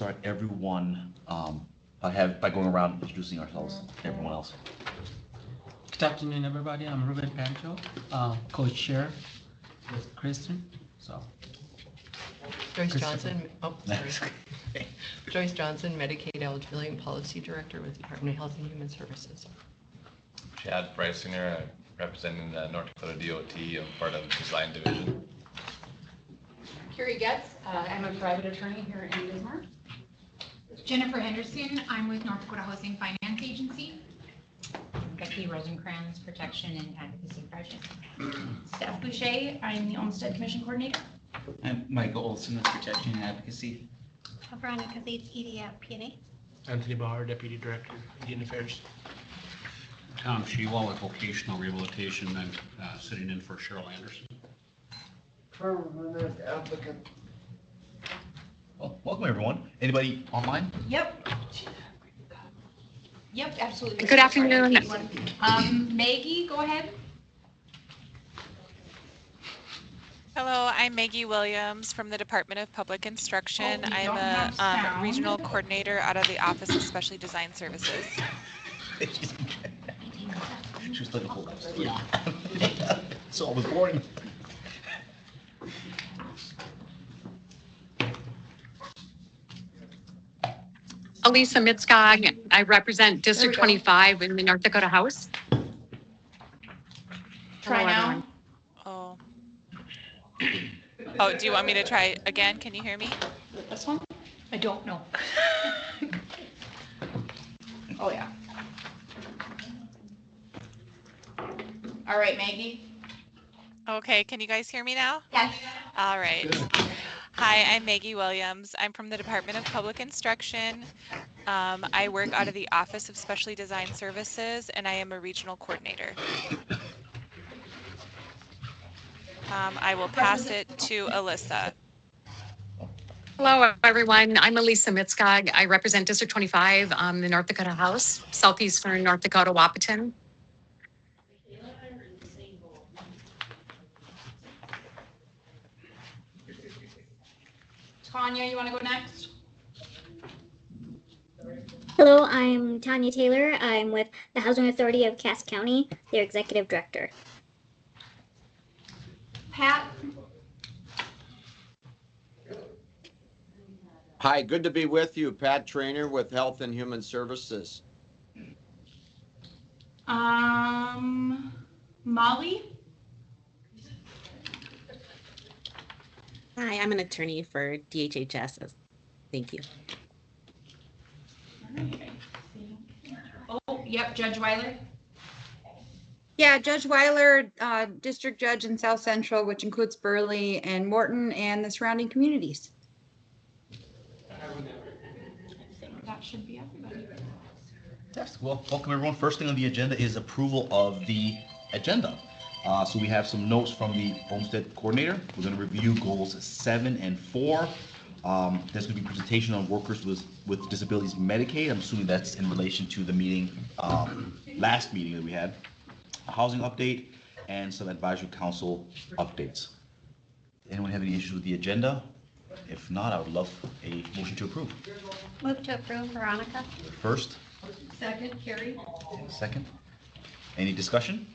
start everyone by going around introducing ourselves to everyone else. Good afternoon, everybody. I'm Ruben Pancho, co-chair with Kristen. So, Joyce Johnson. Oh, sorry. Joyce Johnson, Medicaid Eligibility and Policy Director with the Department of Health and Human Services. Chad Preisinger, representing the North Dakota DOT. I'm part of the Design Division. Carrie Getz, I'm a private attorney here in Bismarck. Jennifer Henderson, I'm with North Dakota Housing Finance Agency. Becky Rosencrantz, Protection and Advocacy Project. Steph Boucher, I'm the Olmstead Commission Coordinator. I'm Michael Olson with Protection and Advocacy. Veronica Zates, ED at PNA. Anthony Bauer, Deputy Director, Indian Affairs. Tom Shewell with Vocational Rehabilitation and sitting in for Cheryl Anderson. Permanent applicant. Well, welcome everyone. Anybody online? Yep. Yep, absolutely. Good afternoon. Maggie, go ahead. Hello, I'm Maggie Williams from the Department of Public Instruction. I'm a regional coordinator out of the Office of Specially Designed Services. She's like a whole yeah. It's always boring. Elisa Mitskog. I represent District 25 in the North Dakota House. Try now. Oh. Oh, do you want me to try again? Can you hear me? This one? I don't know. Oh, yeah. All right, Maggie. Okay, can you guys hear me now? Yes. All right. Hi, I'm Maggie Williams. I'm from the Department of Public Instruction. I work out of the Office of Specially Designed Services, and I am a regional coordinator. I will pass it to Alyssa. Hello, everyone. I'm Elisa Mitskog. I represent District 25, the North Dakota House, southeastern North Dakota, Wapaton. Tanya, you want to go next? Hello, I'm Tanya Taylor. I'm with the Housing Authority of Cass County, their Executive Director. Pat? Hi, good to be with you. Pat Trainer with Health and Human Services. Molly? Hi, I'm an attorney for DHHS. Thank you. Oh, yep, Judge Weiler. Yeah, Judge Weiler, District Judge in South Central, which includes Burley and Morton and the surrounding communities. That should be everybody. Yes, well, welcome everyone. First thing on the agenda is approval of the agenda. So we have some notes from the Olmstead coordinator. We're going to review goals 7 and 4. There's going to be presentation on workers with disabilities Medicaid. I'm assuming that's in relation to the meeting, last meeting that we had. A housing update and some advisory council updates. Anyone have any issues with the agenda? If not, I would love a motion to approve. Move to approve, Veronica. First. Second, Carrie. Second. Any discussion?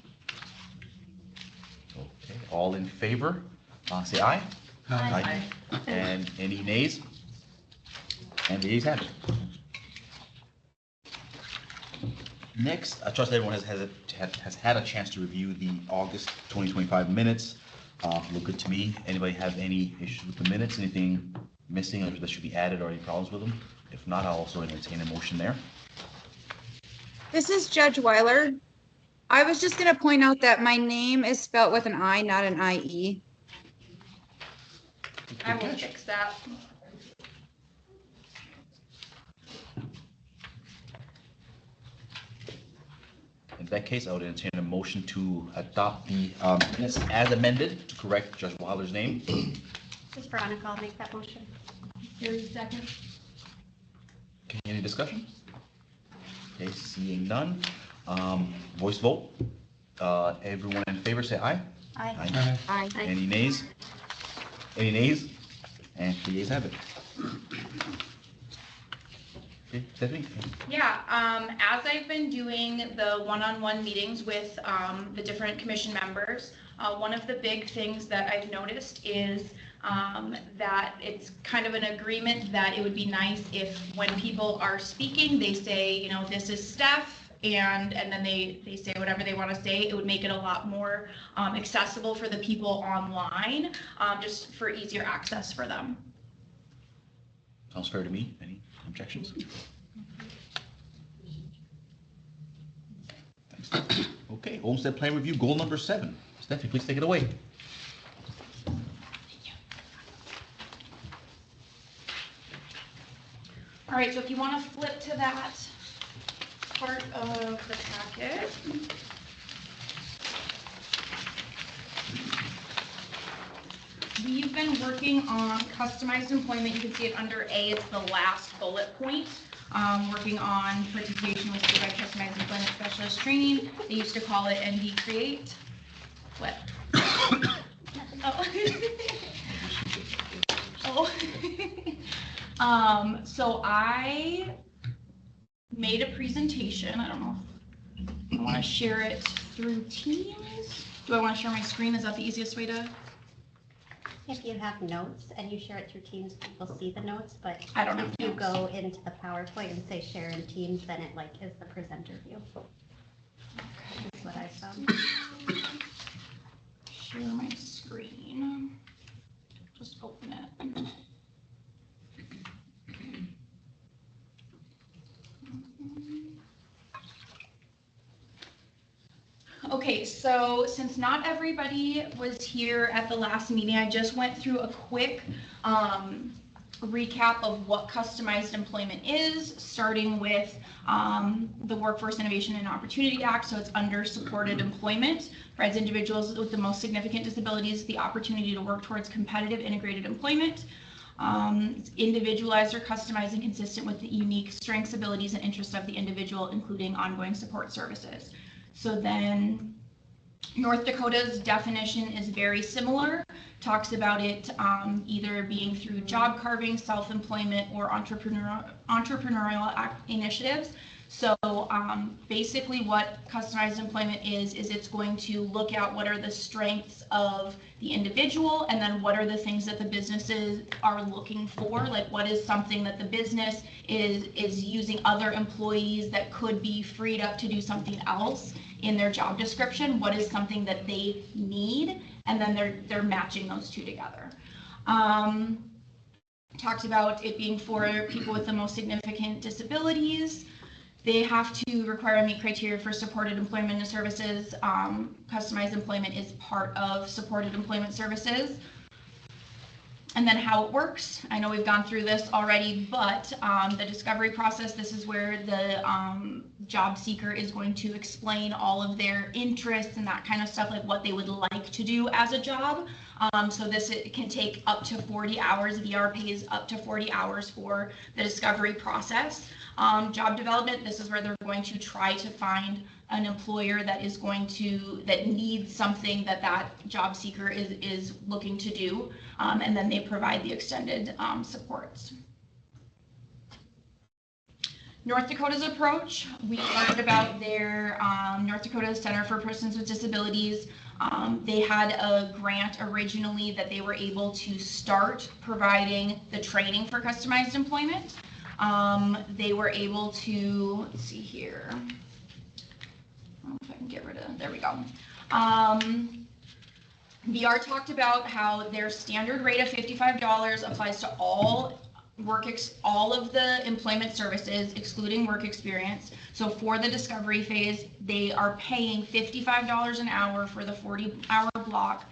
Okay, all in favor, say aye. Aye. And any nays? And the ayes have it. Next, I trust everyone has had a chance to review the August 2025 minutes. Look good to me. Anybody have any issues with the minutes? Anything missing or that should be added or any problems with them? If not, I'll also entertain a motion there. This is Judge Weiler. I was just going to point out that my name is spelled with an I, not an IE. I will fix that. In that case, I would entertain a motion to adopt the minutes as amended to correct Judge Weiler's name. This is Veronica. I'll make that motion. Carrie, second. Okay, any discussion? Okay, seeing none. Voice vote. Everyone in favor say aye. Aye. Aye. Any nays? Any nays? And the ayes have it. Okay, Stephanie? Yeah, as I've been doing the one-on-one meetings with the different commission members, one of the big things that I've noticed is that it's kind of an agreement that it would be nice if when people are speaking, they say, you know, this is Steph, and then they say whatever they want to say. It would make it a lot more accessible for the people online, just for easier access for them. Sounds fair to me. Any objections? Thanks. Okay, Olmstead Plan Review, goal number 7. Stephanie, please take it away. All right, so if you want to flip to that part of the packet. We've been working on customized employment. You can see it under A, it's the last bullet point. Working on participation with certified customized employment specialist training. They used to call it ND Create. What? Oh. So I made a presentation. I don't know if I want to share it through Teams. Do I want to share my screen? Is that the easiest way to? If you have notes and you share it through Teams, people see the notes, but I don't have if you notes. go into the PowerPoint and say share in Teams, then it like is the presenter view. That's what I found. Share my screen. Just open it. Okay, so since not everybody was here at the last meeting, I just went through a quick recap of what customized employment is, starting with the Workforce Innovation and Opportunity Act. So it's under supported employment, provides individuals with the most significant disabilities the opportunity to work towards competitive integrated employment. It's individualized or customized and consistent with the unique strengths, abilities, and interests of the individual, including ongoing support services. So then North Dakota's definition is very similar, talks about it either being through job carving, self-employment, or entrepreneurial initiatives. So basically what customized employment is it's going to look at what are the strengths of the individual, and then what are the things that the businesses are looking for, like what is something that the business is using other employees that could be freed up to do something else in their job description, what is something that they need, and then they're matching those two together. Talked about it being for people with the most significant disabilities. They have to require and meet criteria for supported employment and services. Customized employment is part of supported employment services. And then how it works. I know we've gone through this already, but the discovery process, this is where the job seeker is going to explain all of their interests and that kind of stuff, like what they would like to do as a job. So it can take up to 40 hours. VR pays up to 40 hours for the discovery process. Job development, this is where they're going to try to find an employer that needs something that job seeker is looking to do, and then they provide the extended supports. North Dakota's approach, we learned about their North Dakota Center for Persons with Disabilities. They had a grant originally that they were able to start providing the training for customized employment. They were able to, let's see here. I don't know if I can get rid of, there we go. VR talked about how their standard rate of $55 applies to all of the employment services, excluding work experience. So for the discovery phase, they are paying $55 an hour for the 40-hour block,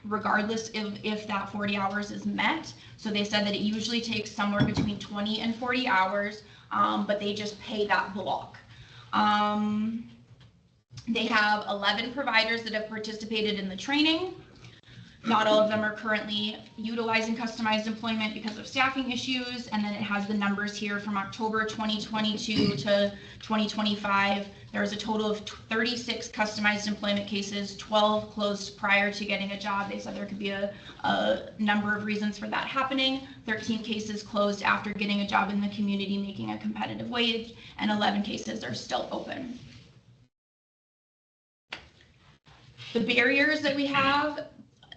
regardless if that 40 hours is met. So they said that it usually takes somewhere between 20 and 40 hours, but they just pay that block. They have 11 providers that have participated in the training. Not all of them are currently utilizing customized employment because of staffing issues. And then it has the numbers here from October 2022 to 2025. There was a total of 36 customized employment cases, 12 closed prior to getting a job. They said there could be a number of reasons for that happening. 13 cases closed after getting a job in the community, making a competitive wage, and 11 cases are still open. The barriers that we have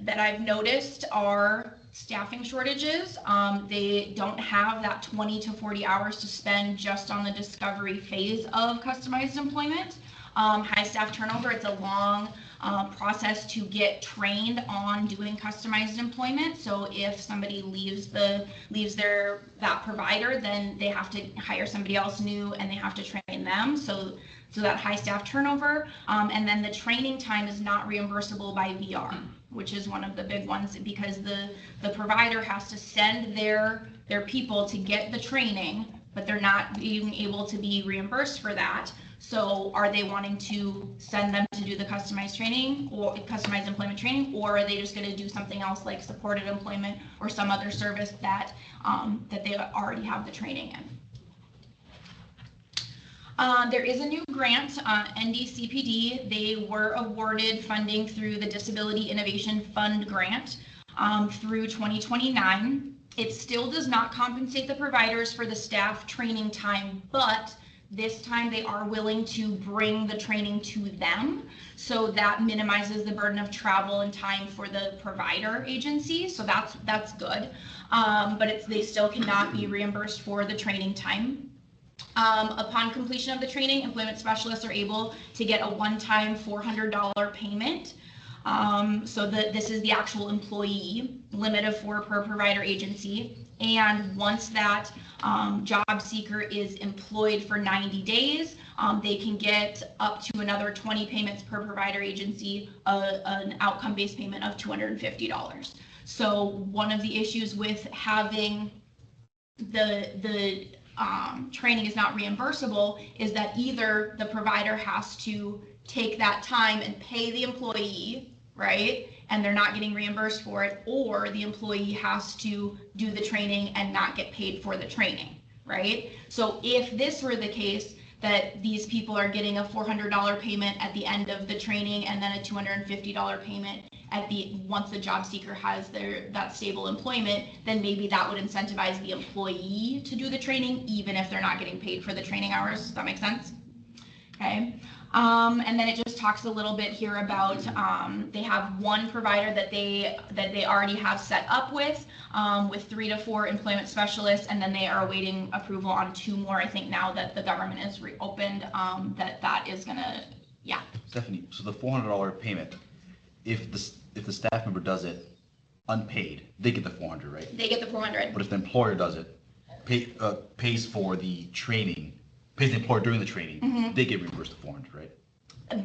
that I've noticed are staffing shortages. They don't have that 20 to 40 hours to spend just on the discovery phase of customized employment. High staff turnover, it's a long process to get trained on doing customized employment. So if somebody leaves that provider, then they have to hire somebody else new and they have to train them. So that high staff turnover, and then the training time is not reimbursable by VR, which is one of the big ones, because the provider has to send their people to get the training, but they're not being able to be reimbursed for that. So are they wanting to send them to do the customized training or customized employment training, or are they just going to do something else like supported employment or some other service that they already have the training in? There is a new grant, NDCPD. They were awarded funding through the Disability Innovation Fund grant through 2029. It still does not compensate the providers for the staff training time, but this time they are willing to bring the training to them. So that minimizes the burden of travel and time for the provider agency. So that's good. But they still cannot be reimbursed for the training time. Upon completion of the training, employment specialists are able to get a one-time $400 payment. So this is the actual employee limit of 4 per provider agency. And once that job seeker is employed for 90 days, they can get up to another 20 payments per provider agency, an outcome-based payment of $250. So one of the issues with having the training is not reimbursable is that either the provider has to take that time and pay the employee, right, and they're not getting reimbursed for it, or the employee has to do the training and not get paid for the training, right? So if this were the case, that these people are getting a $400 payment at the end of the training and then a $250 payment once the job seeker has that stable employment, then maybe that would incentivize the employee to do the training, even if they're not getting paid for the training hours. Does that make sense? Okay. And then it just talks a little bit here about they have one provider that they already have set up with 3 to 4 employment specialists, and then they are awaiting approval on 2 more. I think now that the government is reopened, that is gonna, yeah. Stephanie, so the $400 payment, if the staff member does it unpaid, they get the $400, right? They get the $400. But if the employer does it, pays for the training, pays the employer during the training, they get reimbursed the $400, right?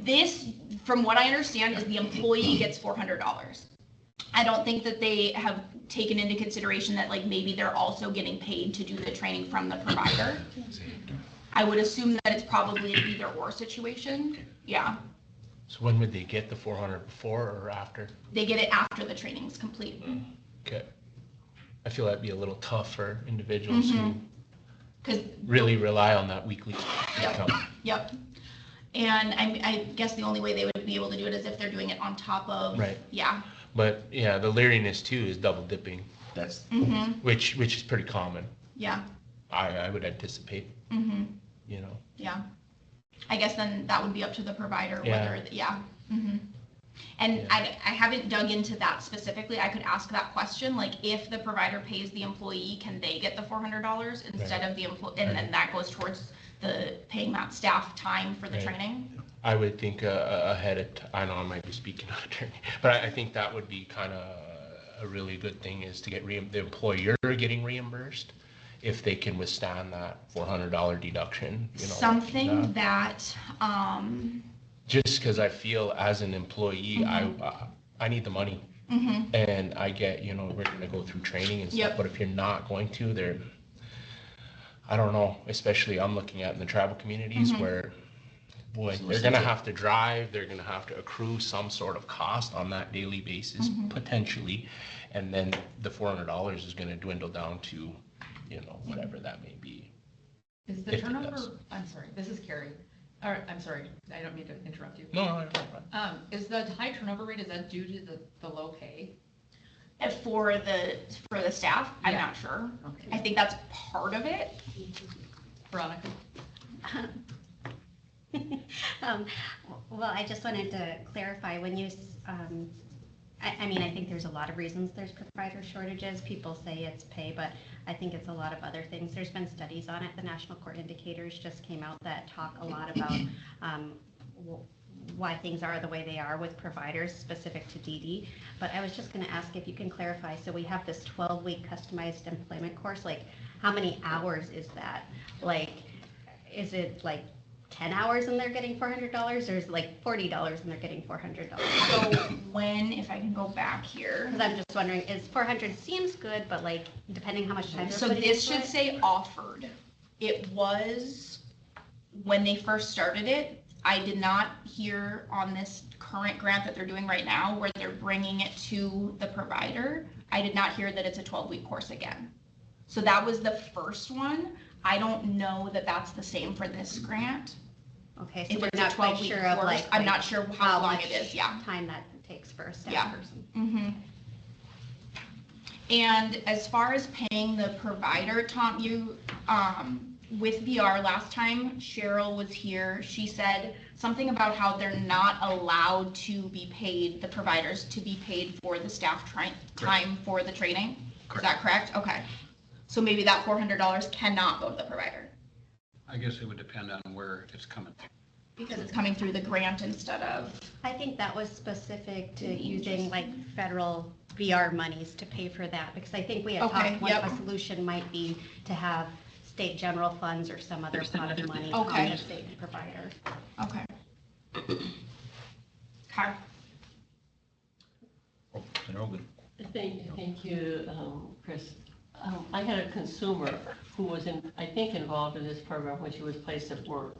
This, from what I understand, is the employee gets $400. I don't think that they have taken into consideration that like maybe they're also getting paid to do the training from the provider. I would assume that it's probably an either or situation. Yeah. So when would they get the 400, before or after? They get it after the training's complete. Okay. I feel that'd be a little tough for individuals who Because really rely on that weekly income. Yep. And I guess the only way they would be able to do it is if they're doing it on top of. Right. Yeah. But yeah, the leeriness too is double dipping. That's which is pretty common. Yeah. I would anticipate. You know. Yeah. I guess then that would be up to the provider whether And I haven't dug into that specifically. I could ask that question, like if the provider pays the employee, can they get the $400 instead of the employee, and then that goes towards the paying that staff time for the training? I would think ahead of I know I might be speaking on attorney, but I think that would be kind of a really good thing, is to get the employer getting reimbursed if they can withstand that $400 deduction. You know, something that just because I feel as an employee, I need the money, and I get, you know, we're going to go through training and stuff, but if you're not going to, I don't know, especially I'm looking at in the tribal communities where boy, they're gonna have to drive, they're gonna have to accrue some sort of cost on that daily basis, potentially. And then the $400 is gonna dwindle down to, you know, whatever that may be. Is if the it turnover, does. I'm sorry, this is Carrie. Or, I'm sorry, I don't mean to interrupt you. No. Is the high turnover rate, is that due to the low pay? For the staff, I'm Yeah. not sure. Okay. I think that's part of it. Veronica? Well, I just wanted to clarify, when you, I mean, I think there's a lot of reasons there's provider shortages. People say it's pay, but I think it's a lot of other things. There's been studies on it. The National Court Indicators just came out that talk a lot about why things are the way they are with providers specific to DD. But I was just going to ask if you can clarify. So we have this 12-week customized employment course. Like, how many hours is that? Like, is it like 10 hours and they're getting $400, or is it like $40 and they're getting $400? So when, if I can go back here. Because I'm just wondering, is 400 seems good, but like, depending how much time they're So putting this into should it? say offered. It was, when they first started it, I did not hear on this current grant that they're doing right now where they're bringing it to the provider. I did not hear that it's a 12-week course again. So that was the first one. I don't know that that's the same for this grant. Okay, so If we're it's a not quite 12-week sure of course, like. I'm not sure how long much it is, yeah. Time that takes for a staff Yeah. person. Mm-hmm. And as far as paying the provider, Tom, you, with VR last time, Cheryl was here. She said something about how they're not allowed to be paid, the providers to be paid for the staff time for the training. Is that correct? Okay. So maybe that $400 cannot go to the provider I guess it would depend on where it's coming from. because it's coming through the grant instead of. I think that was specific to using like federal VR monies to pay for that, because I think we had Okay, talked, yep. a solution might be to have state general funds or some other pot of money Okay. compensate the provider. Okay. Okay. Oh, General, good. Thank you, Chris. I had a consumer who was I think involved in this program when she was placed at work.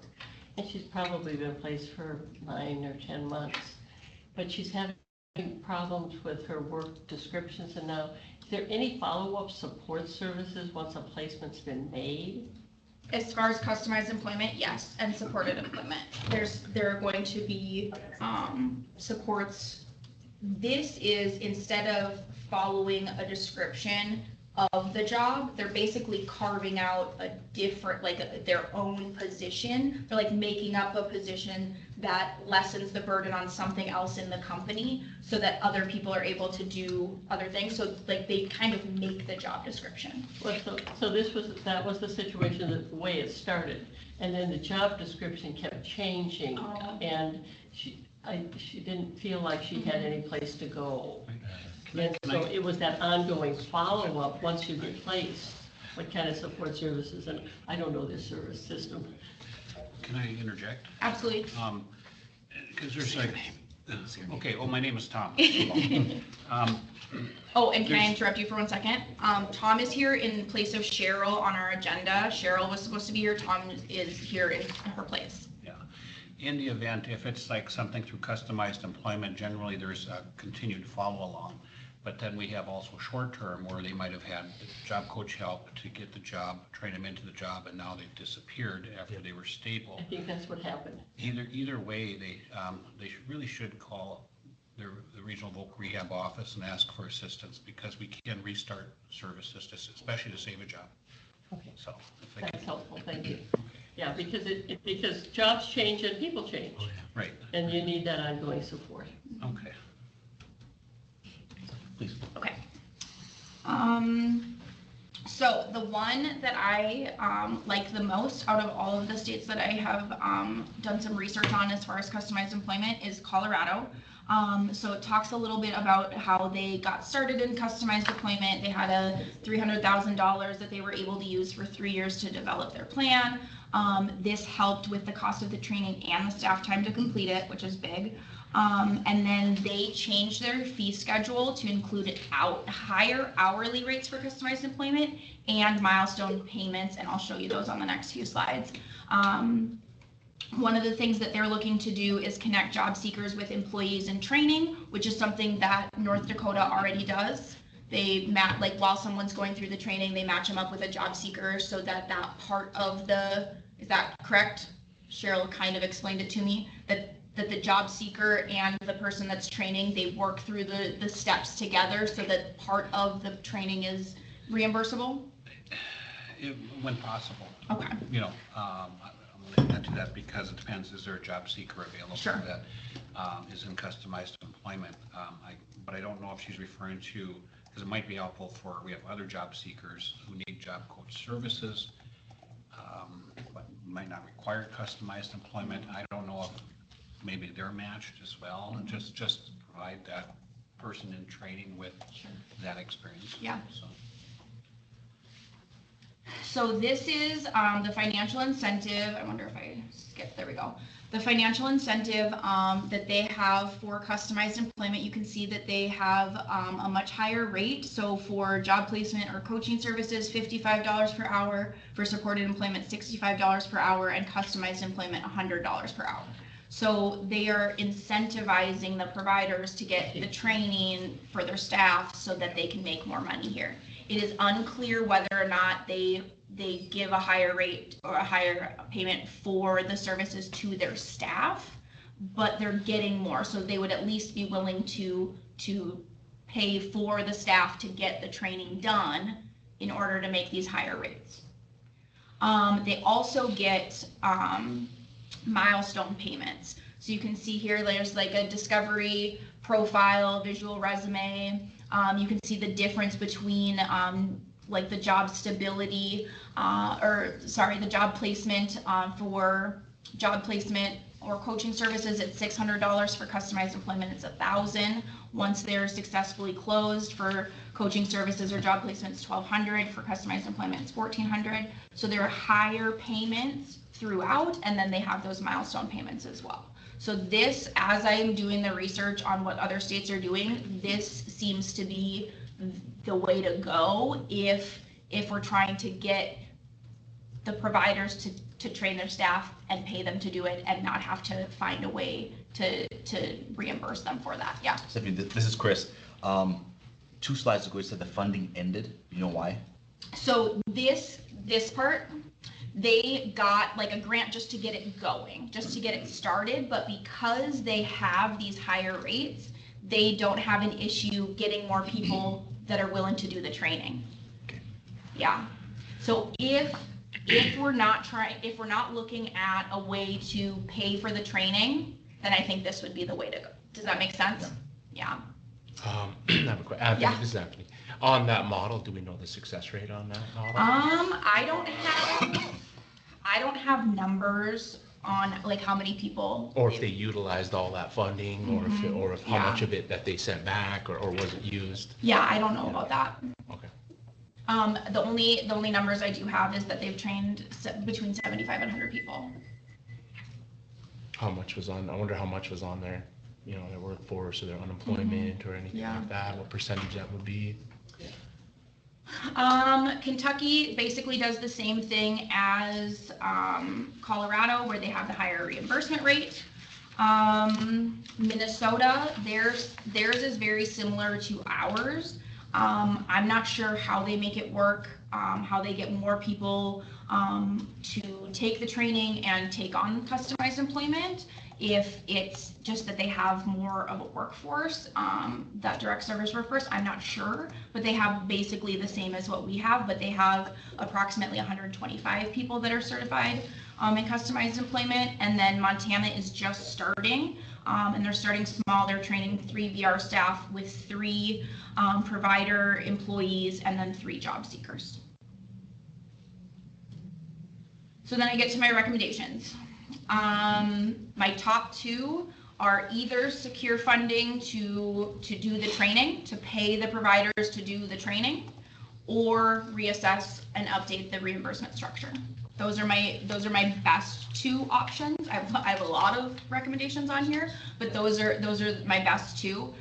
And she's probably been placed for 9 or 10 months. But she's having problems with her work descriptions. And now, is there any follow-up support services once a placement's been made? As far as customized employment, yes, and supported employment. There are going to be supports. This is, instead of following a description of the job, they're basically carving out a different, like their own position. They're like making up a position that lessens the burden on something else in the company so that other people are able to do other things. So like they kind of make the job description. Well, so that was the situation, the way it started. And then the job description kept changing and she didn't feel like she had any place to go. And so it was that ongoing follow-up once you get placed, what kind of support services, and I don't know this service system. Can I interject? Absolutely. Because there's like, okay, my name is Tom. Oh, and can I interrupt you for 1 second? Tom is here in place of Cheryl on our agenda. Cheryl was supposed to be here. Tom is here in her place. In the event, if it's like something through customized employment, generally there's a continued follow-along. But then we have also short-term where they might have had job coach help to get the job, train them into the job, and now they've disappeared after they were stable. I think that's what happened. Either way, they really should call the regional voc rehab office and ask for assistance, because we can restart services, especially to save a job. Okay. So that's helpful. Thank you. Yeah, because jobs change and people change. Right. And you need that ongoing support. Okay. Please. Okay. So the one that I like the most out of all of the states that I have done some research on as far as customized employment is Colorado. So it talks a little bit about how they got started in customized employment. They had a $300,000 that they were able to use for 3 years to develop their plan. This helped with the cost of the training and the staff time to complete it, which is big. And then they changed their fee schedule to include higher hourly rates for customized employment and milestone payments, and I'll show you those on the next few slides. One of the things that they're looking to do is connect job seekers with employees in training, which is something that North Dakota already does. They like while someone's going through the training, they match them up with a job seeker so that that part of is that correct? Cheryl kind of explained it to me, that the job seeker and the person that's training, they work through the steps together so that part of the training is reimbursable? When possible. Okay. You know, I'm going to add to that because it depends, is there a job seeker available Sure. that is in customized employment? But I don't know if she's referring to, because it might be helpful for, we have other job seekers who need job coach services, but might not require customized employment. I don't know if maybe they're matched as well, and just provide that person in training with that experience. Yeah. So. So this is the financial incentive. I wonder if I skipped, there we go. The financial incentive that they have for customized employment, you can see that they have a much higher rate. So for job placement or coaching services, $55 per hour, for supported employment, $65 per hour, and customized employment, $100 per hour. So they are incentivizing the providers to get the training for their staff so that they can make more money here. It is unclear whether or not they give a higher rate or a higher payment for the services to their staff, but they're getting more. So they would at least be willing to pay for the staff to get the training done in order to make these higher rates. They also get milestone payments. So you can see here, there's like a discovery profile, visual resume. You can see the difference between like the job stability, the job placement for job placement or coaching services. It's $600. For customized employment, it's $1,000. Once they're successfully closed, for coaching services or job placement, it's $1,200. For customized employment, it's $1,400. So there are higher payments throughout, and then they have those milestone payments as well. So this, as I am doing the research on what other states are doing, this seems to be the way to go if we're trying to get the providers to train their staff and pay them to do it and not have to find a way to reimburse them for that. Yeah. Stephanie, this is Chris. 2 slides ago, it said the funding ended. You know why? So this part, they got like a grant just to get it going, just to get it started, but because they have these higher rates, they don't have an issue getting more people that are willing to do the training. Okay. Yeah. So if we're not looking at a way to pay for the training, then I think this would be the way to go. Does that make sense? Yeah. I have a question. Anthony, Yeah. This is Anthony. On that model, do we know the success rate on that model? I don't have numbers on like how many people. Or if they utilized all that funding, or if how Yeah. much of it that they sent back, or was it used? Yeah, I don't know about that. Okay. The only numbers I do have is that they've trained between 75 and 100 people. How much was on? I wonder how much was on their, their workforce or their unemployment or anything like that. What percentage that would be? Kentucky basically does the same thing as Colorado, where they have the higher reimbursement rate. Minnesota, theirs is very similar to ours. I'm not sure how they make it work, how they get more people to take the training and take on customized employment. If it's just that they have more of a workforce, that direct service workforce, I'm not sure, but they have basically the same as what we have, but they have approximately 125 people that are certified in customized employment. And then Montana is just starting, and they're starting small. They're training 3 VR staff with 3 provider employees and then 3 job seekers. So then I get to my recommendations. My top 2 are either secure funding to do the training, to pay the providers to do the training, or reassess and update the reimbursement structure. Those are my best 2 options. I have a lot of recommendations on here, but those are my best 2.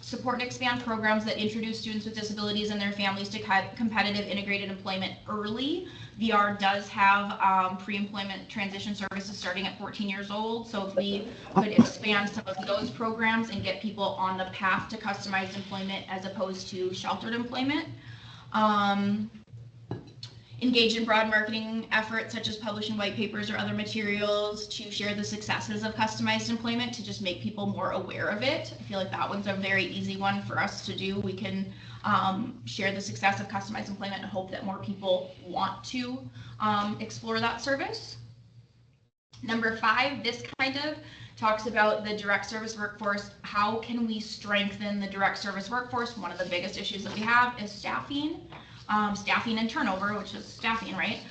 Support and expand programs that introduce students with disabilities and their families to competitive integrated employment early. VR does have pre-employment transition services starting at 14 years old. So if we could expand some of those programs and get people on the path to customized employment as opposed to sheltered employment. Engage in broad marketing efforts such as publishing white papers or other materials to share the successes of customized employment to just make people more aware of it. I feel like that one's a very easy one for us to do. We can share the success of customized employment and hope that more people want to explore that service. Number 5, this kind of talks about the direct service workforce. How can we strengthen the direct service workforce? One of the biggest issues that we have is staffing. Staffing and turnover, which is staffing, right?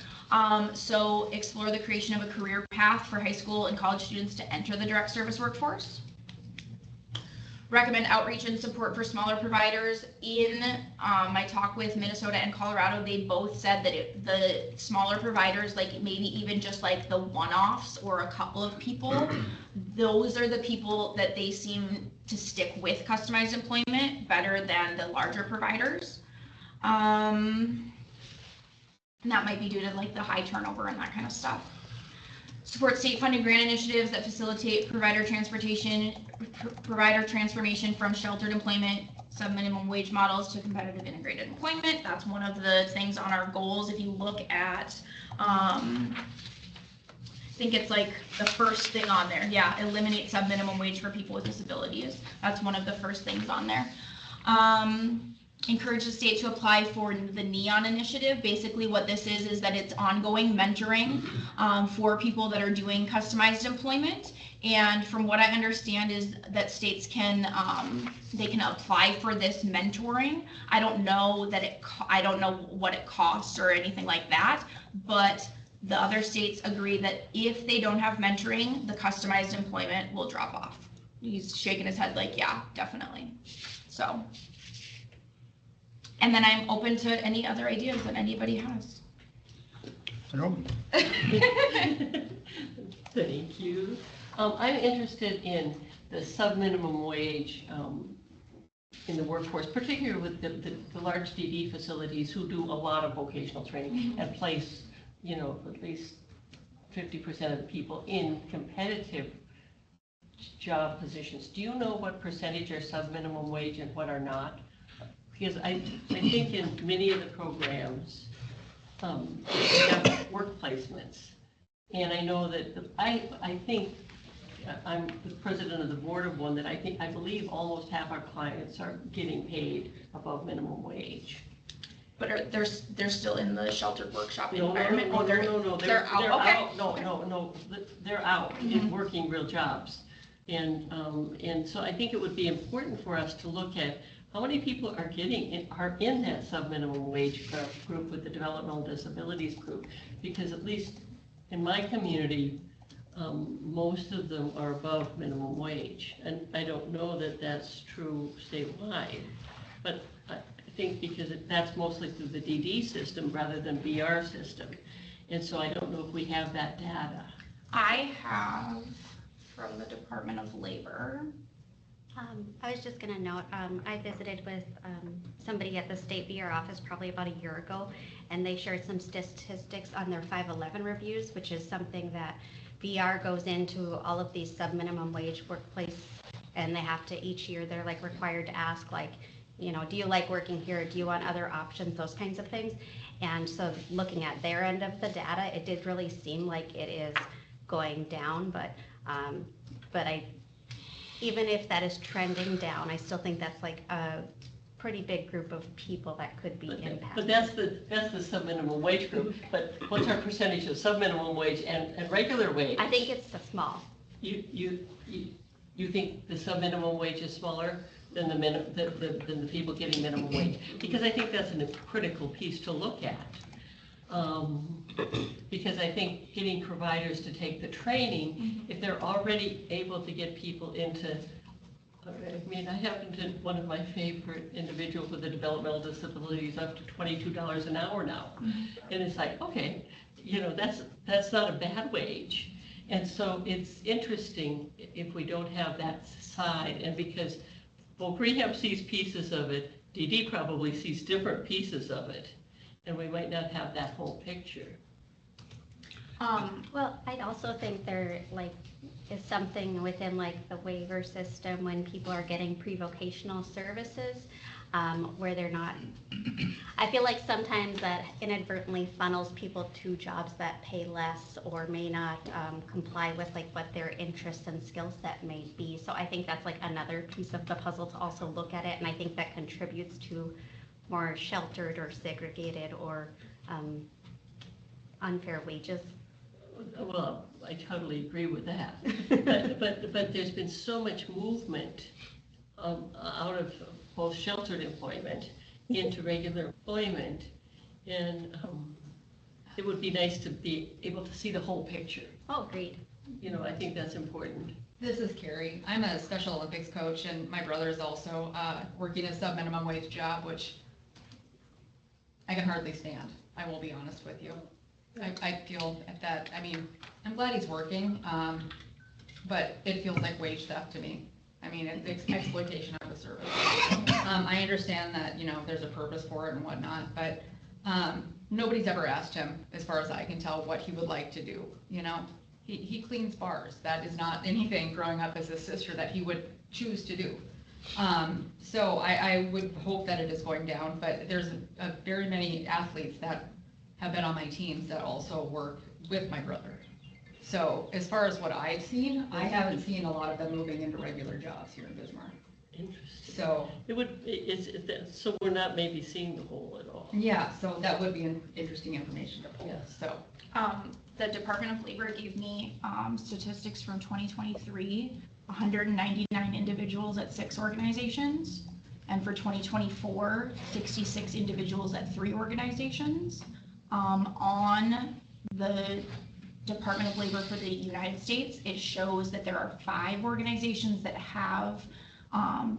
So explore the creation of a career path for high school and college students to enter the direct service workforce. Recommend outreach and support for smaller providers. In my talk with Minnesota and Colorado, they both said that the smaller providers, like maybe even just like the one-offs or a couple of people, those are the people that they seem to stick with customized employment better than the larger providers. And that might be due to like the high turnover and that kind of stuff. Support state funded grant initiatives that facilitate provider transformation from sheltered employment, sub-minimum wage models to competitive integrated employment. That's one of the things on our goals. If you look at, I think it's like the first thing on there. Yeah, eliminate sub-minimum wage for people with disabilities. That's one of the first things on there. Encourage the state to apply for the NEON initiative. Basically what this is that it's ongoing mentoring for people that are doing customized employment. And from what I understand is that states can, they can apply for this mentoring. I don't know that I don't know what it costs or anything like that, but the other states agree that if they don't have mentoring, the customized employment will drop off. He's shaking his head like, yeah, definitely. So. And then I'm open to any other ideas that anybody has. Thank you. I'm interested in the sub-minimum wage in the workforce, particularly with the large DD facilities who do a lot of vocational training and place, you know, at least 50% of the people in competitive job positions. Do you know what percentage are sub-minimum wage and what are not? Because I think in many of the programs, they have work placements. And I know that I think I'm the president of the board of one that I believe almost half our clients are getting paid above minimum wage. But they're still in the sheltered workshop No, environment? no, they're out. Okay. No, they're out and working real jobs. And so I think it would be important for us to look at how many people are in that sub-minimum wage group with the developmental disabilities group, because at least in my community, most of them are above minimum wage. And I don't know that that's true statewide, but I think because that's mostly through the DD system rather than VR system. And so I don't know if we have that data. I have from the Department of Labor. I was just going to note, I visited with somebody at the state VR office probably about a year ago, and they shared some statistics on their 511 reviews, which is something that VR goes into all of these sub-minimum wage workplace, and they have to each year, they're like required to ask like, you know, do you like working here? Do you want other options? Those kinds of things. And so looking at their end of the data, it did really seem like it is going down, but even if that is trending down, I still think that's like a pretty big group of people that could be impacted. But that's the sub-minimum wage group. But what's our percentage of sub-minimum wage and regular wage? I think it's small. You think the sub-minimum wage is smaller than the people getting minimum wage? Because I think that's a critical piece to look at. Because I think getting providers to take the training, if they're already able to get people into, I mean, I happen to, one of my favorite individuals with a developmental disability is up to $22 an hour now. And it's like, okay, you know, that's not a bad wage. And so it's interesting if we don't have that side, and because well, Greenham sees pieces of it, DD probably sees different pieces of it, and we might not have that whole picture. Well, I'd also think there is something within the waiver system when people are getting pre-vocational services, where they're not, I feel like sometimes that inadvertently funnels people to jobs that pay less or may not comply with what their interests and skill set may be. So I think that's another piece of the puzzle to also look at it, and I think that contributes to more sheltered or segregated or unfair wages. Well, I totally agree with that. But there's been so much movement out of both sheltered employment into regular employment, and it would be nice to be able to see the whole picture. Oh, great. I think that's important. This is Carrie. I'm a Special Olympics coach, and my brother is also working a sub-minimum wage job, which I can hardly stand. I will be honest with you. I feel that, I'm glad he's working, but it feels like wage theft to me. It's exploitation of the service. I understand that, there's a purpose for it and whatnot, but nobody's ever asked him, as far as I can tell, what he would like to do, He cleans bars. That is not anything growing up as a sister that he would choose to do. So I would hope that it is going down, but there's very many athletes that have been on my teams that also work with my brother. So as far as what I've seen, I haven't seen a lot of them moving into regular jobs here in Bismarck. Interesting. So so we're not maybe seeing the whole at all. yeah, so that would be interesting information to pull. Yes. So The Department of Labor gave me statistics from 2023, 199 individuals at 6 organizations. And for 2024, 66 individuals at 3 organizations. On the Department of Labor for the United States, it shows that there are 5 organizations that have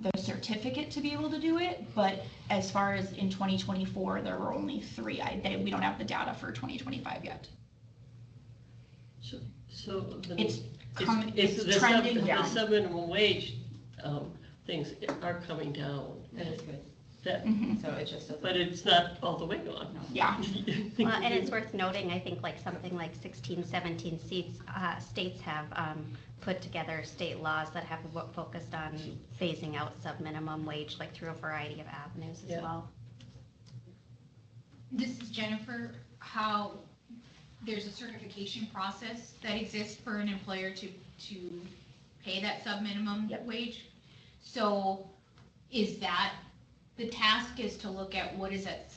the certificate to be able to do it, but as far as in 2024, there were only 3. We don't have the data for 2025 yet. So It's the trending down. The sub-minimum wage things are coming down. That is good. So it just doesn't. But it's not all the way gone. No. Yeah. Well, and it's worth noting, I think something like 16, 17 states have put together state laws that have focused on phasing out sub-minimum wage, through a variety of avenues as well. This is Jennifer. How there's a certification process that exists for an employer to pay that sub-minimum wage. So is that, the task is to look at what is that,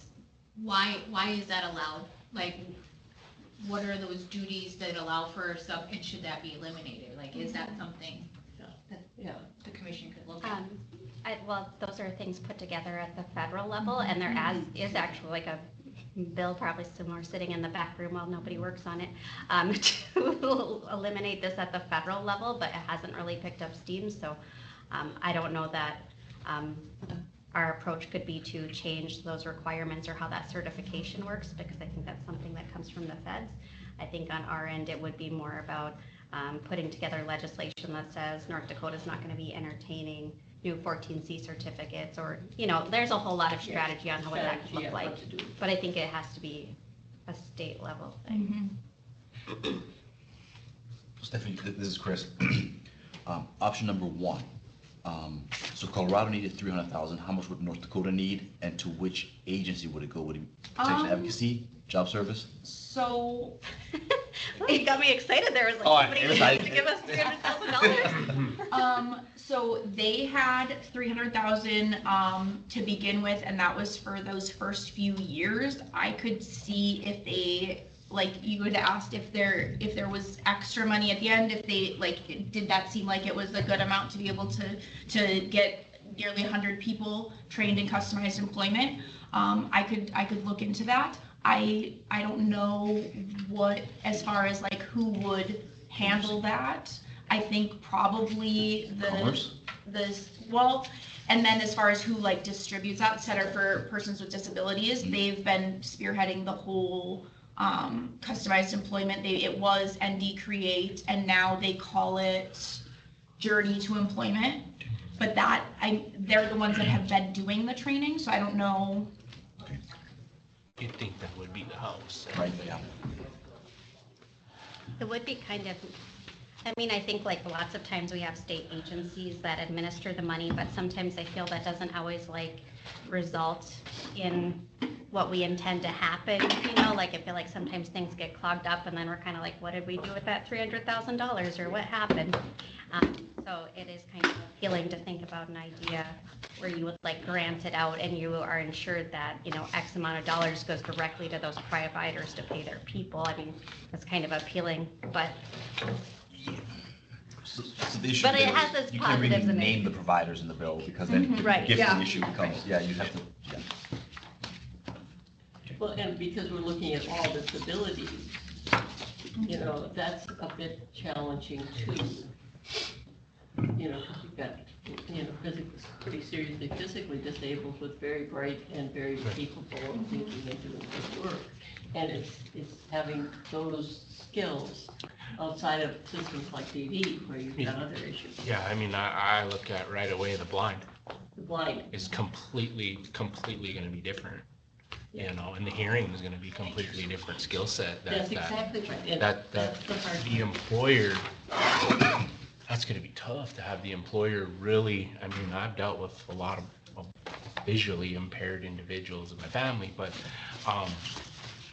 why is that allowed? What are those duties that allow for and should that be eliminated? Is that something that the commission could look at? Well, those are things put together at the federal level, and there is actually a bill, probably somewhere sitting in the back room while nobody works on it, to eliminate this at the federal level, but it hasn't really picked up steam. So I don't know that our approach could be to change those requirements or how that certification works, because I think that's something that comes from the feds. I think on our end, it would be more about putting together legislation that says North Dakota is not going to be entertaining new 14C certificates, or, there's a whole lot of strategy on what that could look like. But I think it has to be a state level thing. Stephanie, this is Chris. Option number 1. So Colorado needed 300,000. How much would North Dakota need, and to which agency would it go? Would it be Protection Advocacy, Job Service? So you got me excited there. It was somebody needs to give us $300,000. So they had 300,000 to begin with, and that was for those first few years. I could see if they, you had asked if there was extra money at the end, if they did that seem like it was a good amount to be able to get nearly 100 people trained in customized employment. I could look into that. I don't know what, as far as who would handle that. I think probably and then as far as who distributes that, Center for Persons with Disabilities, they've been spearheading the whole customized employment. It was ND Create, and now they call it Journey to Employment. but they're the ones that have been doing the training, so I don't know. You'd think that would be the house. Right, yeah. It would be kind of, I mean, I think like lots of times we have state agencies that administer the money, but sometimes I feel that doesn't always like result in what we intend to happen, you know, like I feel like sometimes things get clogged up and then we're kind of like, what did we do with that $300,000 or what happened? So it is kind of appealing to think about an idea where you would like grant it out and you are ensured that, you know, X amount of dollars goes directly to those providers to pay their people. I mean, that's kind of appealing, but. So the issue But it there has is its you can't really positives and name the providers in the bill because then the Right. gifting Yeah. issue becomes, yeah, you have to, yeah. Well, and because we're looking at all disabilities, you know, that's a bit challenging too. You know, because you've got, you know, pretty seriously physically disabled with very bright and very capable of thinking and doing good work. And it's having those skills outside of systems like DD where you've got other issues. Yeah, I mean, I look at right away the blind. The blind is completely gonna be different. You know, and the hearing is gonna be completely different skill set. That's exactly right. And That that's the hard the employer, that's gonna be tough to have the employer really, I mean, I've dealt with a lot of visually impaired individuals in my family, but,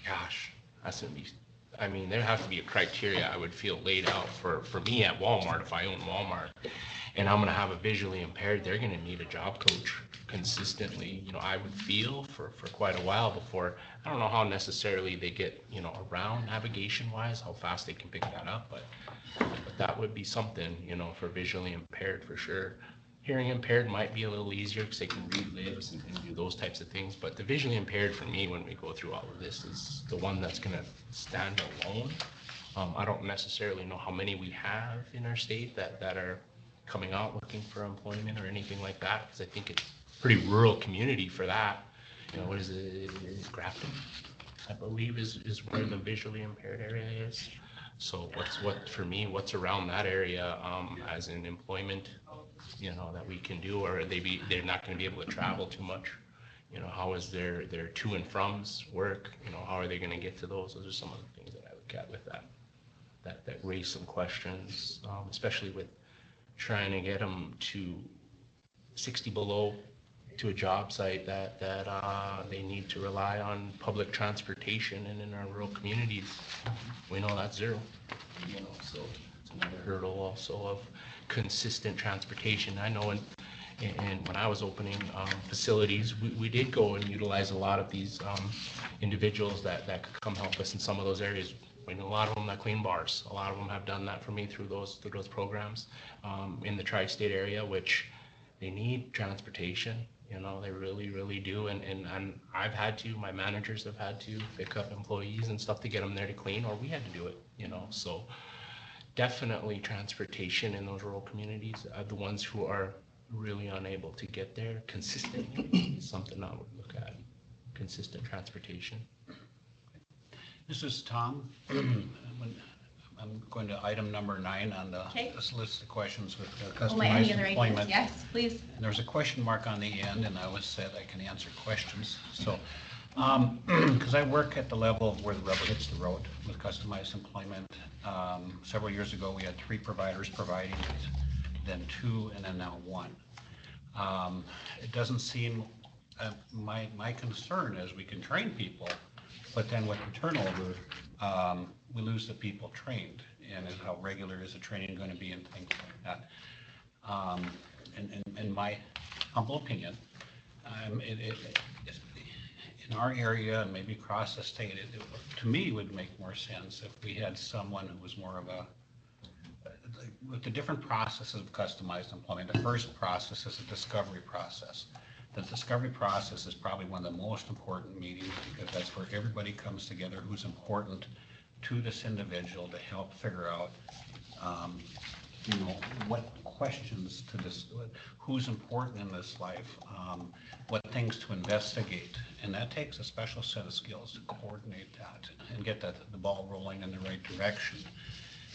gosh, that's gonna be, I mean, there has to be a criteria I would feel laid out for me at Walmart, if I own Walmart, and I'm gonna have a visually impaired, they're gonna need a job coach consistently, you know, I would feel for quite a while before, I don't know how necessarily they get, you know, around navigation wise, how fast they can pick that up, but that would be something, you know, for visually impaired for sure. Hearing impaired might be a little easier because they can read lips and do those types of things, but the visually impaired for me when we go through all of this is the one that's gonna stand alone. I don't necessarily know how many we have in our state that are coming out looking for employment or anything like that, because I think it's pretty rural community for that. You know, what is it, Grafton, I believe is where the visually impaired area is. So what's around that area as in employment, you know, that we can do, or they're not going to be able to travel too much. You know, how is their to and froms work? You know, how are they going to get to those? Those are some of the things that I look at with that raise some questions, especially with trying to get them to 60 below to a job site that they need to rely on public transportation, and in our rural communities, we know that's zero. You know, so it's another hurdle also of consistent transportation. I know, and when I was opening facilities, we did go and utilize a lot of these individuals that could come help us in some of those areas. We know a lot of them that clean bars. A lot of them have done that for me through those programs in the tri-state area, which they need transportation. You know, they really, really do. And I've had to, my managers have had to pick up employees and stuff to get them there to clean, or we had to do it, you know. So definitely transportation in those rural communities, the ones who are really unable to get there consistently is something I would look at. Consistent transportation. This is Tom. I'm going to item number 9 on this list of questions with customized employment. Yes, please. And there's a question mark on the end, and I always said I can answer questions. So, because I work at the level of where the rubber hits the road with customized employment. Several years ago, we had 3 providers providing it, then 2, and then now 1. It doesn't seem, my concern is we can train people, but then with the turnover, we lose the people trained, and how regular is the training going to be and things like that. In my humble opinion, in our area and maybe across the state, to me, would make more sense if we had someone who was more of a, with the different processes of customized employment. The first process is a discovery process. The discovery process is probably one of the most important meetings, because that's where everybody comes together who's important to this individual to help figure out, you know, what questions to this, who's important in this life, what things to investigate. And that takes a special set of skills to coordinate that and get the ball rolling in the right direction.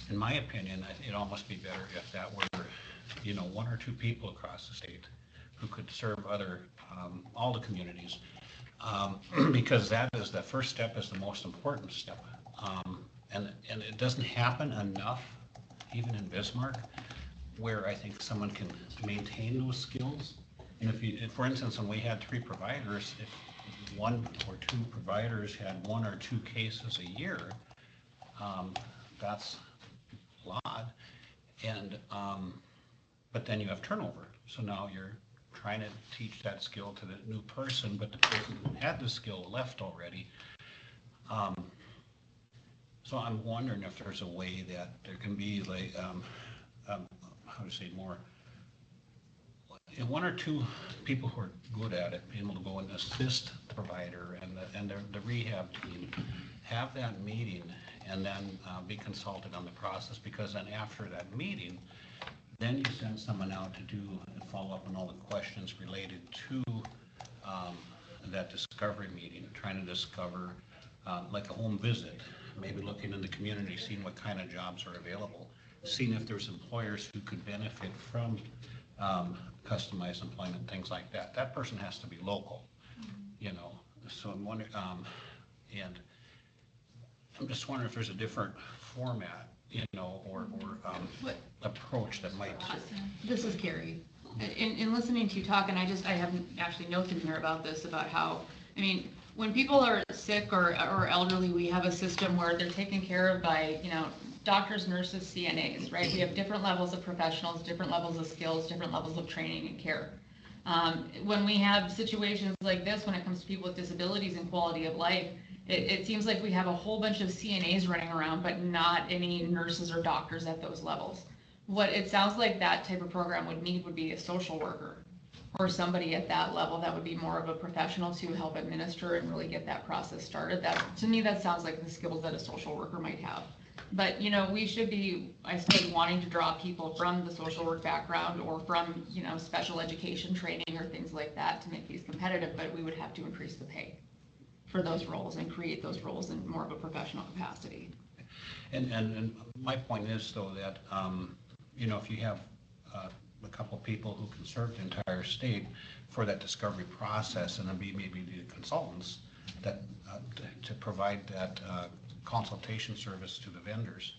In my opinion, it'd almost be better if that were one or two people across the state who could serve all the communities. Because the first step is the most important step. And it doesn't happen enough, even in Bismarck, where I think someone can maintain those skills. And if for instance, when we had 3 providers, if 1 or 2 providers had 1 or 2 cases a year, that's a lot. And but then you have turnover. So now you're trying to teach that skill to the new person, but the person who had the skill left already. So I'm wondering if there's a way that there can be like, how to say more, 1 or 2 people who are good at it, being able to go and assist the provider and the rehab team, have that meeting and then be consulted on the process, because then after that meeting, then you send someone out to do and follow up on all the questions related to that discovery meeting, trying to discover like a home visit, maybe looking in the community, seeing what kind of jobs are available, seeing if there's employers who could benefit from customized employment, things like that. That person has to be local, so I'm wondering, and I'm just wondering if there's a different format, or approach that might. This is Carrie. In listening to you talk, and I haven't actually notes in here about this, about how, when people are sick or elderly, we have a system where they're taken care of by, doctors, nurses, CNAs, right? We have different levels of professionals, different levels of skills, different levels of training and care. When we have situations like this, when it comes to people with disabilities and quality of life, it seems like we have a whole bunch of CNAs running around, but not any nurses or doctors at those levels. What it sounds like that type of program would need would be a social worker or somebody at that level that would be more of a professional to help administer and really get that process started. That, to me, that sounds like the skills that a social worker might have. But, we should be, I suppose, wanting to draw people from the social work background or from, special education training or things like that to make these competitive, but we would have to increase the pay for those roles and create those roles in more of a professional capacity. And my point is, though, that, if you have a couple of people who can serve the entire state for that discovery process, and then maybe the consultants that to provide that consultation service to the vendors,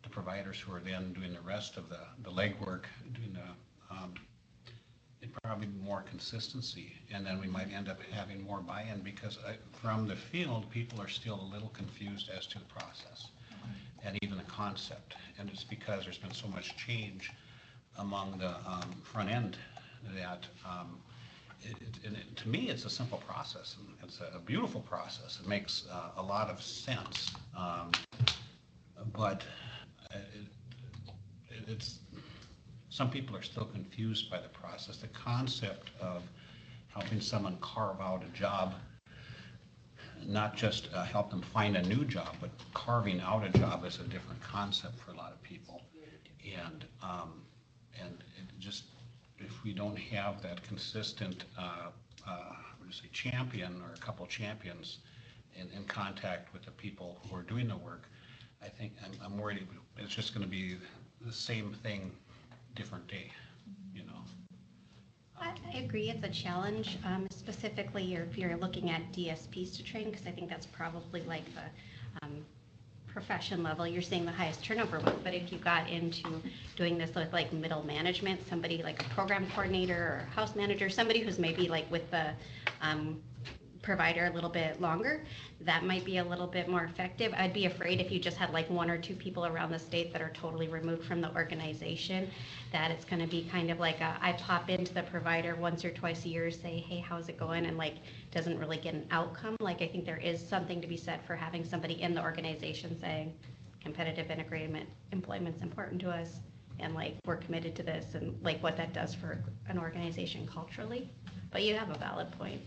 the providers who are then doing the rest of the legwork, doing it'd probably be more consistency, and then we might end up having more buy-in, because from the field, people are still a little confused as to the process and even the concept, and it's because there's been so much change among the front end that to me, it's a simple process, and it's a beautiful process. It makes a lot of sense, but it's some people are still confused by the process. The concept of helping someone carve out a job, not just help them find a new job, but carving out a job is a different concept for a lot of people. And it just, if we don't have that consistent, champion or a couple champions in contact with the people who are doing the work, I think I'm worried it's just going to be the same thing, different day, I agree, it's a challenge, specifically if you're looking at DSPs to train, because I think that's probably like the profession level you're seeing the highest turnover with. But if you got into doing this with like middle management, somebody like a program coordinator or house manager, somebody who's maybe like with the provider a little bit longer, that might be a little bit more effective. I'd be afraid if you just had like 1 or 2 people around the state that are totally removed from the organization, that it's going to be kind of like I pop into the provider once or twice a year, say, hey, how's it going? And like doesn't really get an outcome. Like I think there is something to be said for having somebody in the organization saying competitive employment's important to us, and like we're committed to this, and like what that does for an organization culturally. But you have a valid point.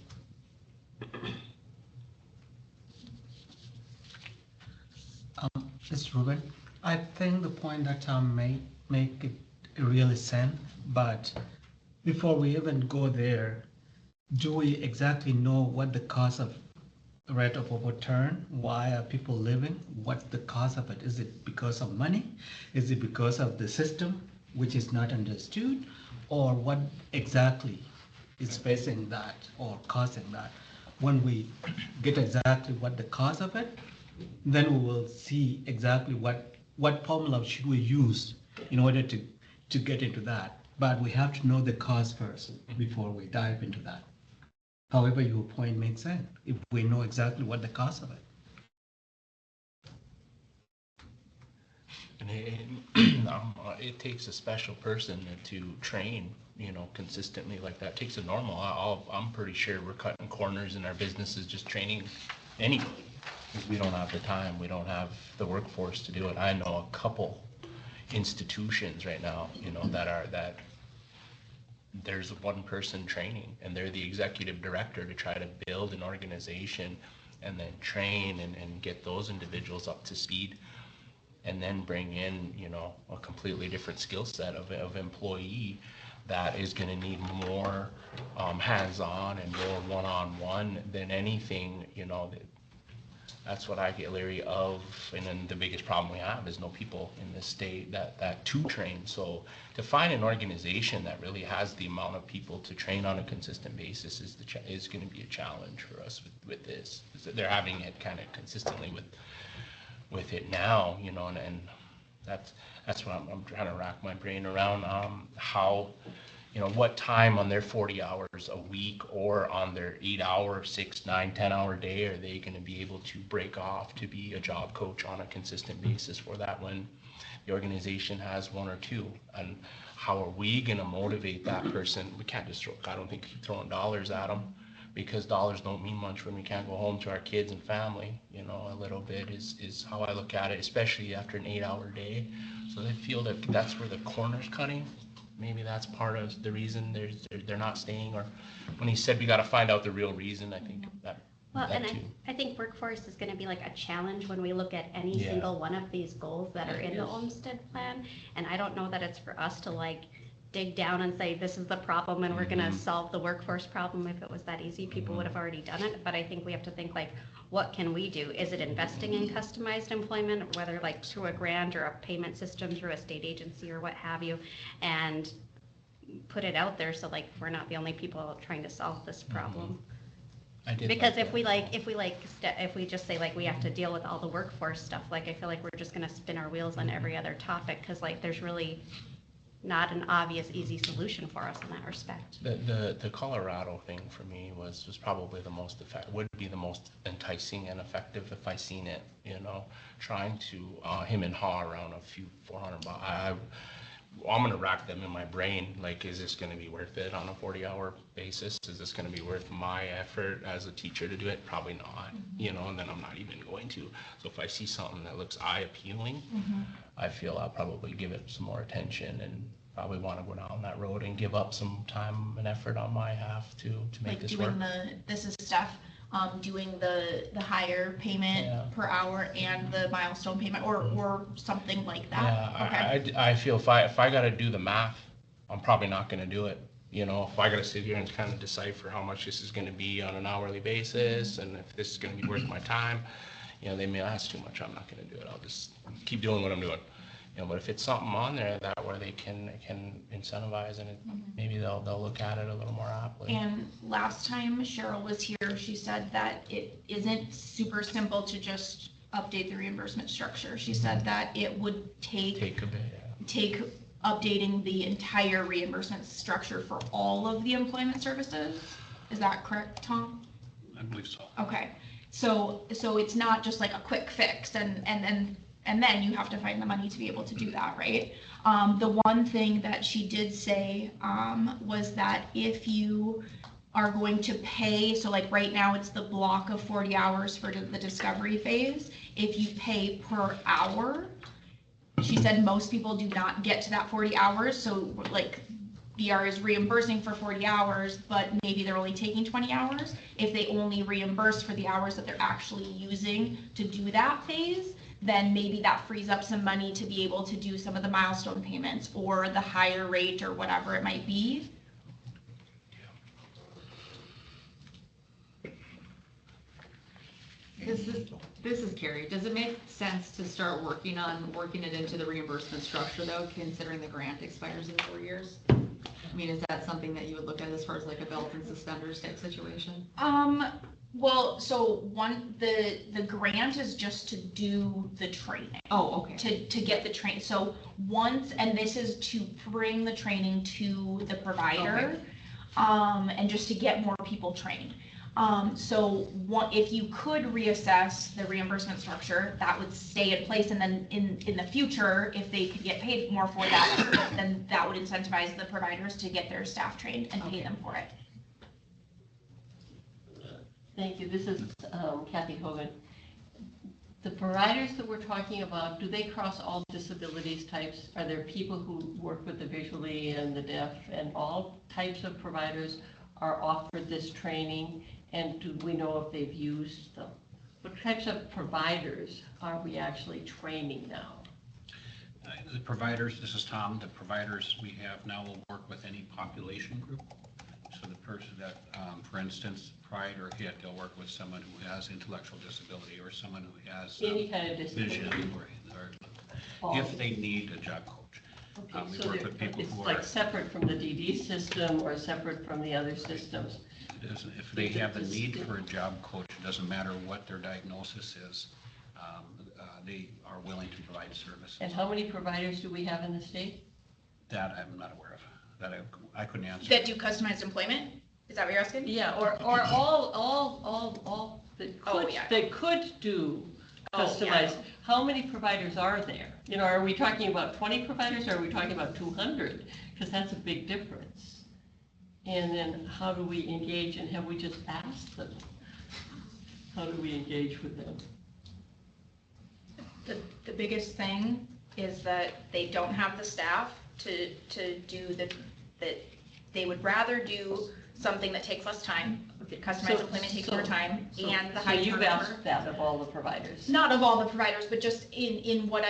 Mr. Ruben, I think the point that Tom made make it really sense, but before we even go there, do we exactly know what the cause of rate of overturn? Why are people leaving? What's the cause of it? Is it because of money? Is it because of the system? which is not understood, or what exactly is facing that or causing that. When we get exactly what the cause of it, then we will see exactly what formula should we use in order to get into that. But we have to know the cause first before we dive into that. However, your point makes sense, if we know exactly what the cause of it. And it takes a special person to train, consistently like that. It takes a normal. I'm pretty sure we're cutting corners in our businesses just training anybody. Because we don't have the time, we don't have the workforce to do it. I know a couple institutions right now, that there's one person training, and they're the executive director to try to build an organization and then train and get those individuals up to speed, and then bring in, a completely different skill set of employee that is going to need more hands-on and more one-on-one than anything, that's what I get leery of. And then the biggest problem we have is no people in this state that to train. So to find an organization that really has the amount of people to train on a consistent basis is going to be a challenge for us with this. They're having it kind of consistently with it now, and that's what I'm trying to rack my brain around, how, what time on their 40 hours a week or on their 8-hour, 6, 9, 10-hour day are they going to be able to break off to be a job coach on a consistent basis for that when the organization has one or two? And how are we going to motivate that person? We can't just I don't think keep throwing dollars at them, because dollars don't mean much when we can't go home to our kids and family. A little bit is how I look at it, especially after an 8-hour day. So I feel that that's where the corner's cutting. Maybe that's part of the reason they're not staying. Or when he said we got to find out the real reason, I think that. Well, that and too. I think workforce is going to be like a challenge when we look at any Yeah. single one of these goals that are in the Olmstead plan. And I don't know that it's for us to dig down and say, this is the problem and we're going to solve the workforce problem. If it was that easy, people would have already done it. But I think we have to think what can we do? Is it investing in customized employment, whether through a grant or a payment system through a state agency or what have you, and put it out there so we're not the only people trying to solve this problem. I did Because like if we just say we have to deal with all the workforce stuff, I feel like we're just going to spin our wheels on every other topic, because there's really not an obvious easy solution for us in that respect. The Colorado thing for me was probably would be the most enticing and effective if I seen it, trying to him and haw around a few $400. I'm going to rack them in my brain. Is this going to be worth it on a 40-hour basis? Is this going to be worth my effort as a teacher to do it? Probably not, and then I'm not even going to. So if I see something that looks eye-appealing, I feel I'll probably give it some more attention and probably want to go down that road and give up some time and effort on my half to make this work. This is Steph, doing the higher payment per hour and the milestone payment or something like that. Yeah, Okay. I feel if I got to do the math, I'm probably not going to do it. If I got to sit here and kind of decipher how much this is going to be on an hourly basis and if this is going to be worth my time, they may ask too much. I'm not going to do it. I'll just keep doing what I'm doing. But if it's something on there that where they can incentivize and maybe they'll look at it a little more aptly. And last time Cheryl was here, she said that it isn't super simple to just update the reimbursement structure. She said that it would take a bit. Take updating the entire reimbursement structure for all of the employment services. Is that correct, Tom? I believe so. Okay, so it's not just a quick fix and then you have to find the money to be able to do that, right? The one thing that she did say was that if you are going to pay, so right now it's the block of 40 hours for the discovery phase. If you pay per hour, she said most people do not get to that 40 hours. So BR is reimbursing for 40 hours, but maybe they're only taking 20 hours. If they only reimburse for the hours that they're actually using to do that phase, then maybe that frees up some money to be able to do some of the milestone payments or the higher rate or whatever it might be. Because this is Carrie. Does it make sense to start working it into the reimbursement structure though, considering the grant expires in 4 years? I mean, is that something that you would look at as far as like a belt and suspenders type situation? Well, so the grant is just to do the training. Oh, okay. To get the train. So once, and this is to bring the training to the provider, and just to get more people trained. So if you could reassess the reimbursement structure, that would stay in place, and then in the future, if they could get paid more for that, then that would incentivize the providers to get their staff trained and pay them for it. Thank you. This is Kathy Hogan. The providers that we're talking about, do they cross all disabilities types? Are there people who work with the visually and the deaf, and all types of providers are offered this training? And do we know if they've used them? What types of providers are we actually training now? The providers, this is Tom, the providers we have now will work with any population group. So the person that, for instance, Pride or HIT, they'll work with someone who has intellectual disability or someone who has any kind of disability, vision, or if they need a job coach. Okay, We so work with people it's who like are, separate from the DD system or separate from the other systems. if they have the need for a job coach, it doesn't matter what their diagnosis is, they are willing to provide services. And how many providers do we have in the state? That I'm not aware of. That I couldn't answer. That do customized employment? Is that what you're asking? Yeah, or all that could, that could do customized. How many providers are there? You know, are we talking about 20 providers or are we talking about 200? Because that's a big difference. And then how do we engage, and have we just asked them? How do we engage with them? The biggest thing is that they don't have the staff to do that they would rather do something that takes less time. Customized employment takes more time, and the high turnover. You've asked that of all the providers? Not of all the providers, but just in what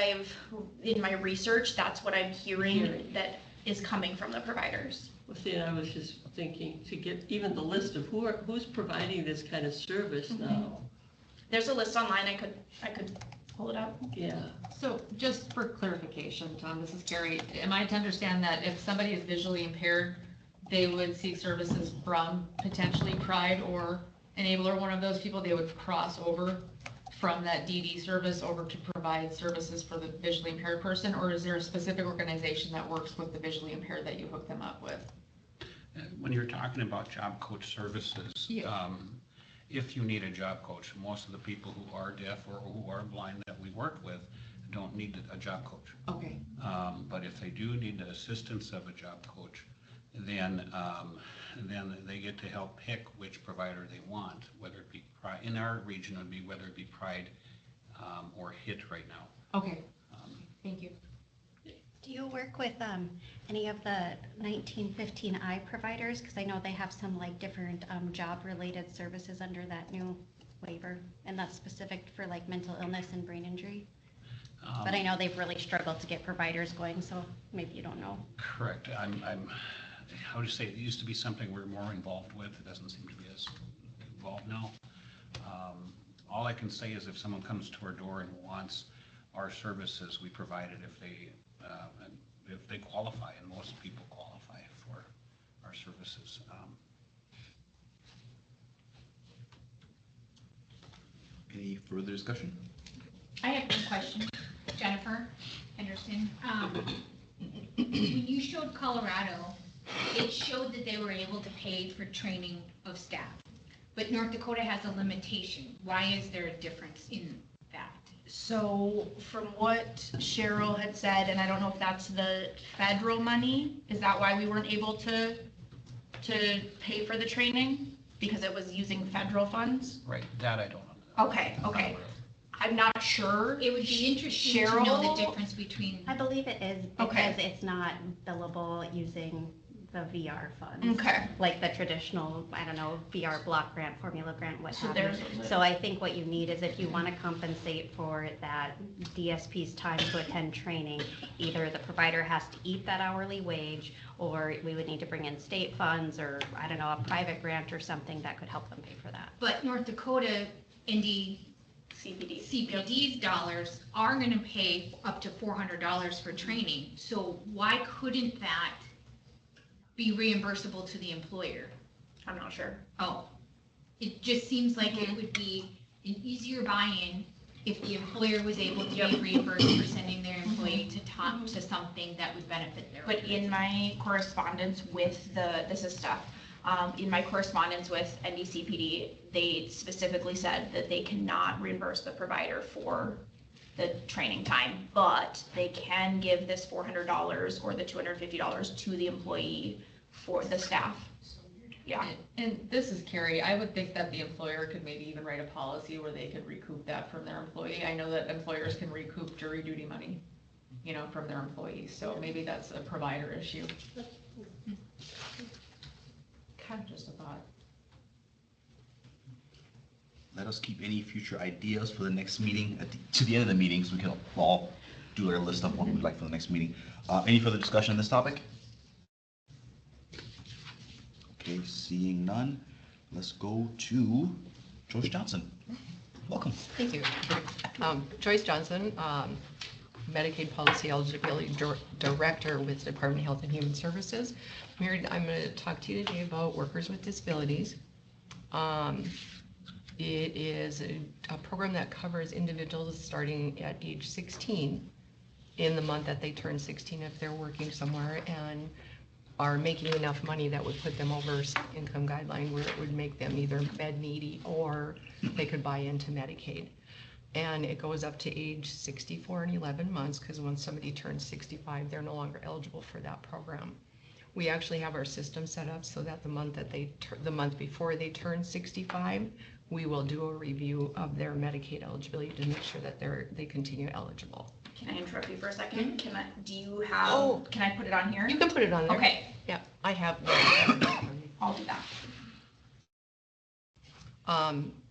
in my research, that's what I'm hearing that is coming from the providers. Well, see, I was just thinking to get even the list of who's providing this kind of service now. There's a list online. I could pull it up. Yeah. So just for clarification, Tom, this is Carrie. Am I to understand that if somebody is visually impaired, they would seek services from potentially Pride or Enable, or one of those people, they would cross over from that DD service over to provide services for the visually impaired person? Or is there a specific organization that works with the visually impaired that you hook them up with? When you're talking about job coach services, if you need a job coach, most of the people who are deaf or who are blind that we work with don't need a job coach. Okay. But if they do need the assistance of a job coach, then they get to help pick which provider they want, whether it be Pride. In our region, it would be whether it be Pride or HIT right now. Okay. Thank you. Do you work with any of the 1915I providers? Because I know they have some like different job-related services under that new waiver, and that's specific for like mental illness and brain injury. But I know they've really struggled to get providers going, so maybe you don't know. Correct. How do you say, it used to be something we're more involved with. It doesn't seem to be as involved now. All I can say is if someone comes to our door and wants our services, we provide it if they qualify, and most people qualify for our services. Any further discussion? I have one question. Jennifer Henderson. When you showed Colorado, it showed that they were able to pay for training of staff. But North Dakota has a limitation. Why is there a difference in that? So from what Cheryl had said, and I don't know if that's the federal money, is that why we weren't able to pay for the training? Because it was using federal funds? Right, that I don't know. Okay. I'm not sure. It would be interesting to know the difference between. I believe it is because it's not billable using the VR funds. Okay. Like the traditional, I don't know, VR block grant, formula grant, what So have you. there's a list. So I think what you need is if you want to compensate for that DSP's time to attend training, either the provider has to eat that hourly wage, or we would need to bring in state funds, or I don't know, a private grant or something that could help them pay for that. But North Dakota, Indy, CPD's dollars are gonna pay up to $400 for training, so why couldn't that be reimbursable to the employer? I'm not sure. Oh, it just seems like it would be an easier buy-in if the employer was able to be reimbursed for sending their employee to talk to something that would benefit their. But in my correspondence with this is stuff, in my correspondence with NDCPD, they specifically said that they cannot reimburse the provider for the training time, but they can give this $400 or the $250 to the employee for the staff. Yeah. And this is Carrie. I would think that the employer could maybe even write a policy where they could recoup that from their employee. I know that employers can recoup jury duty money, you know, from their employees. So maybe that's a provider issue. Kind of just a thought. Let us keep any future ideas for the next meeting to the end of the meeting, so we can all do our list of what we'd like for the next meeting. Any further discussion on this topic? Okay, seeing none, let's go to Joyce Johnson. Welcome. Thank you. Joyce Johnson, Medicaid Policy Eligibility Director with the Department of Health and Human Services. Mary, I'm going to talk to you today about workers with disabilities. It is a program that covers individuals starting at age 16 in the month that they turn 16 if they're working somewhere and are making enough money that would put them over income guideline where it would make them either med needy or they could buy into Medicaid. And it goes up to age 64 and 11 months because once somebody turns 65, they're no longer eligible for that program. We actually have our system set up so that the month before they turn 65, we will do a review of their Medicaid eligibility to make sure that they continue eligible. Can I interrupt you for a second? Can I put it on here? You can put it on there. Okay. Yeah, I have. I'll do that.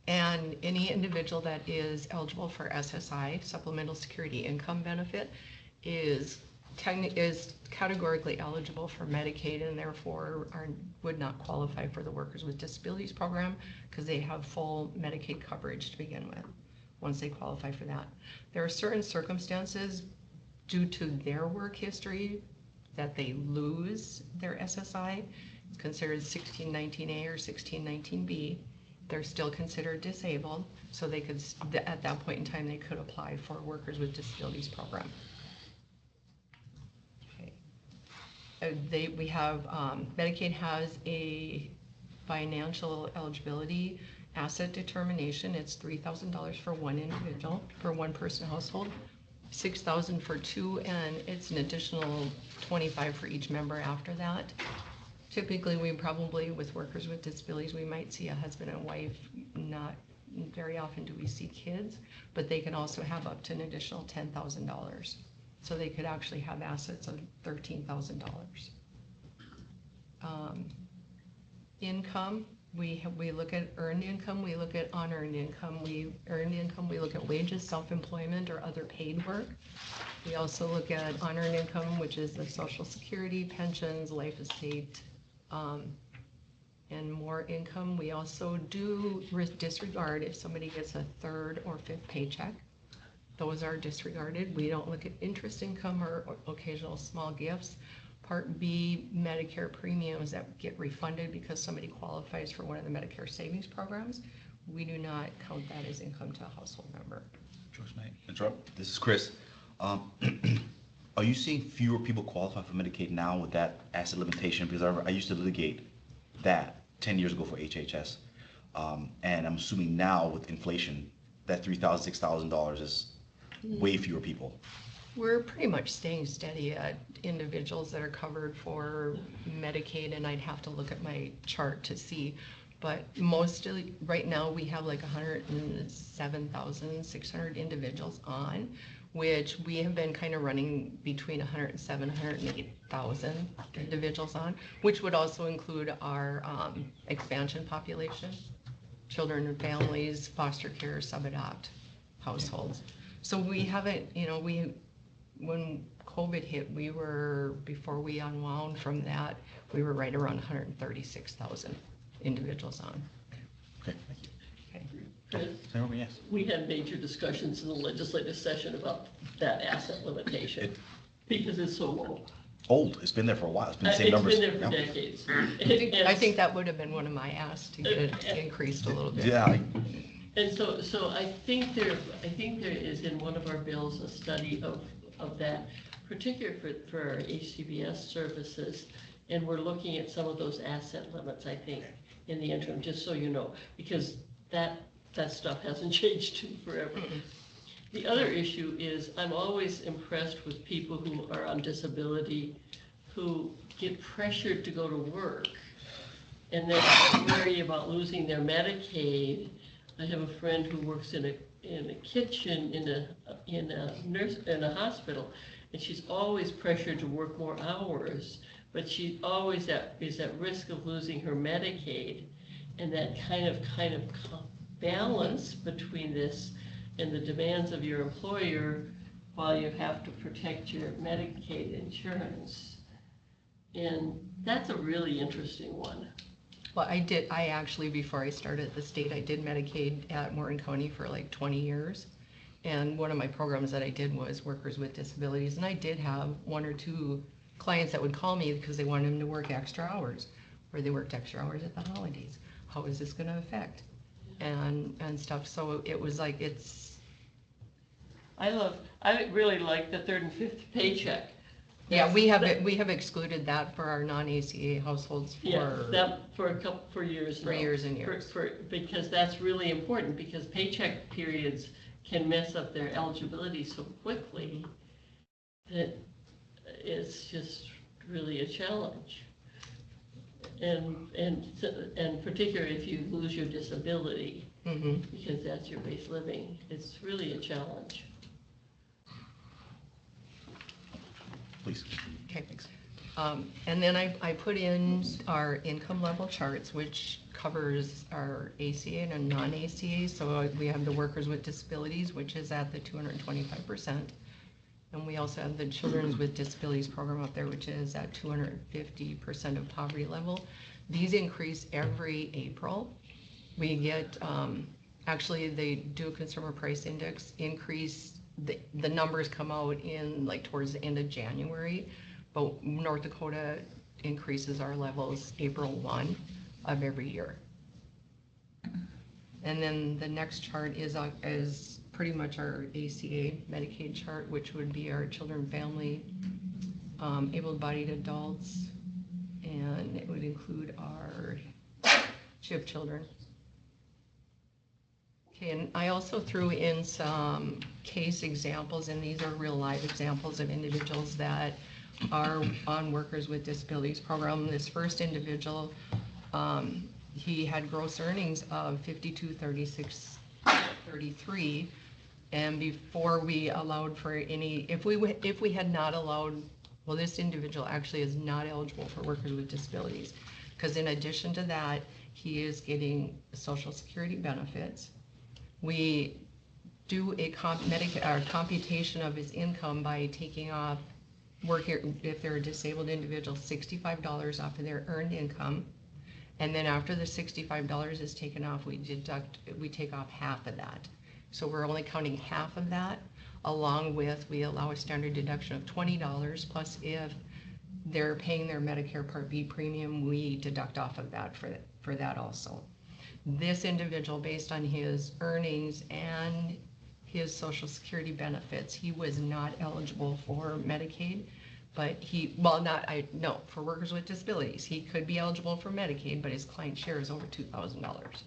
And any individual that is eligible for SSI, Supplemental Security Income Benefit, is categorically eligible for Medicaid and therefore would not qualify for the Workers with Disabilities Program because they have full Medicaid coverage to begin with once they qualify for that. There are certain circumstances due to their work history that they lose their SSI. It's considered 1619A or 1619B. They're still considered disabled, so they could, at that point in time, they could apply for Workers with Disabilities Program. We have, Medicaid has a financial eligibility asset determination. It's $3,000 for one individual, for one person household, $6,000 for two, and it's an additional $25 for each member after that. Typically, we probably, with workers with disabilities, we might see a husband and wife. Not very often do we see kids, but they can also have up to an additional $10,000. So they could actually have assets of $13,000. Income, we look at earned income, we look at unearned income. We look at wages, self-employment, or other paid work. We also look at unearned income, which is the Social Security, pensions, life estate, and more income. We also do disregard if somebody gets a third or fifth paycheck. Those are disregarded. We don't look at interest income or occasional small gifts. Part B, Medicare premiums that get refunded because somebody qualifies for one of the Medicare savings programs. We do not count that as income to a household member. George, may I interrupt? This is Chris. Are you seeing fewer people qualify for Medicaid now with that asset limitation? Because I used to litigate that 10 years ago for HHS. And I'm assuming now with inflation, that $3,000, $6,000 is way fewer people. We're pretty much staying steady at individuals that are covered for Medicaid, and I'd have to look at my chart to see. But mostly, right now, we have like 107,600 individuals on, which we have been kind of running between 107, 108,000 individuals on, which would also include our expansion population, children and families, foster care, sub-adopt households. So we haven't, when COVID hit, before we unwound from that, we were right around 136,000 individuals on. Okay, thank you. Okay. Senator, yes. We had major discussions in the legislative session about that asset limitation because it's so low. Old, it's been there for a while, it's been the same numbers. It's been there for decades. I think that would have been one of my asks to get it increased a little bit. Yeah. And so I think there is in one of our bills a study of that, particularly for our HCBS services, and we're looking at some of those asset limits, I think, in the interim, just so you know, because that stuff hasn't changed too forever. The other issue is I'm always impressed with people who are on disability who get pressured to go to work and then worry about losing their Medicaid. I have a friend who works in a kitchen in a hospital, and she's always pressured to work more hours, but she always is at risk of losing her Medicaid, and that kind of balance between this and the demands of your employer while you have to protect your Medicaid insurance. And that's a really interesting one. Well, I actually, before I started at the state, I did Medicaid at Morton County for like 20 years. And one of my programs that I did was workers with disabilities. And I did have one or two clients that would call me because they wanted them to work extra hours, or they worked extra hours at the holidays. How is this going to affect? And stuff. So it was like, I really like the third and fifth paycheck. Yeah, we have excluded that for our non-ACA households for years now. For years and years. Because that's really important, because paycheck periods can mess up their eligibility so quickly that it's just really a challenge. And particularly if you lose your disability, because that's your base living, it's really a challenge. Please. Okay, thanks. And then I put in our income level charts, which covers our ACA and non-ACA. So we have the workers with disabilities, which is at the 225%. And we also have the Children's with Disabilities program up there, which is at 250% of poverty level. These increase every April. We get, actually they do a consumer price index increase. The numbers come out in like towards the end of January, but North Dakota increases our levels April 1 of every year. And then the next chart is pretty much our ACA Medicaid chart, which would be our children, family, able-bodied adults, and it would include our CHIP children. Okay, and I also threw in some case examples, and these are real live examples of individuals that are on Workers with Disabilities program. This first individual, he had gross earnings of $52,3633, and before we allowed for any, if we had not allowed, well, this individual actually is not eligible for Workers with Disabilities, because in addition to that, he is getting Social Security benefits. We do a computation of his income by taking off if they're a disabled individual, $65 off of their earned income. And then after the $65 is taken off, we take off half of that. So we're only counting half of that, along with, we allow a standard deduction of $20, plus if they're paying their Medicare Part B premium, we deduct off of that for that also. This individual, based on his earnings and his Social Security benefits, he was not eligible for Medicaid, but for Workers with Disabilities. He could be eligible for Medicaid, but his client share is over $2,000.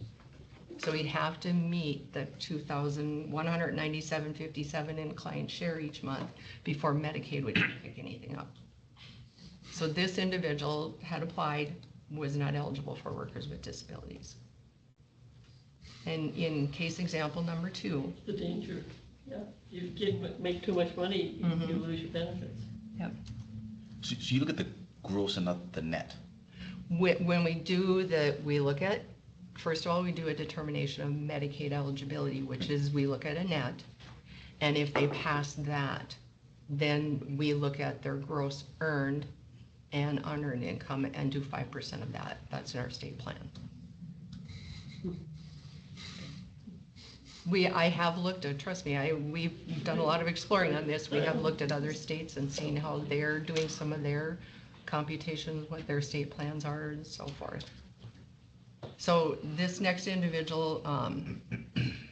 So he'd have to meet the $2,197.57 in client share each month before Medicaid would pick anything up. So this individual had applied, was not eligible for Workers with Disabilities. And in case example number 2. The danger, yeah. You make too much money, you lose your benefits. Yep. So you look at the gross and not the net. When we look at, first of all, we do a determination of Medicaid eligibility, which is we look at a net. And if they pass that, then we look at their gross earned and unearned income and do 5% of that. That's in our state plan. I have looked at, trust me, we've done a lot of exploring on this. We have looked at other states and seen how they're doing some of their computations, what their state plans are and so forth. So this next individual,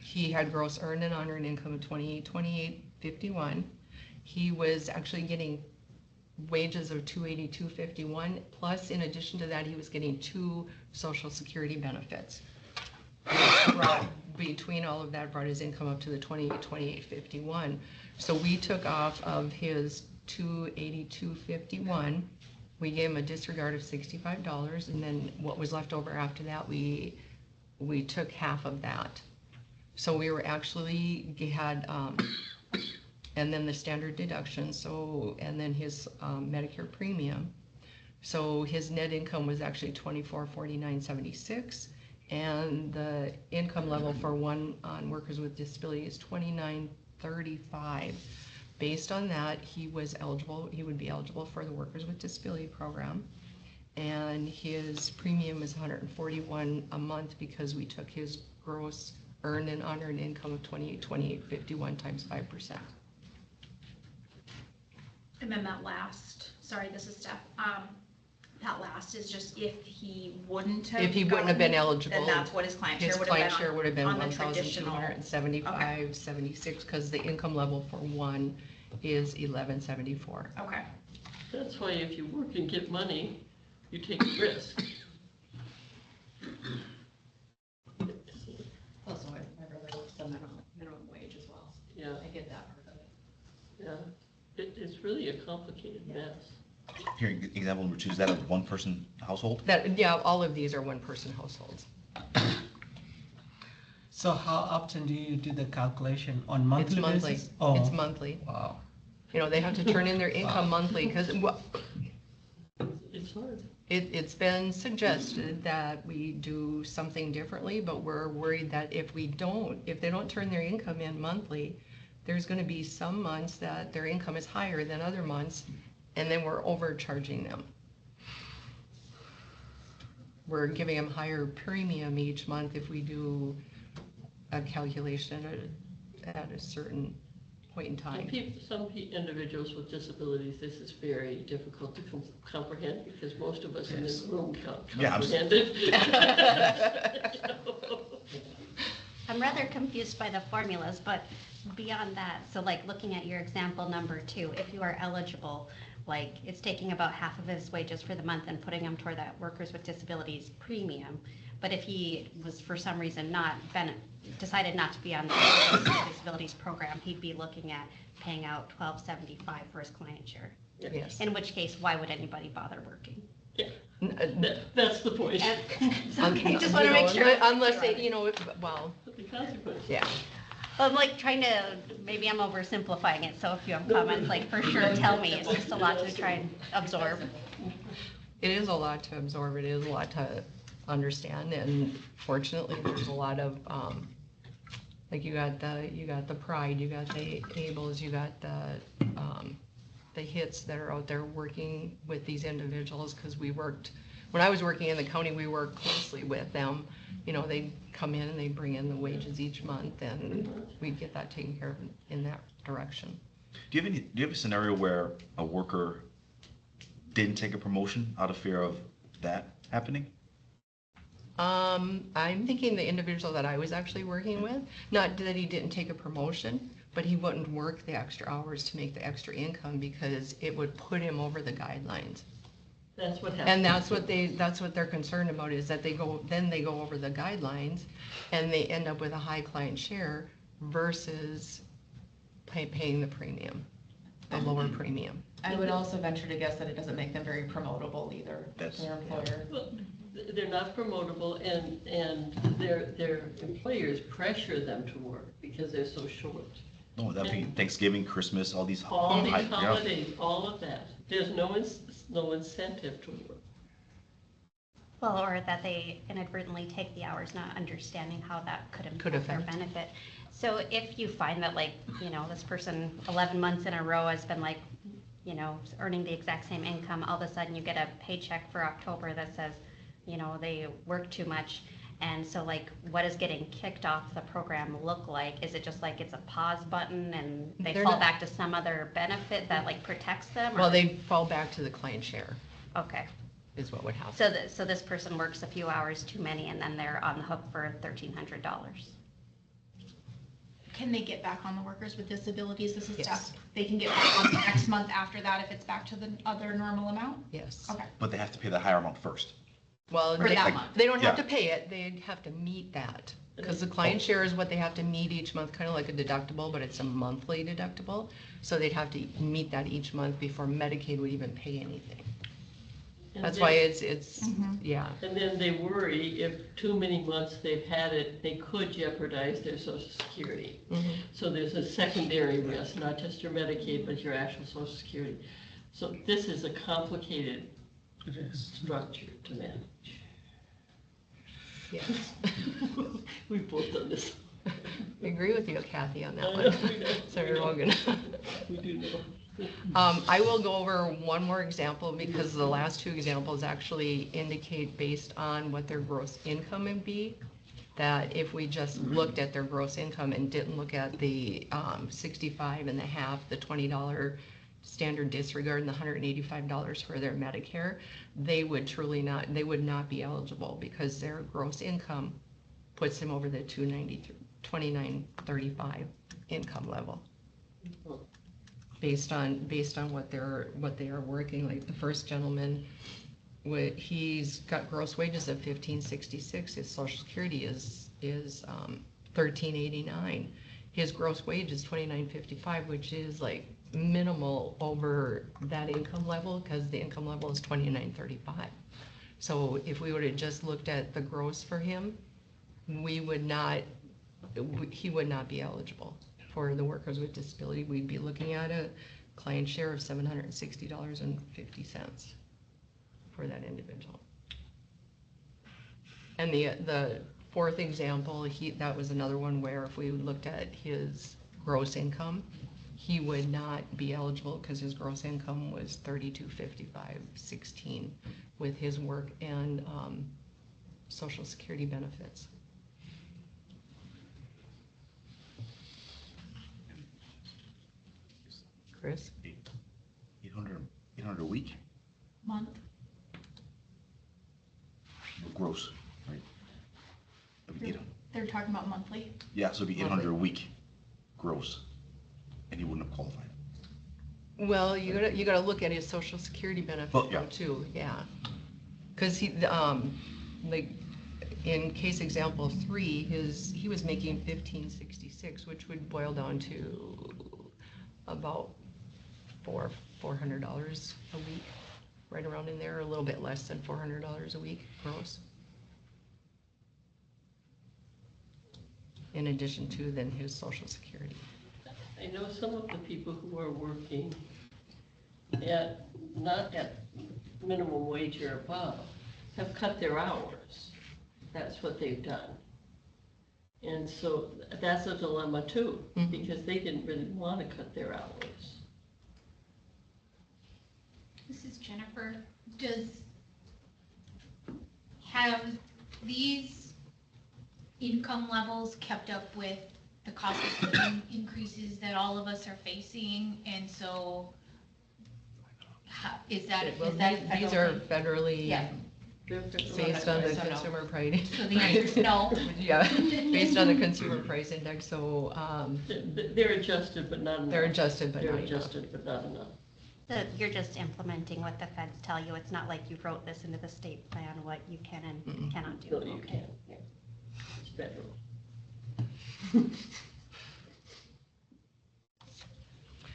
he had gross earned and unearned income of $28,51. He was actually getting wages of $282.51, plus in addition to that, he was getting 2 Social Security benefits. Between all of that, brought his income up to the $28,51. So we took off of his $282.51. We gave him a disregard of $65, and then what was left over after that, we took half of that. So we were actually had, and then the standard deduction. So and then his Medicare premium. So his net income was actually $24,49.76. And the income level for one on workers with disability is $29,35. Based on that, he would be eligible for the workers with disability program. And his premium is $141 a month because we took his gross earned and unearned income of $28,2851 times 5%. And then that last, sorry, this is Steph. That last is just if he wouldn't have. If he wouldn't have been eligible. Then that's what his client share would have been. His client share would have been on the traditional. $1,275.76 because the income level for one is $1,174. Okay. That's why if you work and get money, you take a risk. Also, my brother works the minimum wage as well. Yeah. I get that part of it. Yeah, it's really a complicated mess. Here, example number 2, is that a one-person household? Yeah, all of these are one-person households. So how often do you do the calculation? On monthly It's monthly. basis? Oh, It's monthly. wow. You know, they have to turn in their income monthly because It's hard. it's been suggested that we do something differently, but we're worried that if they don't turn their income in monthly, there's gonna be some months that their income is higher than other months, and then we're overcharging them. We're giving them higher premium each month if we do a calculation at a certain point in time. Some individuals with disabilities, this is very difficult to comprehend because most of us in this room can't comprehend it. I'm rather confused by the formulas, but beyond that, so like looking at your example number 2, if you are eligible, like it's taking about half of his wages for the month and putting him toward that workers with disabilities premium. But if he was for some reason decided not to be on the workers with disabilities program, he'd be looking at paying out $1,275 for his client share. Yes. In which case, why would anybody bother working? Yeah. That's the point. Okay, just want to make sure. Unless they, well, The consequence. yeah. Well, I'm like trying to, maybe I'm oversimplifying it, so if you have comments, like for sure tell me. It's just a lot to try and absorb. It is a lot to absorb. It is a lot to understand, and fortunately, there's a lot of, like you got the Pride, you got the Ables, you got the hits that are out there working with these individuals, because when I was working in the county, we worked closely with them. You know, they come in and they bring in the wages each month, and we get that taken care of in that direction. Do you have a scenario where a worker didn't take a promotion out of fear of that happening? I'm thinking the individual that I was actually working with, not that he didn't take a promotion, but he wouldn't work the extra hours to make the extra income because it would put him over the guidelines. That's what happens. And that's what they're concerned about, is that they go over the guidelines and they end up with a high client share versus paying the premium, the lower premium. I would also venture to guess that it doesn't make them very promotable either, their employer. Well, they're not promotable, and their employers pressure them to work because they're so short. No, that'd be Thanksgiving, Christmas, all these holidays, all of that. There's no incentive to work. Well, or that they inadvertently take the hours, not understanding how that could impact their benefit. So if you find that, like, this person 11 months in a row has been like, earning the exact same income, all of a sudden you get a paycheck for October that says, they work too much, And so like, what does getting kicked off the program look like? Is it just like it's a pause button and they They're fall not- back to some other benefit that like protects them? Well, or- they fall back to the client share Okay. is what would happen. So so this person works a few hours too many and then they're on the hook for $1,300. Can they get back on the workers with disabilities? This is Yes. stuff they can get back on the next month after that if it's back to the other normal amount? Yes. Okay. But they have to pay the higher amount first. Well, For they, that month. they don't have Yeah. to pay it, they'd have to meet that. Because the client share is what they have to meet each month, kind of like a deductible, but it's a monthly deductible. So they'd have to meet that each month before Medicaid would even pay anything. And That's then- why it's yeah. And then they worry if too many months they've had it, they could jeopardize their social security. So there's a secondary risk, not just your Medicaid, but your actual social security. So this is a complicated structure to manage. Yes. We've both done this. I agree with you, Kathy, on that one. Sorry, Logan. We do know. I will go over one more example because the last two examples actually indicate based on what their gross income would be, that if we just looked at their gross income and didn't look at the 65 and a half, the $20 standard disregard and the $185 for their Medicare, they would not be eligible because their gross income puts them over the 2935 income level. Based on what they are working, like the first gentleman, he's got gross wages of $1,566. His Social Security is $1,389. His gross wage is $2,955, which is like minimal over that income level because the income level is $2,935. So if we would have just looked at the gross for him, he would not be eligible. For the workers with disability, we'd be looking at a client share of $760.50 for that individual. And the fourth example, that was another one where if we looked at his gross income, he would not be eligible because his gross income was $3255.16 with his work and Social Security benefits. Chris? 800 a week? Month. Gross, right? That'd be They're talking about monthly. Yeah, so it'd be 800 a week, gross, and he wouldn't have qualified. Well, you gotta look at his Social Security benefit Well, yeah. though too, yeah. Cause he, like, in case example 3, he was making $1,566, which would boil down to about $400 a week, right around in there, a little bit less than $400 a week gross. In addition to then his Social Security. I know some of the people who are working not at minimum wage or above, have cut their hours. That's what they've done. And so that's a dilemma too, because they didn't really want to cut their hours. This is Jennifer. Have these income levels kept up with the cost of living increases that all of us are facing? And so is that Well, a federal these are thing? federally Yeah. based on the So no. consumer price. So the answer is no. Yeah, based on the consumer price index, so, They're adjusted, but not enough. they're adjusted, but They're not enough. adjusted, but not enough. So you're just implementing what the feds tell you. It's not like you wrote this into the state plan, what you can and cannot do. No, you Okay. can't, yeah. It's federal.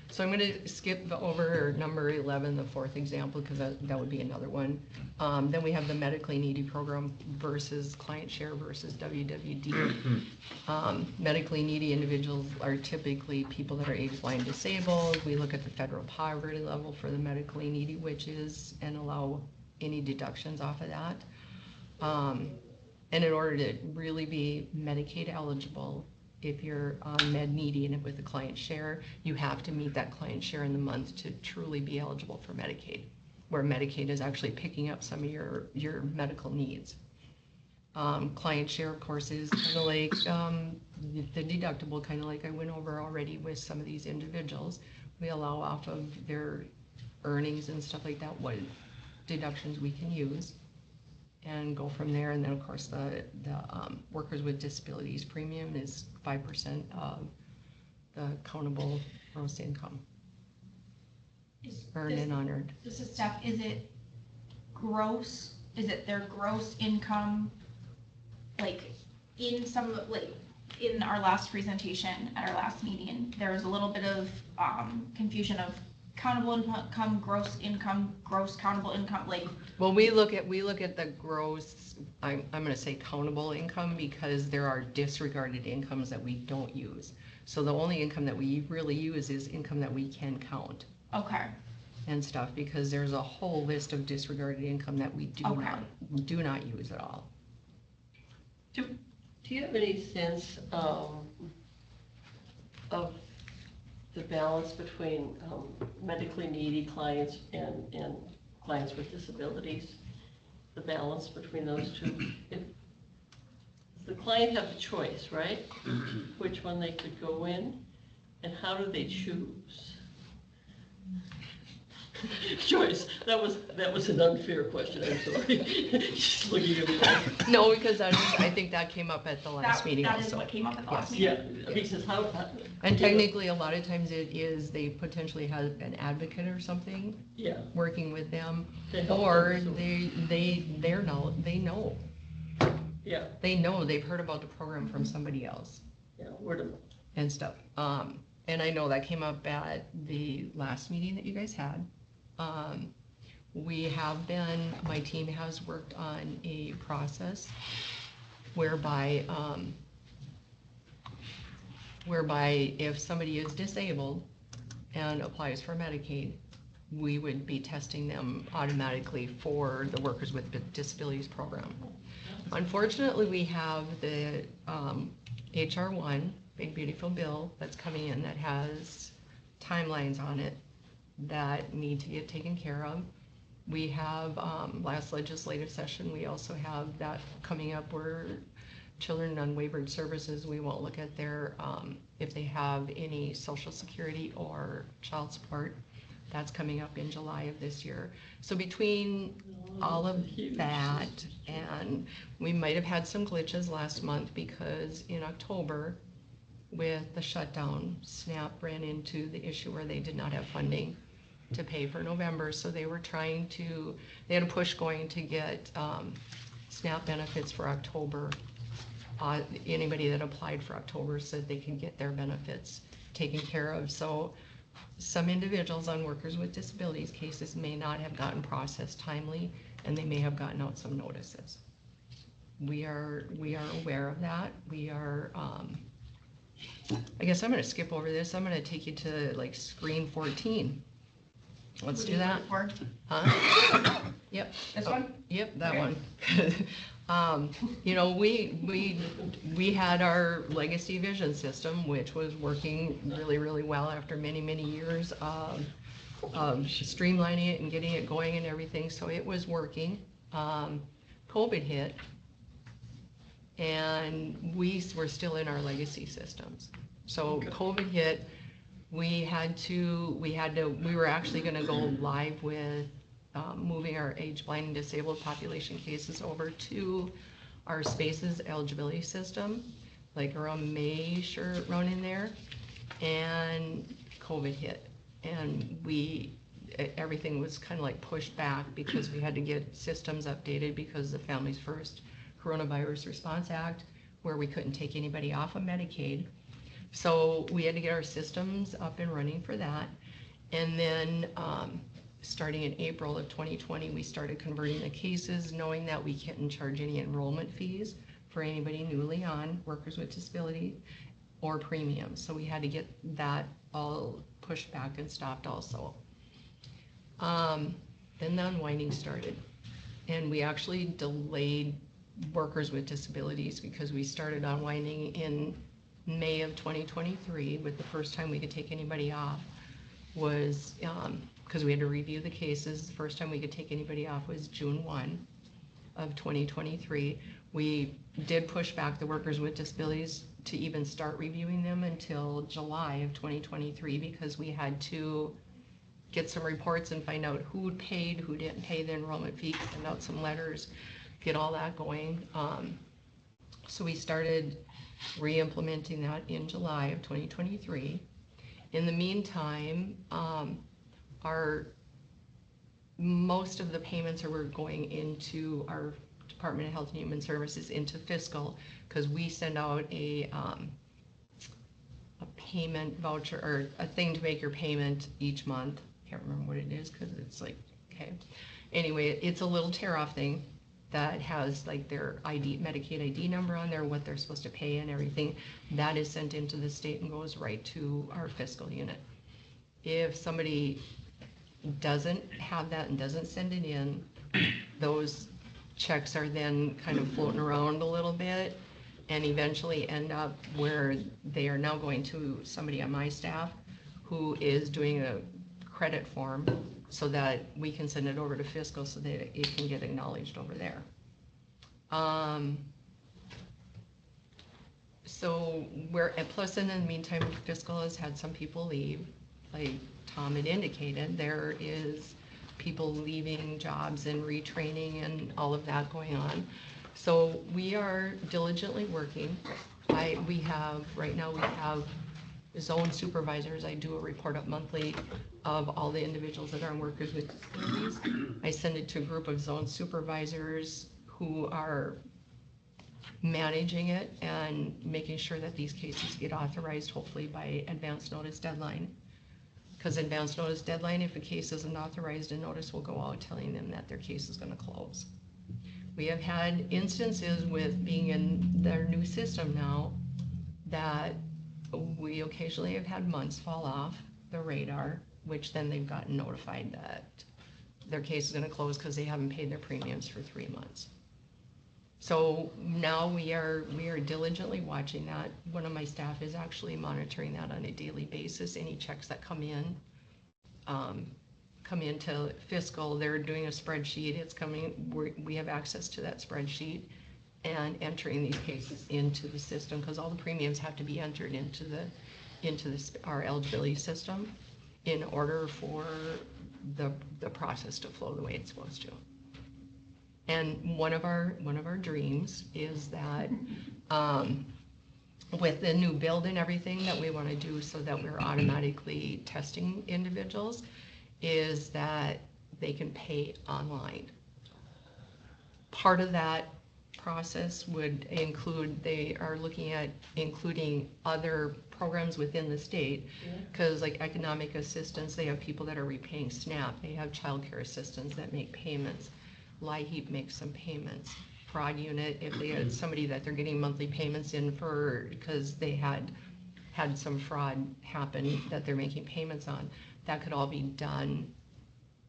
So I'm gonna skip over number 11, the fourth example, because that would be another one. Then we have the medically needy program versus client share versus WWD. Medically needy individuals are typically people that are age, blind, disabled. We look at the federal poverty level for the medically needy, which is, and allow any deductions off of that. And in order to really be Medicaid eligible, if you're on med needy and with the client share, you have to meet that client share in the month to truly be eligible for Medicaid, where Medicaid is actually picking up some of your medical needs. Client share, of course, is kind of like the deductible, kind of like I went over already with some of these individuals. We allow off of their earnings and stuff like that, what deductions we can use, and go from there. And then, of course, the workers with disabilities premium is 5% of the countable gross income, earned and unearned. This is Steph, is it gross, is it their gross income, like, in some, like, in our last presentation, at our last meeting, there was a little bit of confusion of countable income, gross countable income, like. Well, we look at the gross, I'm gonna say countable income, because there are disregarded incomes that we don't use. So the only income that we really use is income that we can count. Okay. And stuff, because there's a whole list of disregarded income that we do not use at all. Do you have any sense of the balance between medically needy clients and clients with disabilities? The balance between those two? If the client have a choice, right? Which one they could go in, and how do they choose? Joyce, that was an unfair question, I'm sorry. She's looking at me like. No, because I think that came up at the last meeting also. That is what came up at the last meeting. Yeah, because how. And technically, a lot of times it is, they potentially have an advocate or something. Yeah. Working with them, or they know. Yeah. They know, they've heard about the program from somebody else. Yeah, word of. And stuff. And I know that came up at the last meeting that you guys had. We have been, my team has worked on a process whereby if somebody is disabled and applies for Medicaid, we would be testing them automatically for the Workers with Disabilities program. Unfortunately, we have the HR1, Big Beautiful Bill, that's coming in that has timelines on it that need to get taken care of. We have, last legislative session, we also have that coming up where children on waivered services, we won't look at their, if they have any social security or child support. That's coming up in July of this year. So between all of that, and we might have had some glitches last month because in October, with the shutdown, SNAP ran into the issue where they did not have funding to pay for November, so they were trying to, they had a push going to get SNAP benefits for October. Anybody that applied for October said they could get their benefits taken care of. So some individuals on workers with disabilities cases may not have gotten processed timely, and they may have gotten out some notices. We are aware of that. We are, I guess I'm gonna skip over this. I'm gonna take you to like screen 14. Let's do that. Huh? Yep. This one? Yep, that Okay. one. You know, we had our legacy vision system, which was working really, really well after many, many years of streamlining it and getting it going and everything. So it was working. COVID hit, and we were still in our legacy systems. So COVID hit. We were actually gonna go live with moving our age blind and disabled population cases over to our spaces eligibility system, like around May, sure, around in there, and COVID hit. And everything was kind of like pushed back because we had to get systems updated because the Families First Coronavirus Response Act, where we couldn't take anybody off of Medicaid. So we had to get our systems up and running for that. And then starting in April of 2020, we started converting the cases, knowing that we couldn't charge any enrollment fees for anybody newly on workers with disability or premiums. So we had to get that all pushed back and stopped also. Then the unwinding started. And we actually delayed workers with disabilities because we started unwinding in May of 2023, with the first time we could take anybody off was, because we had to review the cases, the first time we could take anybody off was June 1 of 2023. We did push back the workers with disabilities to even start reviewing them until July of 2023 because we had to get some reports and find out who paid, who didn't pay the enrollment fee, send out some letters, get all that going. So we started re-implementing that in July of 2023. In the meantime, most of the payments were going into our Department of Health and Human Services into fiscal because we send out a payment voucher or a thing to make your payment each month. Can't remember what it is because it's like, okay. Anyway, it's a little tear-off thing that has like their ID, Medicaid ID number on there, what they're supposed to pay and everything. That is sent into the state and goes right to our fiscal unit. If somebody doesn't have that and doesn't send it in, those checks are then kind of floating around a little bit and eventually end up where they are now going to somebody on my staff who is doing a credit form so that we can send it over to fiscal so that it can get acknowledged over there. So plus in the meantime, fiscal has had some people leave, like Tom had indicated, there is people leaving jobs and retraining and all of that going on. So we are diligently working. Right now we have zone supervisors. I do a report up monthly of all the individuals that are on workers with disabilities. I send it to a group of zone supervisors who are managing it and making sure that these cases get authorized hopefully by advance notice deadline. Because advance notice deadline, if a case isn't authorized, a notice will go out telling them that their case is going to close. We have had instances with being in their new system now that we occasionally have had months fall off the radar, which then they've gotten notified that their case is going to close because they haven't paid their premiums for 3 months. So now we are diligently watching that. One of my staff is actually monitoring that on a daily basis. Any checks that come into fiscal, they're doing a spreadsheet. It's coming. We have access to that spreadsheet and entering these cases into the system because all the premiums have to be entered into our eligibility system in order for the process to flow the way it's supposed to. And one of our dreams is that with the new build and everything that we want to do so that we're automatically testing individuals is that they can pay online. Part of that process would include, they are looking at including other programs within the state because like economic assistance, they have people that are repaying SNAP, they have child care assistants that make payments. LIHEAP makes some payments. Fraud unit, if they had somebody that they're getting monthly payments in for because they had some fraud happen that they're making payments on, that could all be done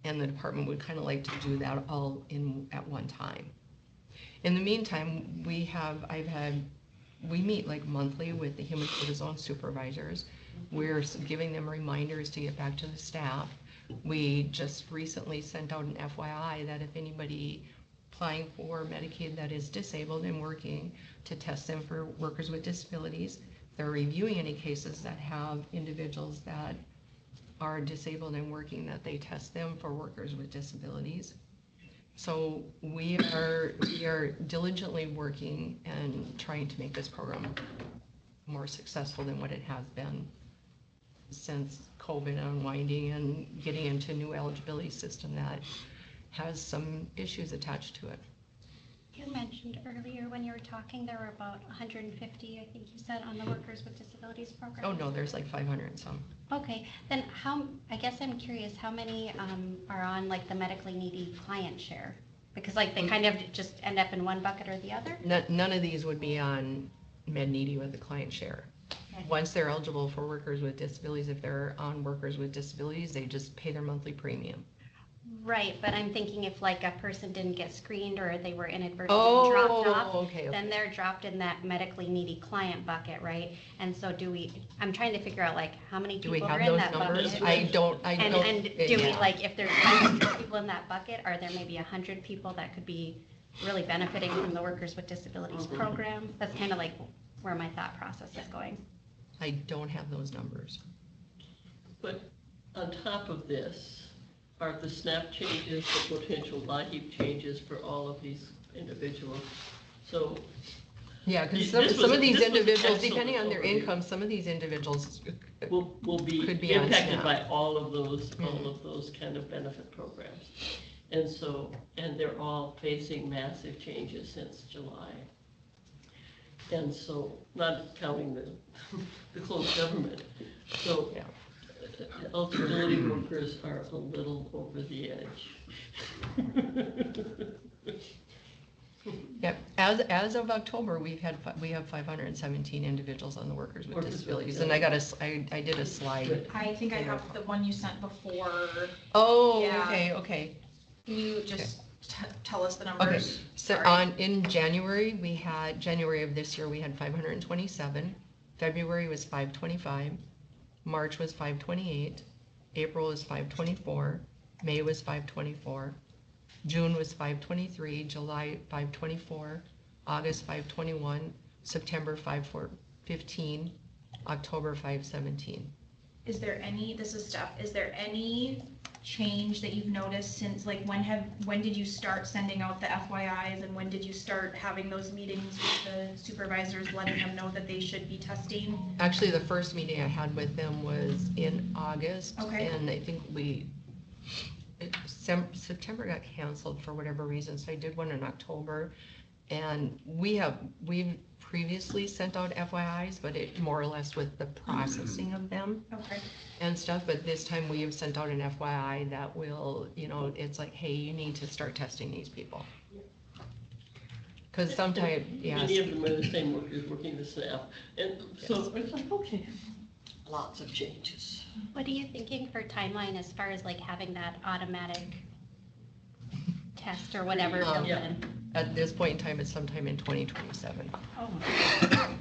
and the department would kind of like to do that all in at one time. In the meantime, we meet like monthly with the human services zone supervisors. We're giving them reminders to get back to the staff. We just recently sent out an FYI that if anybody applying for Medicaid that is disabled and working, to test them for workers with disabilities. They're reviewing any cases that have individuals that are disabled and working, that they test them for workers with disabilities. So we are diligently working and trying to make this program more successful than what it has been since COVID unwinding and getting into a new eligibility system that has some issues attached to it. You mentioned earlier when you were talking there were about 150, I think you said, on the Workers with Disabilities program. Oh no, there's like 500 and some. Okay, then I guess I'm curious, how many are on like the medically needy client share? Because like they kind of just end up in one bucket or the other? None of these would be on med needy with the client share. Okay. Once they're eligible for workers with disabilities, if they're on workers with disabilities, they just pay their monthly premium. Right, but I'm thinking if like a person didn't get screened or they were inadvertently dropped off, okay. Then they're dropped in that medically needy client bucket, right? And so I'm trying to figure out like how many people are in that bucket. I don't. And do we like, if there's 500 people in that bucket, are there maybe 100 people that could be really benefiting from the Workers with Disabilities program? That's kind of like where my thought process is going. I don't have those numbers. But on top of this, are the SNAP changes, the potential LIHEAP changes for all of these individuals? So. Yeah, because This some was- of these this was individuals, excellent depending on their overview. income, some of these individuals will be could be on impacted SNAP. by all of those kind of benefit programs. And so, and they're all facing massive changes since July. And so, not counting the closed government. So, eligibility workers are a little over the edge. Yep, as of October, we have 517 individuals on the Workers with Disabilities, and I did a slide. I think I have the one you sent before. Oh, Yeah. okay. Can you just tell us the Okay, numbers? so Sorry. in January, January of this year, we had 527, February was 525, March was 528, April was 524, May was 524, June was 523, July 524, August 521, September 515, October 517. Is there any, this is Steph, is there any change that you've noticed since, like, when did you start sending out the FYIs, and when did you start having those meetings with the supervisors, letting them know that they should be testing? Actually, the first meeting I had with them was in August. Okay. And I think September got canceled for whatever reason, so I did one in October. And we've previously sent out FYIs, but it more or less with the processing of them. Okay. And stuff, but this time we have sent out an FYI that will, it's like, hey, you need to start testing these people. Because sometimes, yes. Many of them are the same workers working the SNAP. And so it's like, okay, lots of changes. What are you thinking for timeline as far as like having that automatic test or whatever built in? At this point in time, it's sometime in 2027. Oh.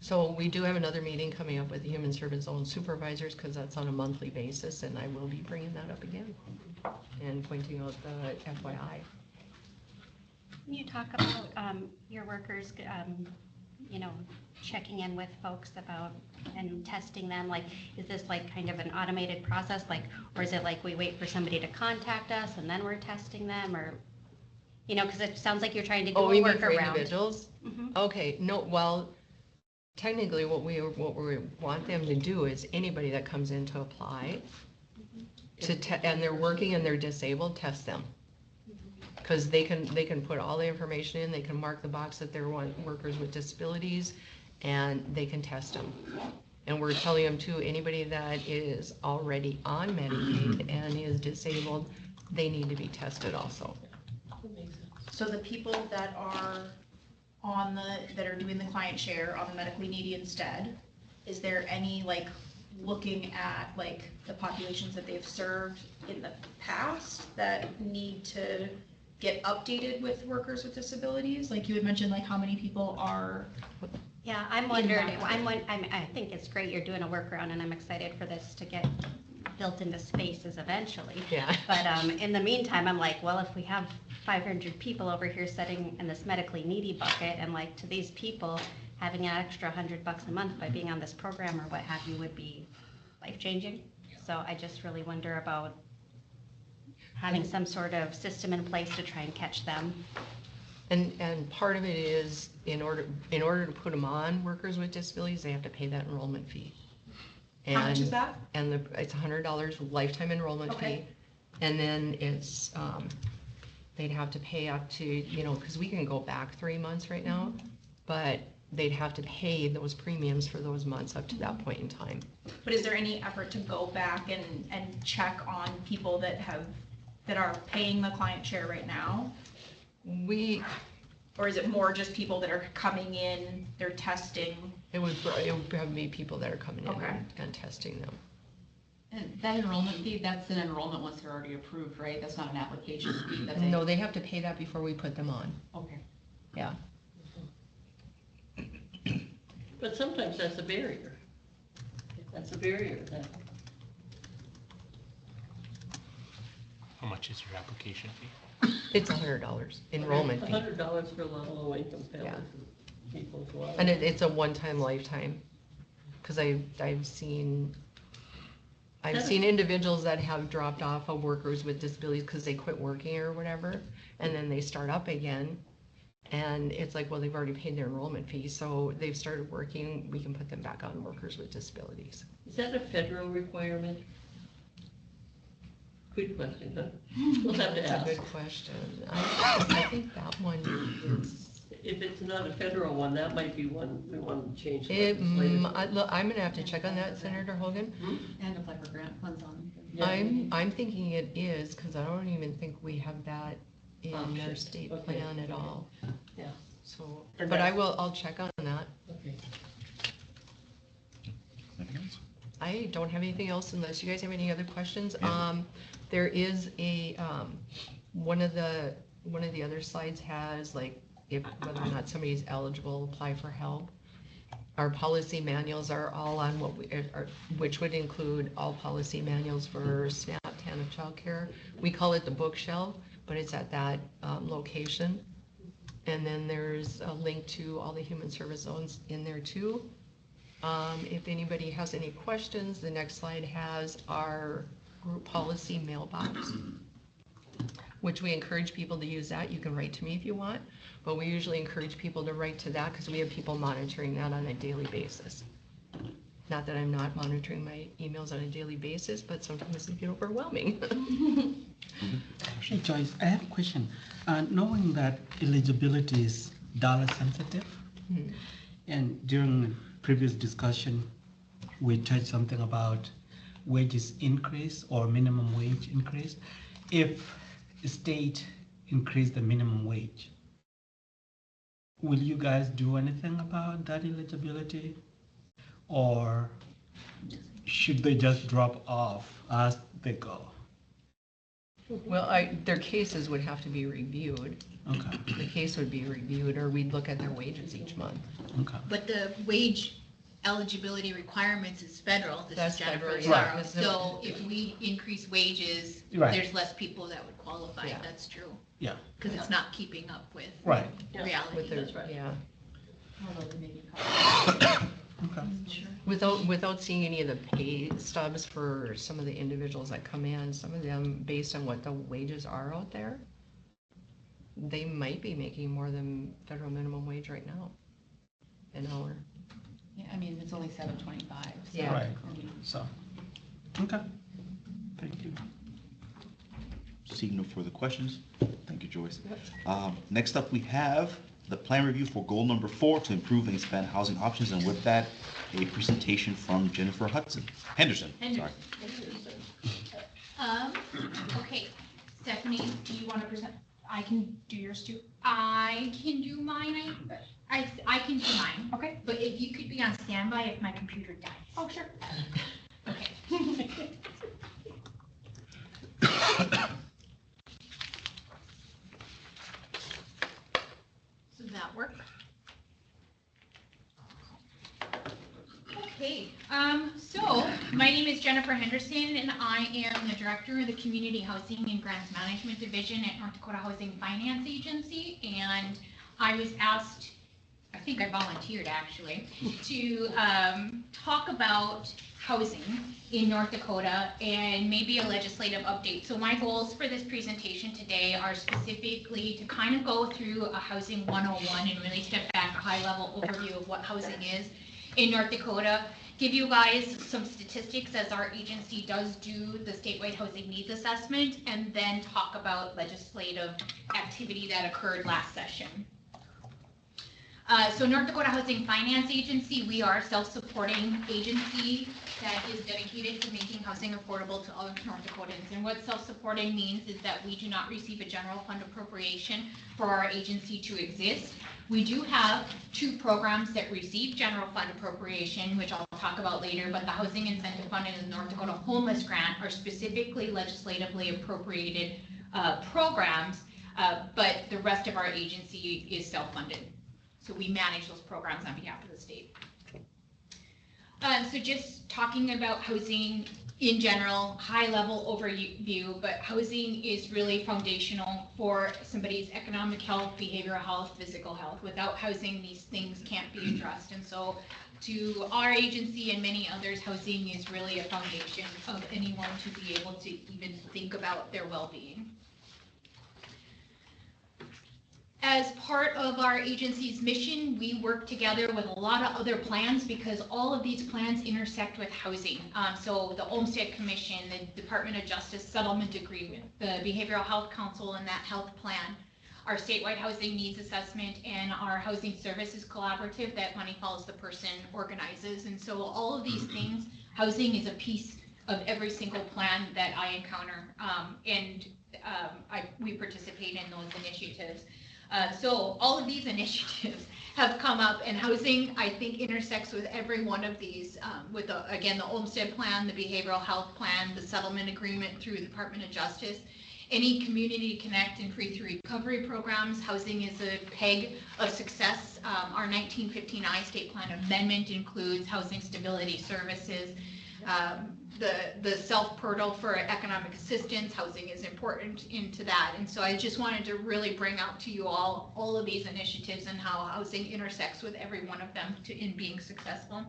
So we do have another meeting coming up with the Human Service Zone supervisors, because that's on a monthly basis, and I will be bringing that up again and pointing out the FYI. Can you talk about your workers, checking in with folks about and testing them? Like, is this like kind of an automated process, like, or is it like we wait for somebody to contact us and then we're testing them, or, because it sounds like you're trying to do a you mean workaround. for individuals? Mhm. Okay, no, well, technically what we want them to do is anybody that comes in to apply, and they're working and they're disabled, test them. Because they can put all the information in, they can mark the box that they're workers with disabilities, and they can test them. And we're telling them too, anybody that is already on Medicaid and is disabled, they need to be tested also. So the people that are that are doing the client share on the medically needy instead, is there any, like, looking at, like, the populations that they've served in the past that need to get updated with workers with disabilities? Like you had mentioned, like how many people are. Yeah, I'm wondering, I think it's great you're doing a workaround, and I'm excited for this to get built into spaces eventually. Yeah. But in the meantime, I'm like, well, if we have 500 people over here sitting in this medically needy bucket, and like to these people, having an extra $100 a month by being on this program or what have you would be life-changing. So I just really wonder about having some sort of system in place to try and catch them. And part of it is, in order to put them on workers with disabilities, they have to pay that enrollment fee. How much is that? And it's $100 lifetime enrollment fee. And then it's, they'd have to pay up to, because we can go back 3 months right now, but they'd have to pay those premiums for those months up to that point in time. But is there any effort to go back and check on people that are paying the client share right now? Or is it more just people that are coming in, they're testing? It would probably be people that are coming in and testing them. And that enrollment fee, that's an enrollment once they're already approved, right? That's not an application fee. No, they have to pay that before we put them on. Okay. Yeah. But sometimes that's a barrier. That's a barrier. How much is your application fee? It's $100 enrollment fee. $100 for low income families. People as well. And it's a one-time lifetime. Because I've seen individuals that have dropped off of workers with disabilities because they quit working or whatever, and then they start up again. And it's like, well, they've already paid their enrollment fee, so they've started working, we can put them back on workers with disabilities. Is that a federal requirement? Good question, huh? We'll have to ask. That's a good question. I think that one is. If it's not a federal one, that might be one we want to change. I'm gonna have to check on that, Senator Hogan. And apply for grant funds on. I'm thinking it is, because I don't even think we have that in our state plan at all. Yeah. So, but I'll check on that. Okay. Anything else? I don't have anything else unless you guys have any other questions. Yeah. There is a, one of the other slides has like, whether or not somebody's eligible, apply for help. Our policy manuals are all on which would include all policy manuals for SNAP, TANF childcare. We call it the bookshelf, but it's at that location. And then there's a link to all the human service zones in there too. If anybody has any questions, the next slide has our group policy mailbox, which we encourage people to use that. You can write to me if you want, but we usually encourage people to write to that because we have people monitoring that on a daily basis. Not that I'm not monitoring my emails on a daily basis, but sometimes they get overwhelming. Hey Joyce, I have a question. Knowing that eligibility is dollar sensitive, and during the previous discussion, we touched something about wages increase or minimum wage increase. If the state increase the minimum wage, will you guys do anything about that eligibility? Or should they just drop off as they go? Well, their cases would have to be reviewed. Okay. The case would be reviewed, or we'd look at their wages each month. Okay. But the wage eligibility requirements is federal. This That's is Jennifer federal, Sorrow. yeah. So if we increase wages, Right. there's less people that would qualify. Yeah. That's true. Yeah. Because it's not keeping up with Right. reality. With their, That's right. yeah. Although they may be Okay. Without seeing any of the pay stubs for some of the individuals that come in, some of them, based on what the wages are out there, they might be making more than federal minimum wage right now, an hour. Yeah, I mean, it's only $7.25. So, Yeah. Right. I mean, So, okay. Thank you. Seeing no further questions, thank you, Joyce. Next up, we have the plan review for goal number 4 to improve and expand housing options, and with that, a presentation from Jennifer Henderson. Sorry. Okay, Stephanie, do you want to present? I can do yours too. I can do mine. I can do mine. Okay. But if you could be on standby if my computer dies. Oh, sure. Okay. Does that work? Okay, so my name is Jennifer Henderson and I am the Director of the Community Housing and Grants Management Division at North Dakota Housing Finance Agency. And I was asked, I think I volunteered actually, to talk about housing in North Dakota and maybe a legislative update. So my goals for this presentation today are specifically to kind of go through a housing 101 and really step back, a high level overview of what housing is in North Dakota, give you guys some statistics as our agency does do the statewide housing needs assessment, and then talk about legislative activity that occurred last session. So North Dakota Housing Finance Agency, we are a self-supporting agency that is dedicated to making housing affordable to all North Dakotans. And what self-supporting means is that we do not receive a general fund appropriation for our agency to exist. We do have 2 programs that receive general fund appropriation, which I'll talk about later, but the Housing Incentive Fund and the North Dakota Homeless Grant are specifically legislatively appropriated programs, but the rest of our agency is self-funded. So we manage those programs on behalf of the state. So just talking about housing in general, high-level overview, but housing is really foundational for somebody's economic health, behavioral health, physical health. Without housing, these things can't be addressed. And so to our agency and many others, housing is really a foundation of anyone to be able to even think about their well-being. As part of our agency's mission, we work together with a lot of other plans because all of these plans intersect with housing. So the Olmstead Commission, the Department of Justice Settlement Agreement, the Behavioral Health Council and that health plan, our statewide housing needs assessment, and our housing services collaborative that Money Follows the Person organizes. And so all of these things, housing is a piece of every single plan that I encounter, we participate in those initiatives. So all of these initiatives have come up, and housing, I think, intersects with every one of these, with, again, the Olmstead Plan, the Behavioral Health Plan, the Settlement Agreement through the Department of Justice, any Community Connect and Free Through Recovery programs. Housing is a peg of success. Our 1959 State Plan Amendment includes housing stability services. The self-portal for economic assistance, housing is important into that. And so I just wanted to really bring out to you all of these initiatives and how housing intersects with every one of them in being successful.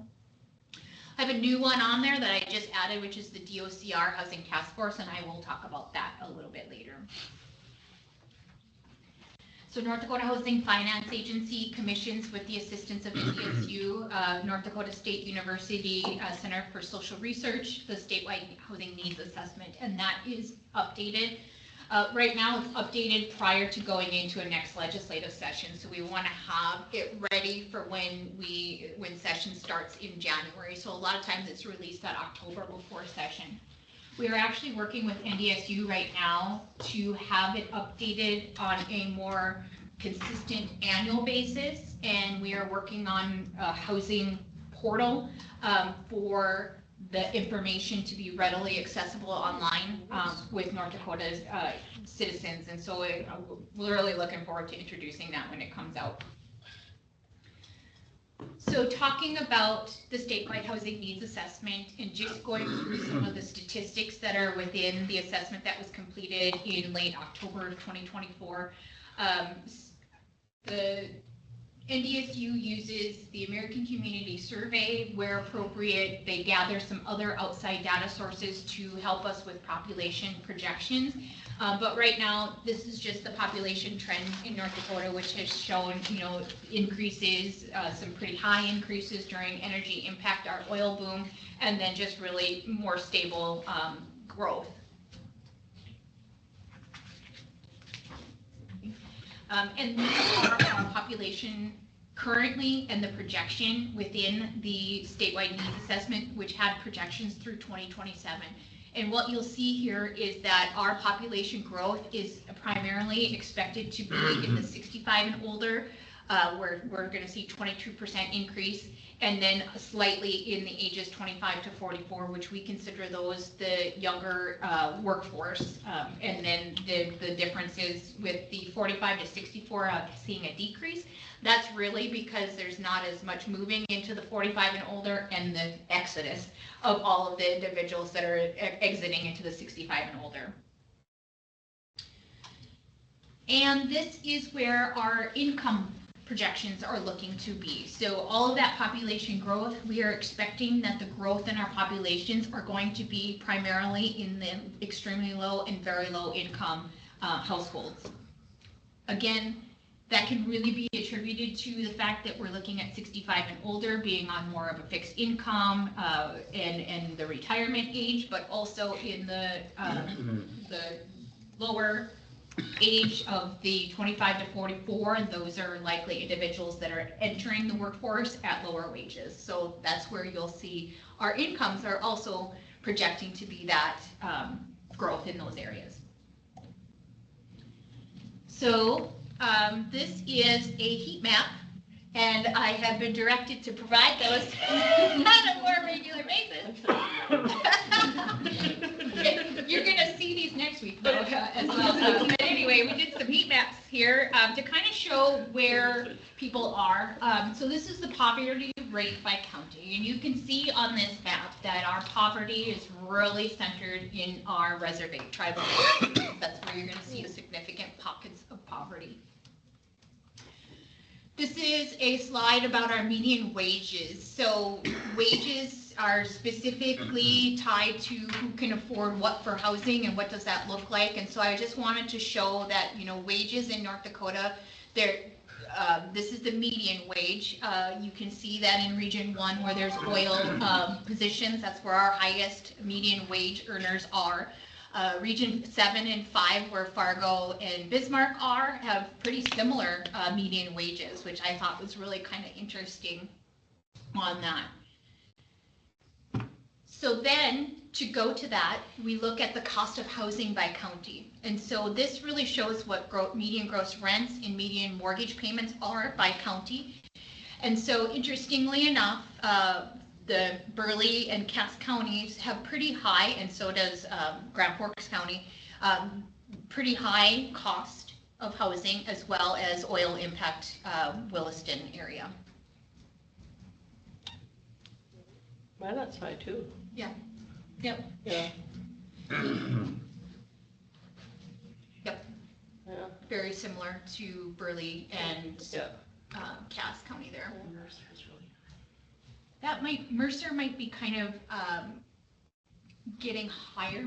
I have a new one on there that I just added, which is the DOCR Housing Task Force, and I will talk about that a little bit later. So North Dakota Housing Finance Agency commissions with the assistance of NDSU, North Dakota State University Center for Social Research, the statewide housing needs assessment, and that is updated. Right now it's updated prior to going into a next legislative session. So we want to have it ready for when session starts in January. So a lot of times it's released that October before session. We are actually working with NDSU right now to have it updated on a more consistent annual basis, and we are working on a housing portal for the information to be readily accessible online with North Dakota's citizens, and so we're really looking forward to introducing that when it comes out. So talking about the statewide housing needs assessment and just going through some of the statistics that are within the assessment that was completed in late October of 2024. The NDSU uses the American Community Survey where appropriate. They gather some other outside data sources to help us with population projections. But right now, this is just the population trend in North Dakota, which has shown, increases, some pretty high increases during energy impact, our oil boom, and then just really more stable growth. And these are our population currently and the projection within the statewide needs assessment, which had projections through 2027. And what you'll see here is that our population growth is primarily expected to be in the 65 and older, where we're going to see 22% increase, and then slightly in the ages 25 to 44, which we consider those the younger workforce. And then the difference is with the 45 to 64 seeing a decrease. That's really because there's not as much moving into the 45 and older and the exodus of all of the individuals that are exiting into the 65 and older. And this is where our income projections are looking to be. So all of that population growth, we are expecting that the growth in our populations are going to be primarily in the extremely low and very low income households. Again, that can really be attributed to the fact that we're looking at 65 and older being on more of a fixed income and the retirement age, but also in the lower age of the 25 to 44, and those are likely individuals that are entering the workforce at lower wages. So that's where you'll see our incomes are also projecting to be that growth in those areas. So this is a heat map, and I have been directed to provide those on a more regular basis. You're going to see these next week, though, as well. But anyway, we did some heat maps here to kind of show where people are. So this is the poverty rate by county, and you can see on this map that our poverty is really centered in our reservation tribal areas. That's where you're going to see significant pockets of poverty. This is a slide about our median wages. So wages are specifically tied to who can afford what for housing and what does that look like. And so I just wanted to show that, you know, wages in North Dakota, this is the median wage. You can see that in Region 1 where there's oil positions, that's where our highest median wage earners are. Region 7 and 5, where Fargo and Bismarck are, have pretty similar median wages, which I thought was really kind of interesting on that. So then, to go to that, we look at the cost of housing by county. And so this really shows what median gross rents and median mortgage payments are by county. And so interestingly enough, the Burleigh and Cass counties have pretty high, and so does Grand Forks County, pretty high cost of housing, as well as oil impact Williston area. Well, that's high too. Yeah. Yep. Yeah. Yep. Yeah. Very similar to Burleigh and Cass County there. Mercer might be kind of getting higher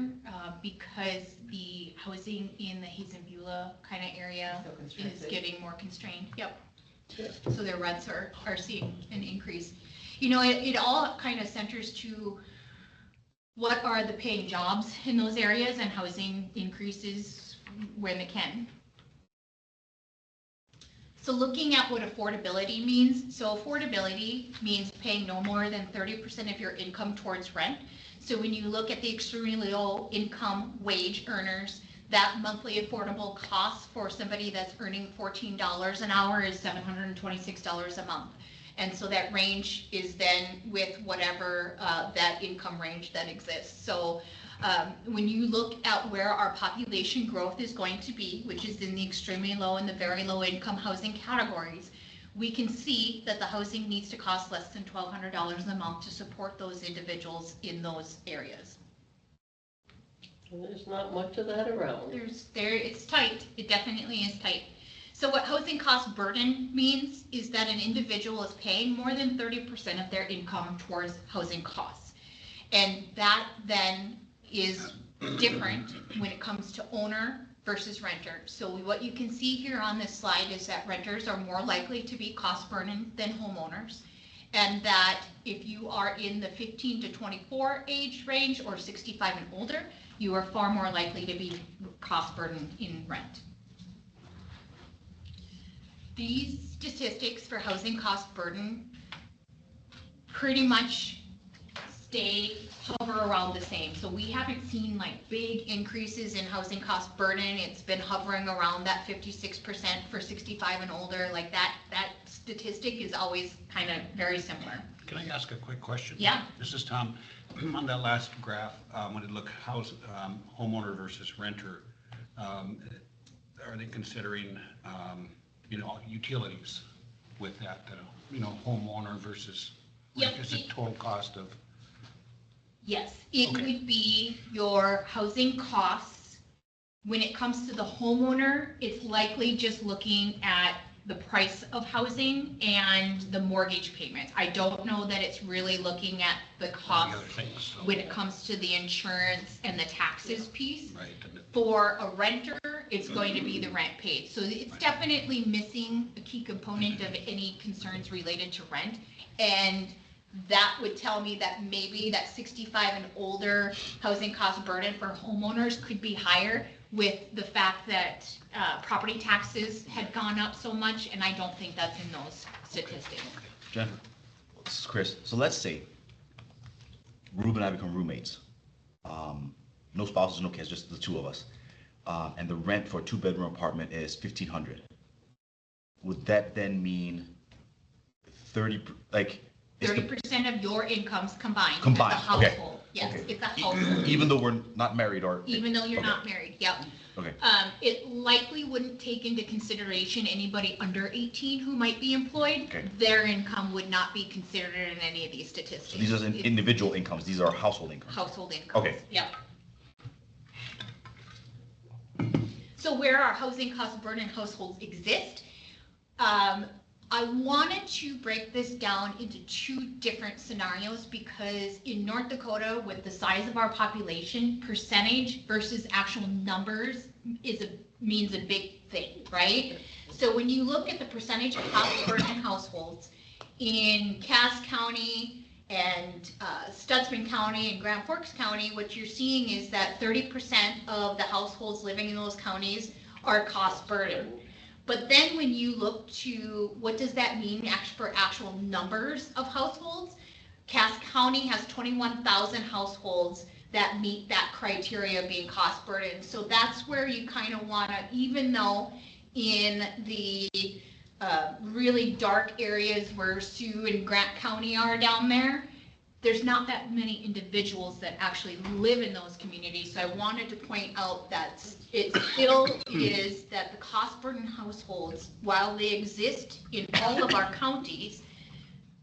because the housing in the Hazen-Beulah kind of area is getting more constrained. Yep. So their rents are seeing an increase. You know, it all kind of centers to what are the paying jobs in those areas, and housing increases when it can. So looking at what affordability means. So affordability means paying no more than 30% of your income towards rent. So when you look at the extremely low income wage earners, that monthly affordable cost for somebody that's earning $14 an hour is $726 a month. And so that range is then with whatever that income range that exists. So when you look at where our population growth is going to be, which is in the extremely low and the very low income housing categories, we can see that the housing needs to cost less than $1,200 a month to support those individuals in those areas. There's not much of that around. It's tight. It definitely is tight. So what housing cost burden means is that an individual is paying more than 30% of their income towards housing costs. And that then is different when it comes to owner versus renter. So what you can see here on this slide is that renters are more likely to be cost burden than homeowners. And that if you are in the 15 to 24 age range or 65 and older, you are far more likely to be cost burden in rent. These statistics for housing cost burden pretty much hover around the same. So we haven't seen like big increases in housing cost burden. It's been hovering around that 56% for 65 and older. Like that statistic is always kind of very similar. Can I ask a quick question? Yeah. This is Tom. On that last graph, when you look homeowner versus renter, are they considering utilities with that, homeowner versus rent? Is it total cost of? Yes, it would be your housing costs. When it comes to the homeowner, it's likely just looking at the price of housing and the mortgage payments. I don't know that it's really looking at the cost when it comes to the insurance and the taxes piece. Right. For a renter, it's going to be the rent paid. So it's definitely missing a key component of any concerns related to rent. And that would tell me that maybe that 65 and older housing cost burden for homeowners could be higher with the fact that property taxes had gone up so much, and I don't think that's in those statistics. Jennifer, this is Chris. So let's say Ruben and I become roommates. No spouses, no kids, just the two of us. And the rent for a 2-bedroom apartment is $1,500. Would that then mean 30% of your incomes combined. As a household. Okay. Yes, Okay. it's a household. Even though we're not married or? Even though you're Okay. not married, yep. Okay. It likely wouldn't take into consideration anybody under 18 who might be employed. Okay. Their income would not be considered in any of these statistics. So these are individual incomes, these are household incomes? Household incomes. Okay. Yep. So where our housing cost burden households exist, I wanted to break this down into two different scenarios because in North Dakota, with the size of our population, percentage versus actual numbers means a big thing, right? So when you look at the percentage of cost burden households in Cass County and Stutsman County and Grand Forks County, what you're seeing is that 30% of the households living in those counties are cost burden. But then when you look to what does that mean for actual numbers of households, Cass County has 21,000 households that meet that criteria of being cost burden. So that's where you kind of want to, even though in the really dark areas where Sioux and Grant County are down there's not that many individuals that actually live in those communities. So I wanted to point out that it still is that the cost burden households, while they exist in all of our counties,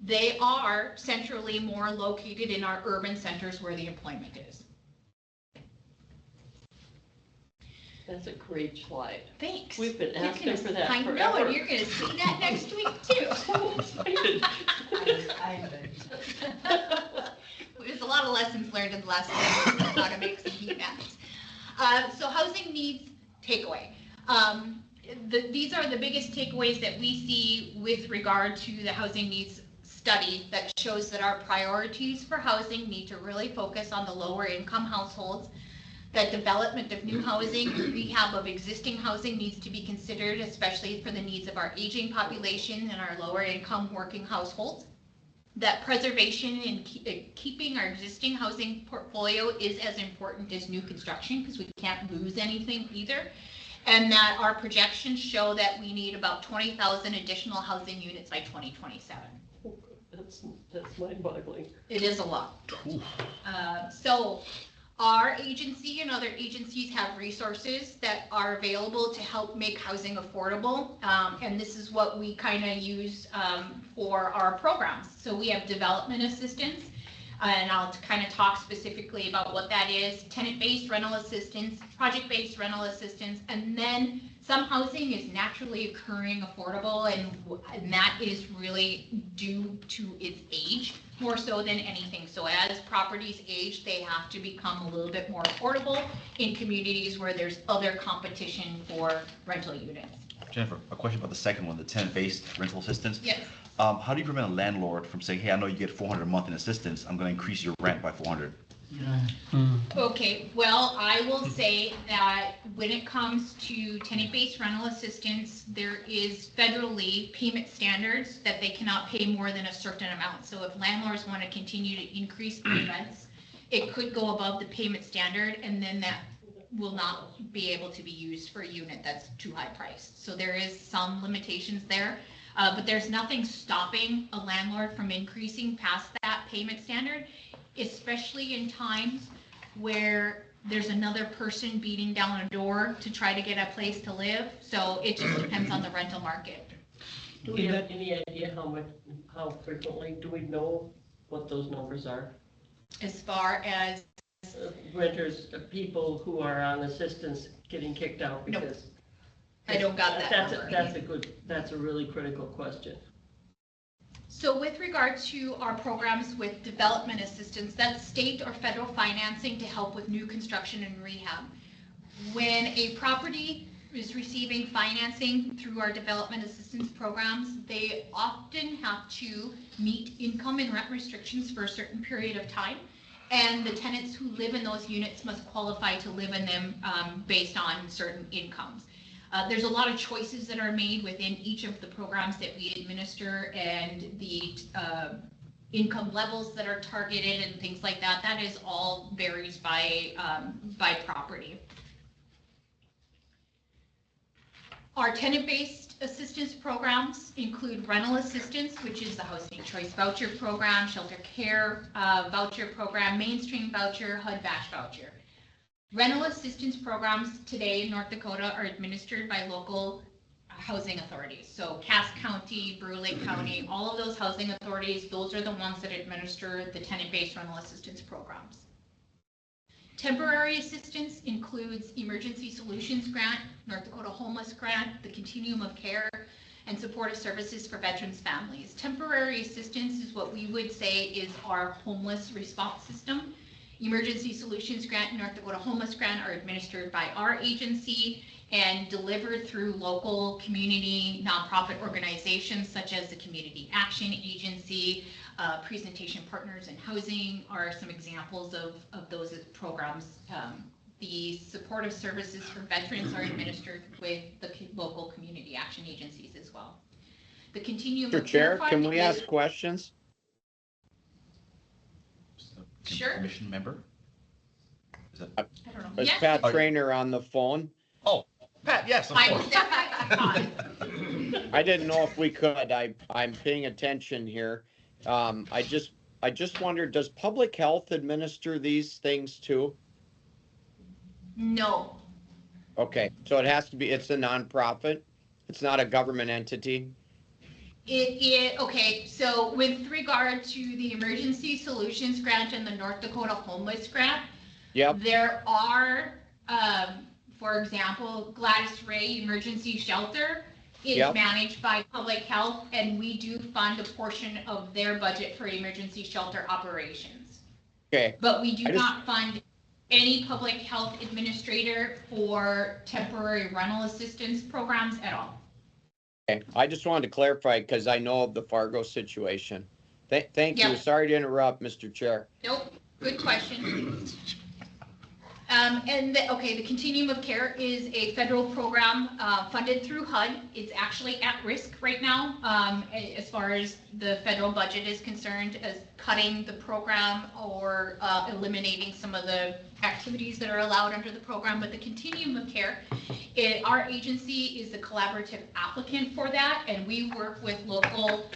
they are centrally more located in our urban centers where the employment is. That's a great slide. Thanks. We've been asking for that I forever. know, and you're gonna see that next week too. There's a lot of lessons learned in the last week on how to make some heat maps. So housing needs takeaway. These are the biggest takeaways that we see with regard to the housing needs study that shows that our priorities for housing need to really focus on the lower income households, that development of new housing and rehab of existing housing needs to be considered, especially for the needs of our aging population and our lower income working households. That preservation and keeping our existing housing portfolio is as important as new construction because we can't lose anything either. And that our projections show that we need about 20,000 additional housing units by 2027. That's mind-boggling. It is a lot. So our agency and other agencies have resources that are available to help make housing affordable. And this is what we kind of use for our programs. So we have development assistance, and I'll kind of talk specifically about what that is, tenant-based rental assistance, project-based rental assistance, and then some housing is naturally occurring affordable, and that is really due to its age more so than anything. So as properties age, they have to become a little bit more affordable in communities where there's other competition for rental units. Jennifer, a question about the second one, the tenant-based rental assistance. Yes. How do you prevent a landlord from saying, hey, I know you get $400 a month in assistance, I'm going to increase your rent by $400? Okay, well, I will say that when it comes to tenant-based rental assistance, there is federally payment standards that they cannot pay more than a certain amount. So if landlords want to continue to increase their rents, it could go above the payment standard, and then that will not be able to be used for a unit that's too high priced. So there is some limitations there. But there's nothing stopping a landlord from increasing past that payment standard, especially in times where there's another person beating down a door to try to get a place to live. So it just depends on the rental market. Do we have any idea how frequently, do we know what those numbers are? As far as renters, people who are on assistance getting kicked out because I don't got that number. That's a really critical question. So with regard to our programs with development assistance, that's state or federal financing to help with new construction and rehab. When a property is receiving financing through our development assistance programs, they often have to meet income and rent restrictions for a certain period of time. And the tenants who live in those units must qualify to live in them based on certain incomes. There's a lot of choices that are made within each of the programs that we administer, and the income levels that are targeted and things like that. That is all varies by property. Our tenant-based assistance programs include rental assistance, which is the housing choice voucher program, shelter care voucher program, mainstream voucher, HUD batch voucher. Rental assistance programs today in North Dakota are administered by local housing authorities. So Cass County, Brule County, all of those housing authorities, those are the ones that administer the tenant-based rental assistance programs. Temporary assistance includes Emergency Solutions Grant, North Dakota Homeless Grant, the Continuum of Care, and supportive services for veterans families. Temporary assistance is what we would say is our homeless response system. Emergency Solutions Grant and North Dakota Homeless Grant are administered by our agency and delivered through local community nonprofit organizations such as the Community Action Agency. Presentation Partners in Housing are some examples of those programs. The supportive services for veterans are administered with the local community action agencies as well. The Continuum Mr. of Care Chair, can we ask questions? Sure. Commission member? Is I don't know. Is Yes. Pat Trainer on the phone? Oh, Pat, yes, of course. I didn't know if we could. I'm paying attention here. I just wondered, does public health administer these things too? No. Okay, so it has to be, it's a nonprofit? It's not a government entity? Okay, so with regard to the Emergency Solutions Grant and the North Dakota Homeless Grant, yep. There are, for example, Gladys Ray Emergency Shelter is yep. managed by Public Health, and we do fund a portion of their budget for emergency shelter operations. Okay. But we do not fund any public health administrator for temporary rental assistance programs at all. Okay, I just wanted to clarify because I know of the Fargo situation. Thank you. Yep. Sorry to interrupt, Mr. Chair. Nope, good question. The Continuum of Care is a federal program funded through HUD. It's actually at risk right now as far as the federal budget is concerned, as cutting the program or eliminating some of the activities that are allowed under the program. But the Continuum of Care, our agency is the collaborative applicant for that, and we work with local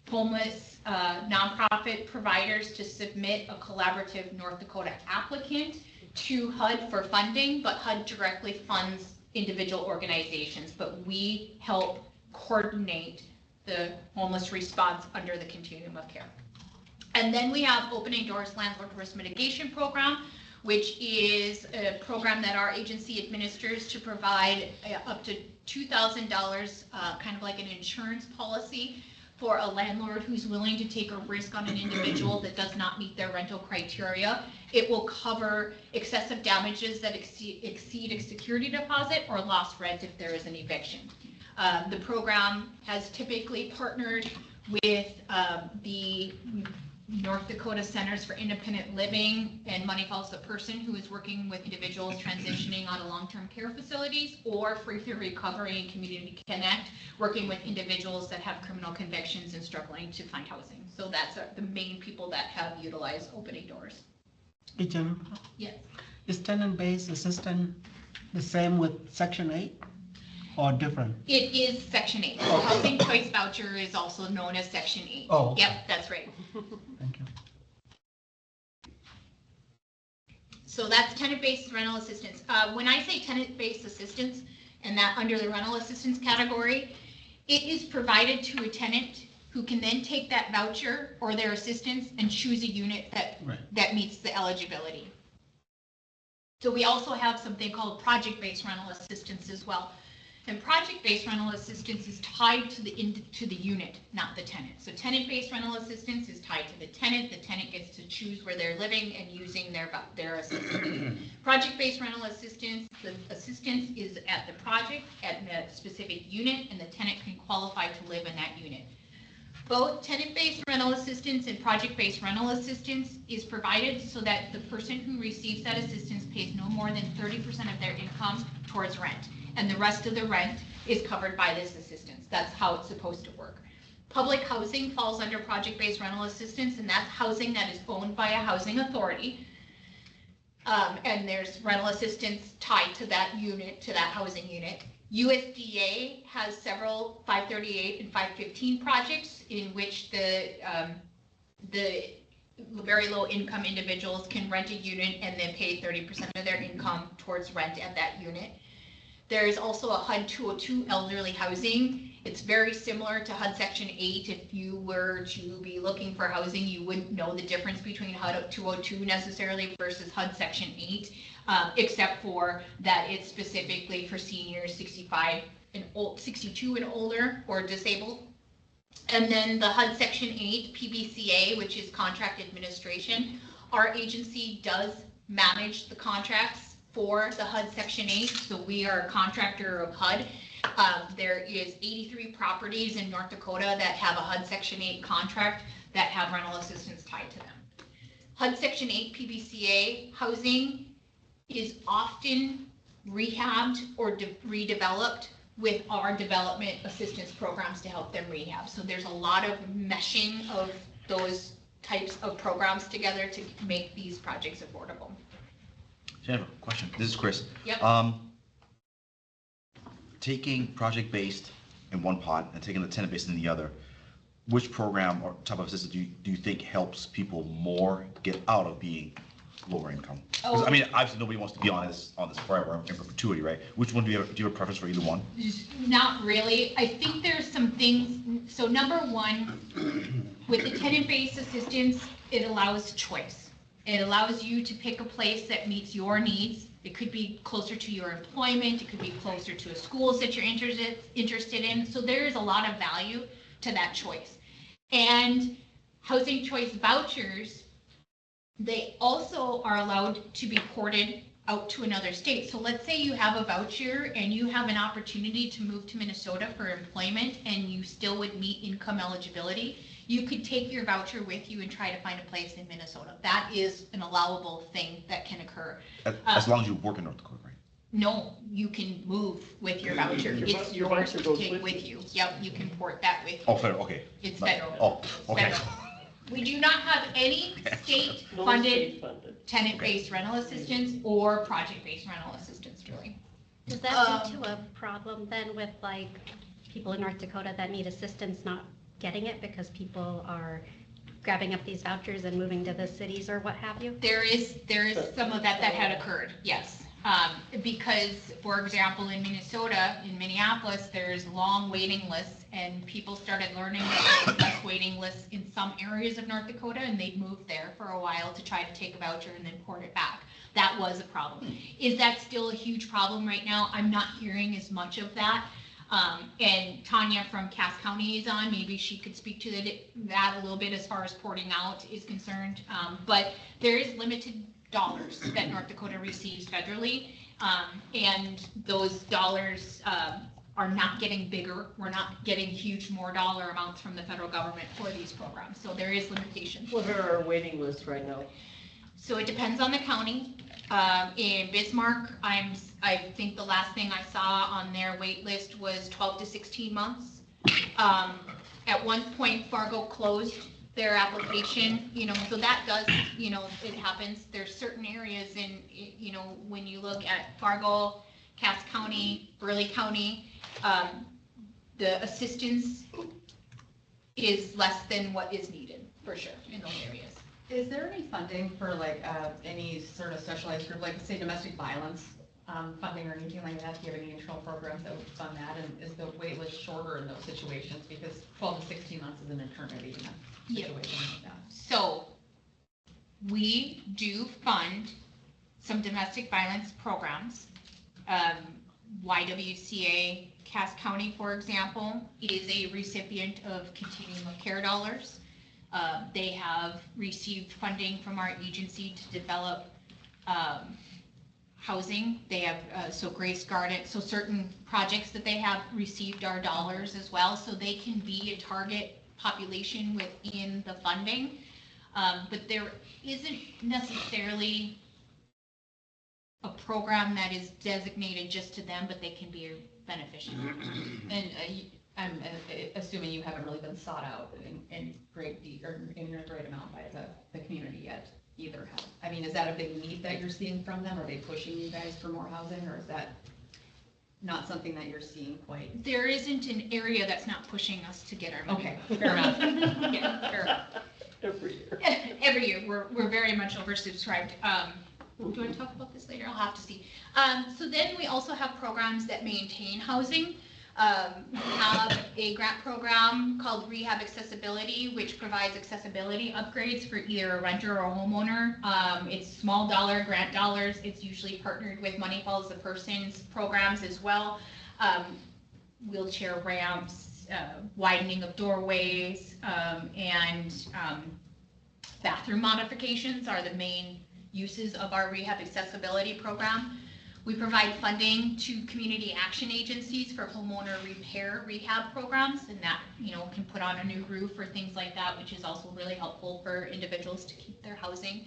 homeless nonprofit providers to submit a collaborative North Dakota applicant to HUD for funding, but HUD directly funds individual organizations, but we help coordinate the homeless response under the Continuum of Care. And then we have Opening Doors Landlord Risk Mitigation Program, which is a program that our agency administers to provide up to $2,000, kind of like an insurance policy for a landlord who's willing to take a risk on an individual that does not meet their rental criteria. It will cover excessive damages that exceed a security deposit or lost rent if there is an eviction. The program has typically partnered with the North Dakota Centers for Independent Living and Money Follows the Person, who is working with individuals transitioning out of long-term care facilities, or Free Through Recovery and Community Connect, working with individuals that have criminal convictions and struggling to find housing. So that's the main people that have utilized Opening Doors. Hey, Jennifer? Yes. Is tenant-based assistance the same with Section 8 or different? It is Section 8. Okay. Housing Choice Voucher is also known as Section 8. Oh, okay. Yep, that's right. Thank you. So that's tenant-based rental assistance. When I say tenant-based assistance, and that under the rental assistance category, it is provided to a tenant who can then take that voucher or their assistance and choose a unit that meets the eligibility. So we also have something called project-based rental assistance as well. And project-based rental assistance is tied to the unit, not the tenant. So tenant-based rental assistance is tied to the tenant. The tenant gets to choose where they're living and using their assistance. Project-based rental assistance, the assistance is at the project, at the specific unit, and the tenant can qualify to live in that unit. Both tenant-based rental assistance and project-based rental assistance is provided so that the person who receives that assistance pays no more than 30% of their income towards rent, and the rest of the rent is covered by this assistance. That's how it's supposed to work. Public housing falls under project-based rental assistance, and that's housing that is owned by a housing authority. And there's rental assistance tied to that unit, to that housing unit. USDA has several 538 and 515 projects in which the very low income individuals can rent a unit and then pay 30% of their income towards rent at that unit. There's also a HUD 202 elderly housing. It's very similar to HUD Section 8. If you were to be looking for housing, you wouldn't know the difference between HUD 202 necessarily versus HUD Section 8, except for that it's specifically for seniors 65 and 62 and older or disabled. And then the HUD Section 8 PBCA, which is contract administration. Our agency does manage the contracts for the HUD Section 8, so we are a contractor of HUD. There is 83 properties in North Dakota that have a HUD Section 8 contract that have rental assistance tied to them. HUD Section 8 PBCA housing is often rehabbed or redeveloped with our development assistance programs to help them rehab. So there's a lot of meshing of those types of programs together to make these projects affordable. Jennifer, question. This is Chris. Yep. Taking project-based in one pot and taking the tenant-based in the other, which program or type of assistance do you think helps people more get out of being lower income? I mean, obviously nobody wants to be on this forever in perpetuity, right? Which one do you have a preference for either one? Not really. I think there's some things. So number one, with the tenant-based assistance, it allows choice. It allows you to pick a place that meets your needs. It could be closer to your employment. It could be closer to a schools that you're interested in. So there is a lot of value to that choice. And housing choice vouchers, they also are allowed to be ported out to another state. So let's say you have a voucher and you have an opportunity to move to Minnesota for employment and you still would meet income eligibility. You could take your voucher with you and try to find a place in Minnesota. That is an allowable thing that can occur. As long as you work in North Dakota, right? No, you can move with your voucher. It's yours to take with you. Yep, you can port that with you. Oh, federal, okay. It's federal. Oh, okay. Federal. We do not have any state-funded tenant-based rental assistance or project-based rental assistance, really. Does that lead to a problem then with like people in North Dakota that need assistance not getting it because people are grabbing up these vouchers and moving to the cities or what have you? There is some of that had occurred, yes. Because, for example, in Minnesota, in Minneapolis, there's long waiting lists and people started learning that there's less waiting lists in some areas of North Dakota and they moved there for a while to try to take a voucher and then port it back. That was a problem. Is that still a huge problem right now? I'm not hearing as much of that. And Tanya from Cass County is on, maybe she could speak to that a little bit as far as porting out is concerned. But there is limited dollars that North Dakota receives federally, and those dollars are not getting bigger. We're not getting huge more dollar amounts from the federal government for these programs, so there is limitations. What are our waiting lists right now? So it depends on the county. In Bismarck, I think the last thing I saw on their wait list was 12 to 16 months. At one point, Fargo closed their application, so that does, it happens. There's certain areas in, when you look at Fargo, Cass County, Burleigh County, the assistance is less than what is needed, for sure, in those areas. Is there any funding for like any sort of specialized group, like say domestic violence funding or anything like that? Do you have any internal programs that would fund that? And is the wait list shorter in those situations? Because 12 to 16 months is an eternity in a situation like that. So we do fund some domestic violence programs. YWCA Cass County, for example, is a recipient of Continuum of Care dollars. They have received funding from our agency to develop housing. They have, so Grace Garden, so certain projects that they have received our dollars as well, so they can be a target population within the funding. But there isn't necessarily a program that is designated just to them, but they can be a beneficiary. And I'm assuming you haven't really been sought out in great or in a great amount by the community yet. either have? I mean, is that a big need that you're seeing from them? Are they pushing you guys for more housing, or is that not something that you're seeing quite? There isn't an area that's not pushing us to get our money. Okay, fair enough. Yeah, fair enough. Every year. Every year, we're very much oversubscribed. Do you want to talk about this later? I'll have to see. So then we also have programs that maintain housing. We have a grant program called Rehab Accessibility, which provides accessibility upgrades for either a renter or a homeowner. It's small dollar grant dollars. It's usually partnered with Money Follows the Person's programs as well. Wheelchair ramps, widening of doorways, and bathroom modifications are the main uses of our rehab accessibility program. We provide funding to community action agencies for homeowner repair rehab programs, and that, can put on a new roof or things like that, which is also really helpful for individuals to keep their housing.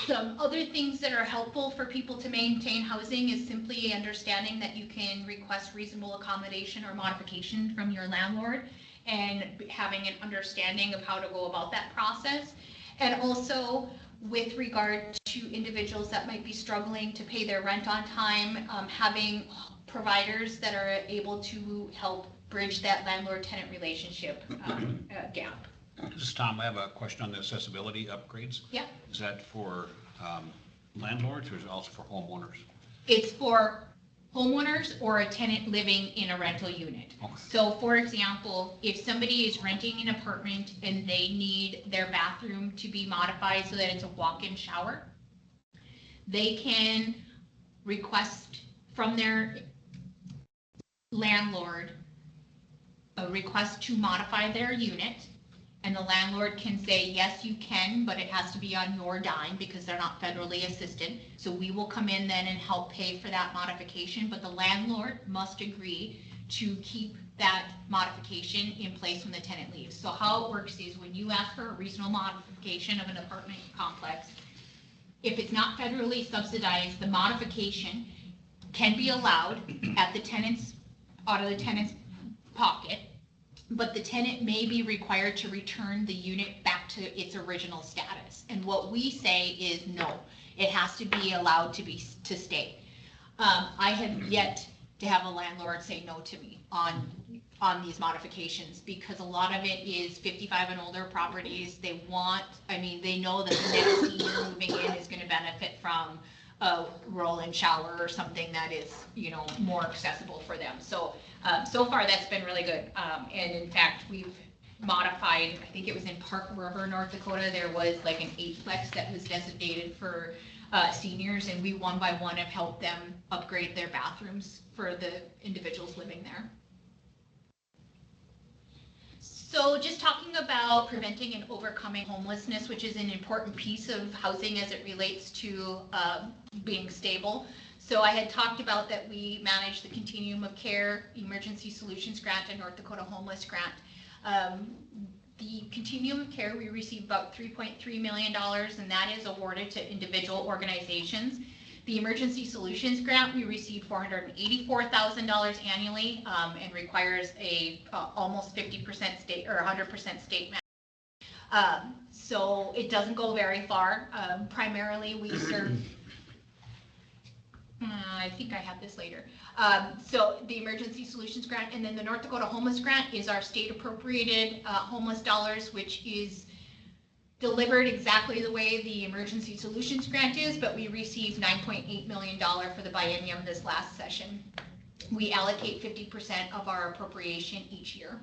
Some other things that are helpful for people to maintain housing is simply understanding that you can request reasonable accommodation or modification from your landlord, and having an understanding of how to go about that process. And also, with regard to individuals that might be struggling to pay their rent on time, having providers that are able to help bridge that landlord-tenant relationship gap. This is Tom. I have a question on the accessibility upgrades. Yeah. Is that for landlords, or is it also for homeowners? It's for homeowners or a tenant living in a rental unit. Okay. So for example, if somebody is renting an apartment and they need their bathroom to be modified so that it's a walk-in shower, they can request from their landlord a request to modify their unit, and the landlord can say, yes, you can, but it has to be on your dime because they're not federally assisted. So we will come in then and help pay for that modification, but the landlord must agree to keep that modification in place when the tenant leaves. So how it works is when you ask for a reasonable modification of an apartment complex, if it's not federally subsidized, the modification can be allowed at the tenant's, out of the tenant's pocket, but the tenant may be required to return the unit back to its original status. And what we say is no, it has to be allowed to stay. I have yet to have a landlord say no to me on these modifications, because a lot of it is 55 and older properties. They know that the next senior moving in is going to benefit from a roll-in shower or something that is, more accessible for them. So far that's been really good. And in fact, we've modified, I think it was in Park River, North Dakota, there was like an 8-plex that was designated for seniors, and we one by one have helped them upgrade their bathrooms for the individuals living there. So just talking about preventing and overcoming homelessness, which is an important piece of housing as it relates to being stable. So I had talked about that we manage the Continuum of Care Emergency Solutions Grant and North Dakota Homeless Grant. The Continuum of Care, we receive about $3.3 million, and that is awarded to individual organizations. The Emergency Solutions Grant, we receive $484,000 annually, and requires a almost 50% state or 100% state match. So it doesn't go very far. Primarily, we serve. I think I have this later. So the Emergency Solutions Grant, and then the North Dakota Homeless Grant is our state appropriated homeless dollars, which is delivered exactly the way the Emergency Solutions Grant is, but we received $9.8 million for the biennium this last session. We allocate 50% of our appropriation each year.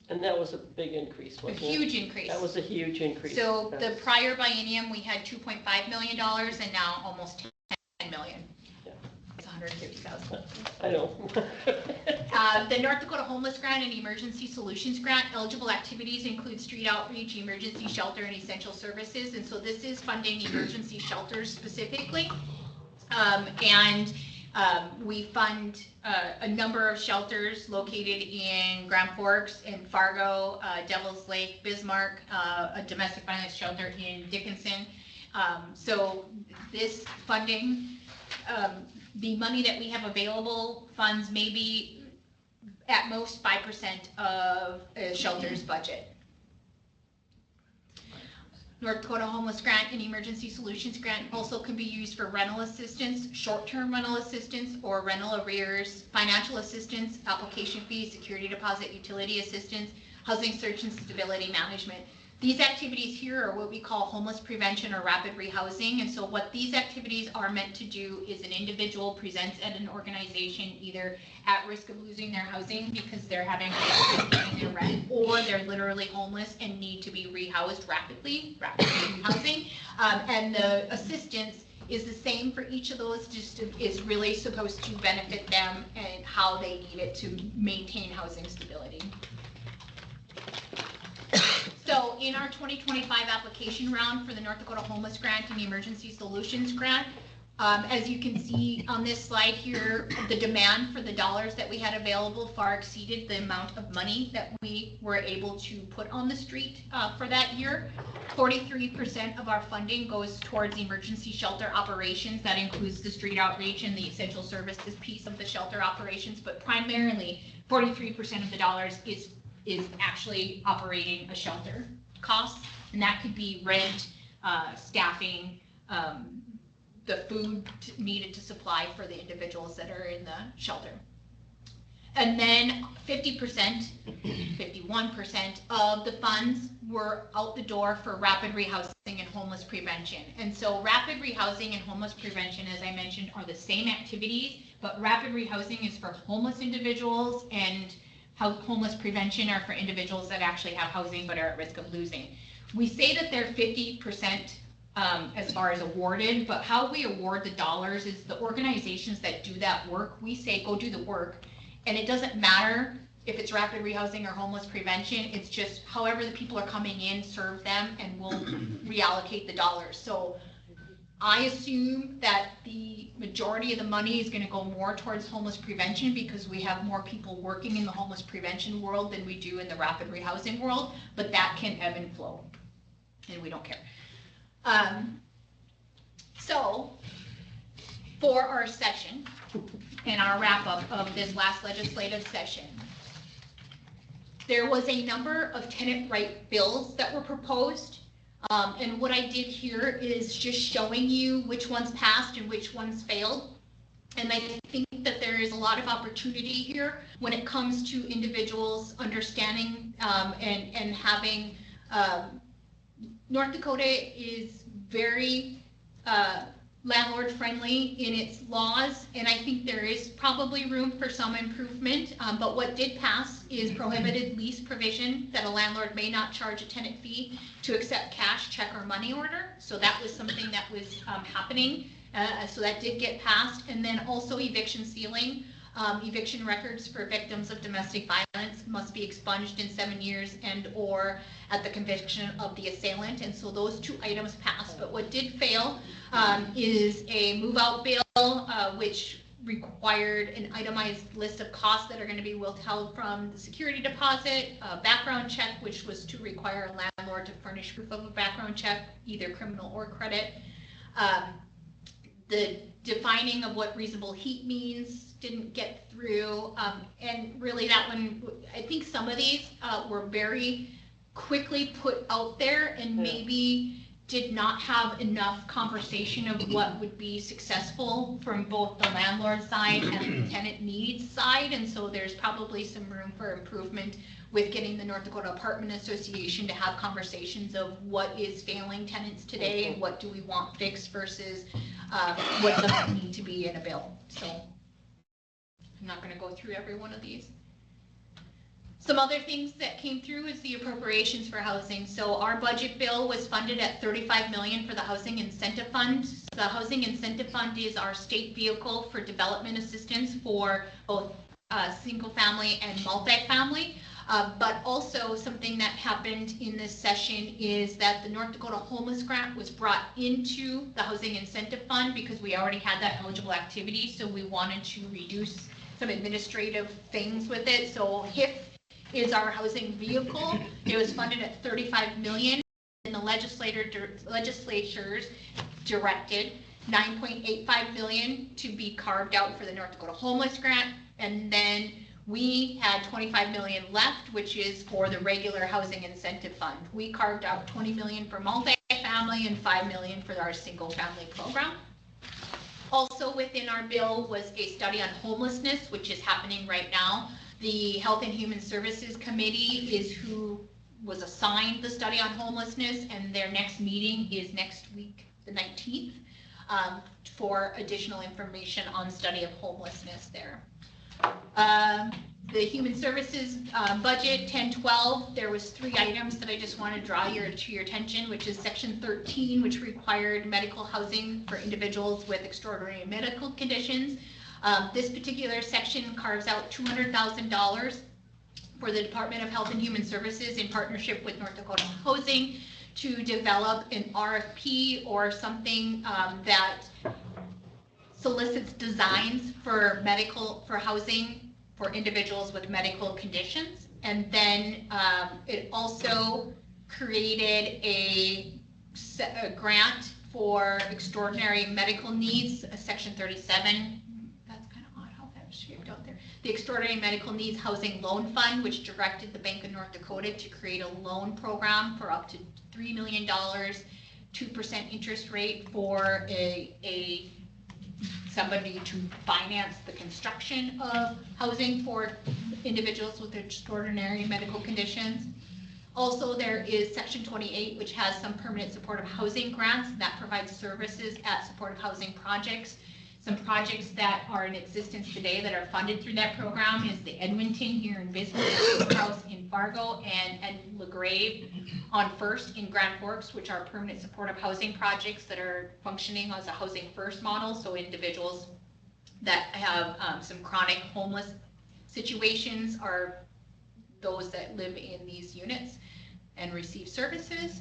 And that was a big increase, wasn't it? A huge increase. That was a huge increase. So the prior biennium, we had $2.5 million, and now almost $10 million. Yeah. It's $150,000. I know. The North Dakota Homeless Grant and Emergency Solutions Grant eligible activities include street outreach, emergency shelter, and essential services. And so this is funding emergency shelters specifically. We fund a number of shelters located in Grand Forks and Fargo, Devil's Lake, Bismarck, a domestic violence shelter in Dickinson. So this funding, the money that we have available funds maybe at most 5% of a shelter's budget. North Dakota Homeless Grant and Emergency Solutions Grant also can be used for rental assistance, short-term rental assistance, or rental arrears, financial assistance, application fees, security deposit, utility assistance, housing search and stability management. These activities here are what we call homeless prevention or rapid rehousing. And so what these activities are meant to do is an individual presents at an organization either at risk of losing their housing because they're having paying their rent, or they're literally homeless and need to be rehoused rapid rehousing. And the assistance is the same for each of those, just is really supposed to benefit them and how they need it to maintain housing stability. So in our 2025 application round for the North Dakota Homeless Grant and Emergency Solutions Grant, as you can see on this slide here, the demand for the dollars that we had available far exceeded the amount of money that we were able to put on the street for that year. 43% of our funding goes towards emergency shelter operations. That includes the street outreach and the essential services piece of the shelter operations, but primarily 43% of the dollars is actually operating a shelter costs, and that could be rent, staffing, the food needed to supply for the individuals that are in the shelter. And then 50%, 51% of the funds were out the door for rapid rehousing and homeless prevention. And so rapid rehousing and homeless prevention, as I mentioned, are the same activities, but rapid rehousing is for homeless individuals and homeless prevention are for individuals that actually have housing but are at risk of losing. We say that they're 50% as far as awarded, but how we award the dollars is the organizations that do that work, we say go do the work, and it doesn't matter if it's rapid rehousing or homeless prevention, it's just however the people are coming in, serve them, and we'll reallocate the dollars. So I assume that the majority of the money is going to go more towards homeless prevention because we have more people working in the homeless prevention world than we do in the rapid rehousing world, but that can ebb and flow, and we don't care. So for our session and our wrap up of this last legislative session, there was a number of tenant right bills that were proposed. And what I did here is just showing you which ones passed and which ones failed. And I think that there is a lot of opportunity here when it comes to individuals understanding and having, North Dakota is very landlord friendly in its laws, and I think there is probably room for some improvement, but what did pass is prohibited lease provision that a landlord may not charge a tenant fee to accept cash, check, or money order. So that was something that was happening, so that did get passed. And then also eviction ceiling. Eviction records for victims of domestic violence must be expunged in 7 years and or at the conviction of the assailant. And so those two items passed. But what did fail is a move-out bill, which required an itemized list of costs that are going to be withheld from the security deposit, background check, which was to require a landlord to furnish proof of a background check, either criminal or credit. The defining of what reasonable heat means didn't get through, and really that one, I think some of these were very quickly put out there and maybe did not have enough conversation of what would be successful from both the landlord side and the tenant needs side, and so there's probably some room for improvement with getting the North Dakota Apartment Association to have conversations of what is failing tenants today and what do we want fixed versus what doesn't need to be in a bill. So I'm not going to go through every one of these. Some other things that came through is the appropriations for housing. So our budget bill was funded at $35 million for the Housing Incentive Fund. The Housing Incentive Fund is our state vehicle for development assistance for both single family and multifamily. But also something that happened in this session is that the North Dakota Homeless Grant was brought into the Housing Incentive Fund because we already had that eligible activity. So we wanted to reduce some administrative things with it. So HIF is our housing vehicle. It was funded at $35 million, and the legislatures directed $9.85 million to be carved out for the North Dakota Homeless Grant, and then we had $25 million left, which is for the regular Housing Incentive Fund. We carved out $20 million for multifamily family and 5 million for our single family program. Also within our bill was a study on homelessness, which is happening right now. The Health and Human Services Committee is who was assigned the study on homelessness, and their next meeting is next week, the 19th, for additional information on study of homelessness there. The Human Services budget 1012, there was 3 items that I just want to draw to your attention, which is section 13, which required medical housing for individuals with extraordinary medical conditions. This particular section carves out $200,000 for the Department of Health and Human Services in partnership with North Dakota Housing to develop an RFP or something that solicits designs for housing for individuals with medical conditions. And then it also created a grant for extraordinary medical needs, section 37. That's kind of odd how that was shaped out there. The Extraordinary Medical Needs Housing Loan Fund, which directed the Bank of North Dakota to create a loan program for up to $3 million, 2% interest rate for somebody to finance the construction of housing for individuals with extraordinary medical conditions. Also, there is section 28, which has some permanent supportive housing grants that provide services at supportive housing projects. Some projects that are in existence today that are funded through that program is the Edmonton here in Bismarck, House in Fargo, and LaGrave on First in Grand Forks, which are permanent supportive housing projects that are functioning as a housing first model. So individuals that have some chronic homeless situations are those that live in these units and receive services.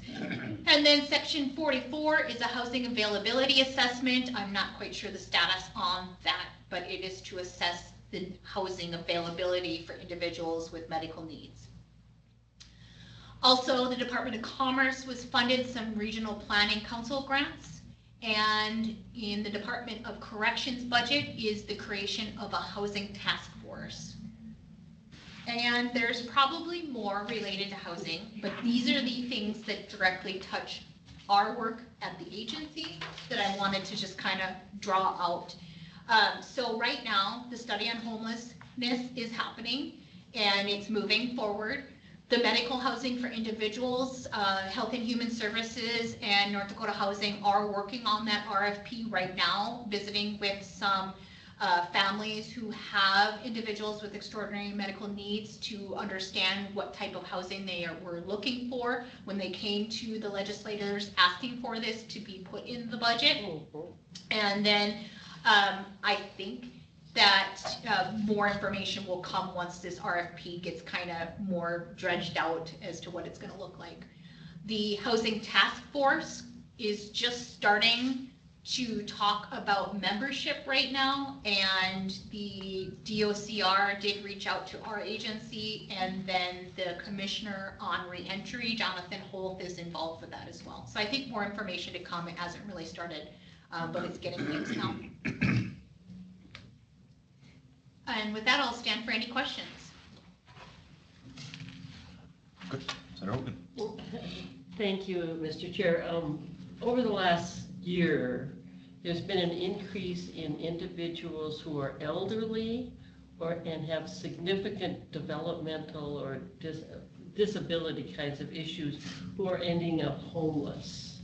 And then section 44 is a housing availability assessment. I'm not quite sure the status on that, but it is to assess the housing availability for individuals with medical needs. Also, the Department of Commerce was funded some regional planning council grants, and in the Department of Corrections budget is the creation of a housing task force. And there's probably more related to housing, but these are the things that directly touch our work at the agency that I wanted to just kind of draw out. So right now, the study on homelessness is happening and it's moving forward. The medical housing for individuals, Health and Human Services and North Dakota Housing are working on that RFP right now, visiting with some families who have individuals with extraordinary medical needs to understand what type of housing they were looking for when they came to the legislators asking for this to be put in the budget. And then I think that more information will come once this RFP gets kind of more dredged out as to what it's going to look like. The Housing Task Force is just starting to talk about membership right now, and the DOCR did reach out to our agency, and then the Commissioner on Reentry, Jonathan Holt, is involved with that as well. So I think more information to come. It hasn't really started, but it's getting things now. And with that, I'll stand for any questions. Good. Senator Hogan. Thank you, Mr. Chair. Over the last year, there's been an increase in individuals who are elderly and have significant developmental or disability kinds of issues who are ending up homeless.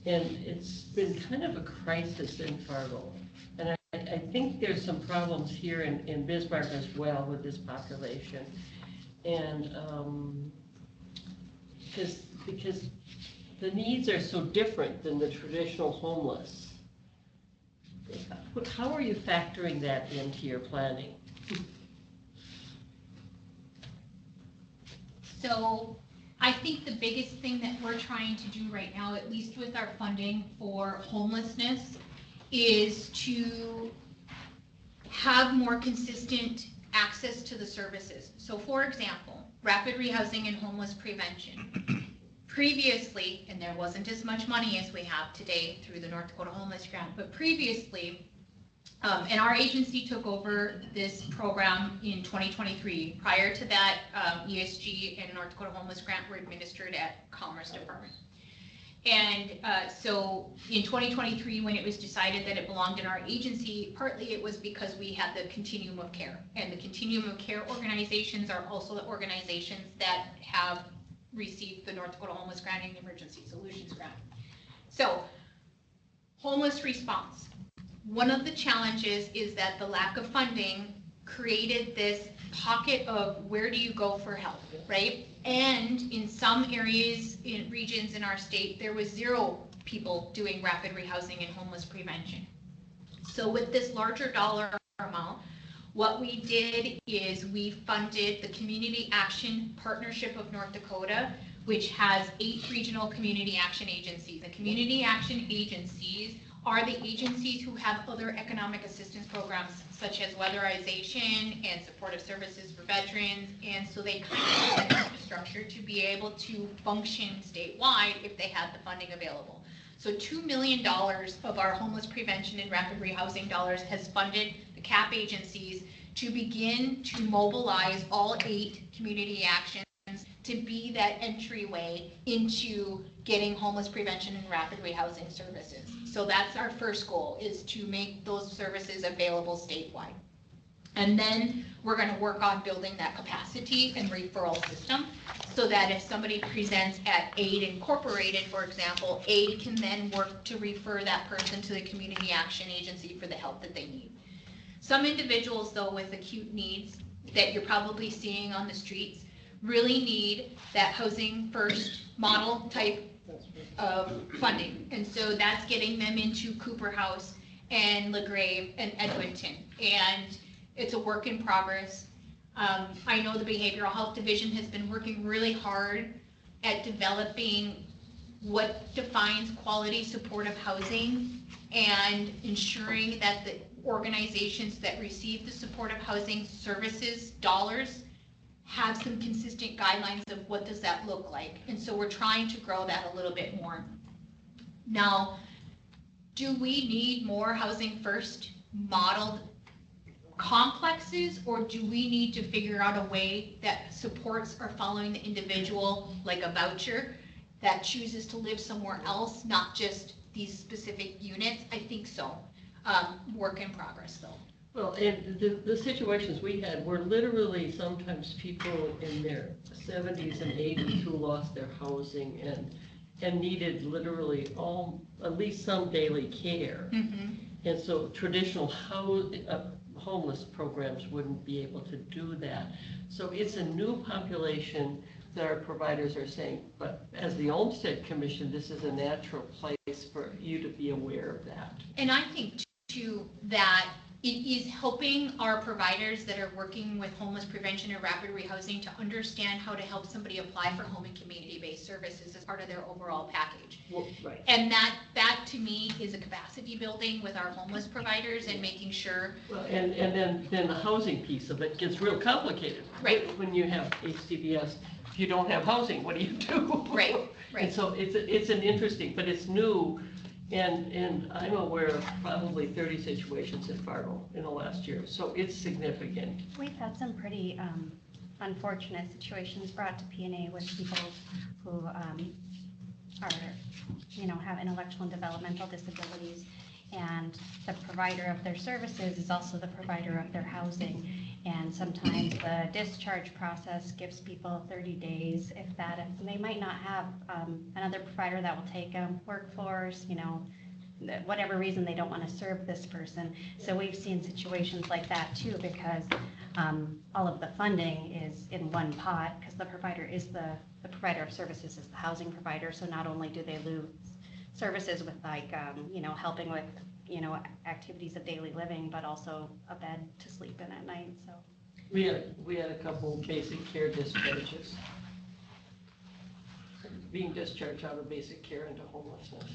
And it's been kind of a crisis in Fargo. And I think there's some problems here in Bismarck as well with this population. And because the needs are so different than the traditional homeless. How are you factoring that into your planning? So I think the biggest thing that we're trying to do right now, at least with our funding for homelessness, is to have more consistent access to the services. So for example, rapid rehousing and homeless prevention. Previously, and there wasn't as much money as we have today through the North Dakota Homeless Grant, but previously, and our agency took over this program in 2023. Prior to that, ESG and North Dakota Homeless Grant were administered at Commerce Department. And so in 2023, when it was decided that it belonged in our agency, partly it was because we had the continuum of care. And the continuum of care organizations are also the organizations that have received the North Dakota Homeless Grant and Emergency Solutions Grant. So homeless response. One of the challenges is that the lack of funding created this pocket of where do you go for help, right? And in some areas, in regions in our state, there was 0 people doing rapid rehousing and homeless prevention. So with this larger dollar amount, what we did is we funded the Community Action Partnership of North Dakota, which has 8 regional community action agencies. The community action agencies are the agencies who have other economic assistance programs such as weatherization and supportive services for veterans. And so they kind of have the infrastructure to be able to function statewide if they had the funding available. So $2 million of our homeless prevention and rapid rehousing dollars has funded the CAP agencies to begin to mobilize all 8 community actions to be that entryway into getting homeless prevention and rapid rehousing services. So that's our first goal, is to make those services available statewide. And then we're going to work on building that capacity and referral system so that if somebody presents at AID Incorporated, for example, AID can then work to refer that person to the community action agency for the help that they need. Some individuals, though, with acute needs that you're probably seeing on the streets really need that housing first model type of funding. And so that's getting them into Cooper House and LaGrave and Edmonton. And it's a work in progress. I know the Behavioral Health Division has been working really hard at developing what defines quality supportive housing and ensuring that the organizations that receive the supportive housing services dollars have some consistent guidelines of what does that look like. And so we're trying to grow that a little bit more. Now, do we need more housing first modeled complexes, or do we need to figure out a way that supports are following the individual like a voucher that chooses to live somewhere else, not just these specific units? I think so. Work in progress though. Well, and the situations we had were literally sometimes people in their 70s and 80s who lost their housing and needed literally at least some daily care. Mm-hmm. And so traditional homeless programs wouldn't be able to do that. So it's a new population that our providers are saying, but as the Olmstead Commission, this is a natural place for you to be aware of that. And I think too that it is helping our providers that are working with homeless prevention or rapid rehousing to understand how to help somebody apply for home and community-based services as part of their overall package. Well, right. And that to me is a capacity building with our homeless providers and making sure. Well, and then the housing piece of it gets real complicated. Right. When you have HCBS, if you don't have housing, what do you do? Right, right. And so it's an interesting, but it's new. And I'm aware of probably 30 situations in Fargo in the last year, so it's significant. We've had some pretty unfortunate situations brought to P&A with people who have intellectual and developmental disabilities, and the provider of their services is also the provider of their housing. And sometimes the discharge process gives people 30 days, if they might not have another provider that will take them, workforce, whatever reason they don't want to serve this person. So we've seen situations like that too, because all of the funding is in one pot, because the provider is the provider of services is the housing provider. So not only do they lose services with helping with activities of daily living, but also a bed to sleep in at night. So we had a couple basic care discharges, being discharged out of basic care into homelessness.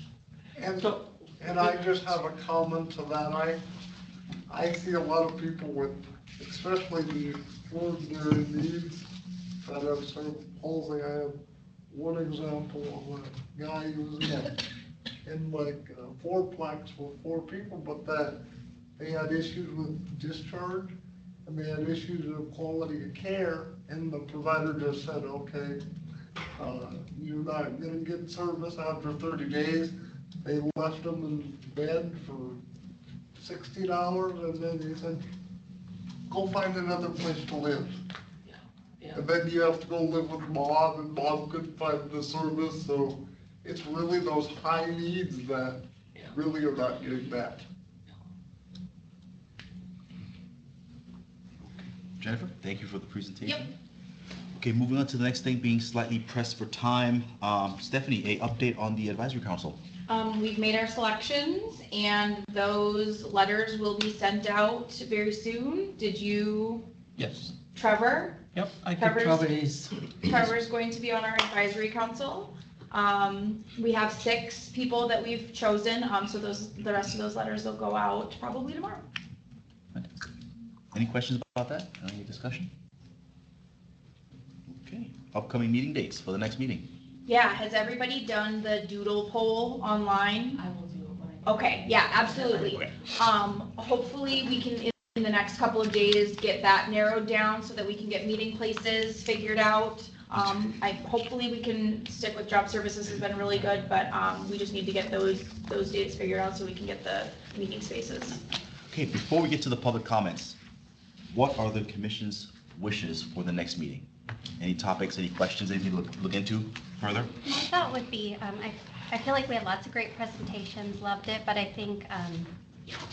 And I just have a comment to that. I see a lot of people with, especially the ordinary needs, that have some housing. I have one example of a guy who was in like fourplex with 4 people, but that they had issues with discharge and they had issues with quality of care, and the provider just said, okay, You're not gonna get service after 30 days. They left them in bed for $60, and then they said, go find another place to live. And then you have to go live with mom, and mom couldn't find the service, so it's really those high needs that really are not getting met. Jennifer, thank you for the presentation. Okay, moving on to the next thing, being slightly pressed for time. Stephanie, a update on the advisory council. We've made our selections and those letters will be sent out very soon. Did you? Yes. Trevor? Yep, I think Trevor's going to be on our advisory council. We have 6 people that we've chosen, so the rest of those letters will go out probably tomorrow. Any questions about that? Any discussion? Okay, upcoming meeting dates for the next meeting. Yeah, has everybody done the doodle poll online? I will do it. Okay, yeah, absolutely. Hopefully we can, in the next couple of days, get that narrowed down so that we can get meeting places figured out. Hopefully we can stick with job services, has been really good, but we just need to get those dates figured out so we can get the meeting spaces. Okay, before we get to the public comments, what are the commission's wishes for the next meeting? Any topics, any questions, anything to look into further? My thought would be, I feel like we had lots of great presentations, loved it, but I think,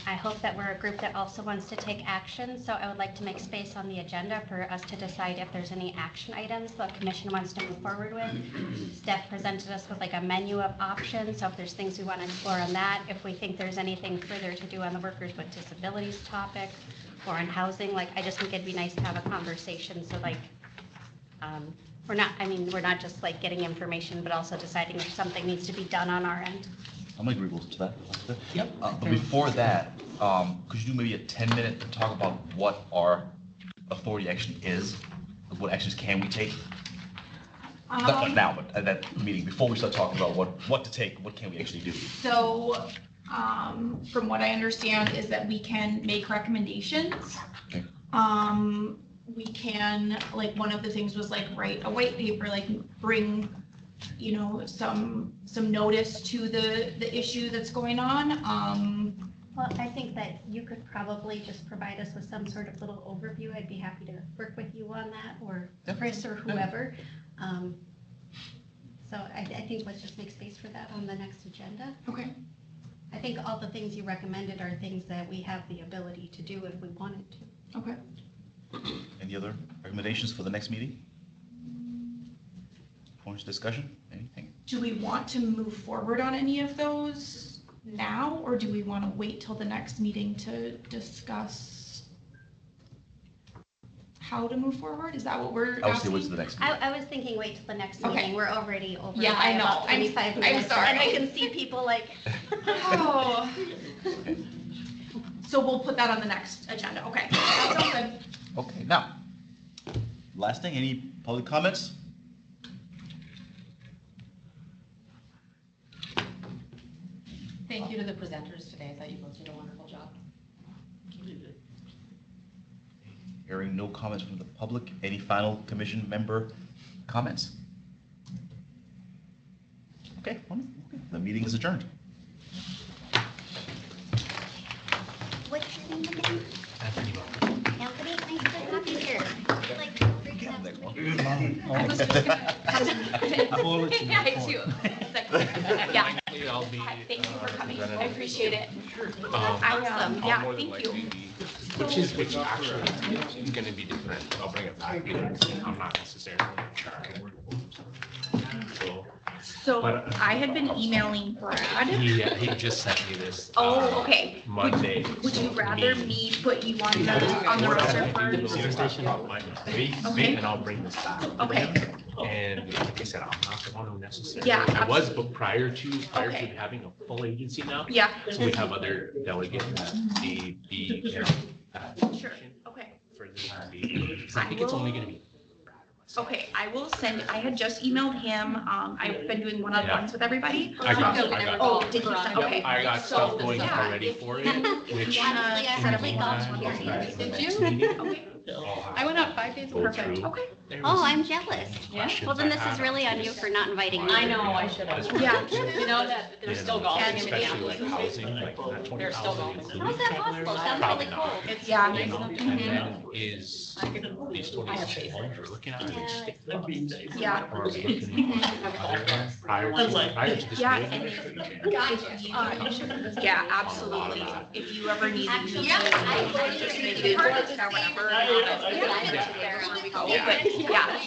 I hope that we're a group that also wants to take action, so I would like to make space on the agenda for us to decide if there's any action items the commission wants to move forward with. Steph presented us with like a menu of options, so if there's things we want to explore on that, if we think there's anything further to do on the workers with disabilities topic, or on housing, like, I just think it'd be nice to have a conversation, so like, we're not just like getting information, but also deciding if something needs to be done on our end. I'm agreeable to that. Yep. But before that, could you do maybe a 10-minute to talk about what our authority actually is? What actions can we take? Not now, but at that meeting, before we start talking about what to take, what can we actually do? So, from what I understand is that we can make recommendations. Okay. We can, like, one of the things was like write a white paper, like bring, some notice to the issue that's going on. Well, I think that you could probably just provide us with some sort of little overview. I'd be happy to work with you on that, or Chris or whoever. So I think let's just make space for that on the next agenda. Okay. I think all the things you recommended are things that we have the ability to do if we wanted to. Okay. Any other recommendations for the next meeting? Points of discussion? Anything? Do we want to move forward on any of those now, or do we want to wait till the next meeting to discuss how to move forward? Is that what we're I would say wait till the next meeting. I was thinking wait till the next Okay. meeting. We're already over. Yeah, by I know. about 25 minutes. I'm sorry. And I can see people like, Oh. So we'll put that on the next agenda. Okay, that sounds good. Okay, now, last thing, any public comments? Thank you to the presenters today. I thought you both did a wonderful job. Hearing no comments from the public, any final commission member comments? Okay, wonderful. Okay, the meeting is adjourned. what's your name again? Anthony, nice to have you here. You're like great to have somebody. Yeah, I too. Yeah. I'll be, Thank you for coming. I appreciate it. Awesome. Yeah, I'll more than thank you. likely be, which actually is gonna be different. I'll bring it back because I'm not necessarily in charge. So But- I had been emailing Brad. He just sent me this. Oh, okay. Monday. Would you rather me put you on the roster for? Okay. And I'll bring this back. Okay. And like I said, I'm not the one who necessarily. Yeah, I was, but prior to Okay. having a full agency now. Yeah. So we have other delegates that may be, Sure, okay. for this time being. I think it's only gonna be Okay, I will send, I had just emailed him, I've been doing one-on-ones with everybody. I got it. Oh, did he send, okay. I got So, stuff going yeah, already if for you you, which. wanna Yeah, set up we a got call one. with me. Did you? Okay, I went out 5 days ago. perfect, okay. Oh, I'm jealous. Yeah. Well, then this is really on you for not inviting me. I know, I should have. Yeah. You know that they're still golfing in Especially like Minneapolis. housing, like that 20,000 They're still golfing. including How's that travelers, possible? Sounds probably really not. cool. It's Yeah. nice You know, enough to and do. then is these 26 homes we're looking at, are they stick clubs? Yeah. Or are we looking at other than prior to this Yeah, new and administration? yeah, absolutely. If you ever need me to, Yeah, just make it or whatever. But yeah,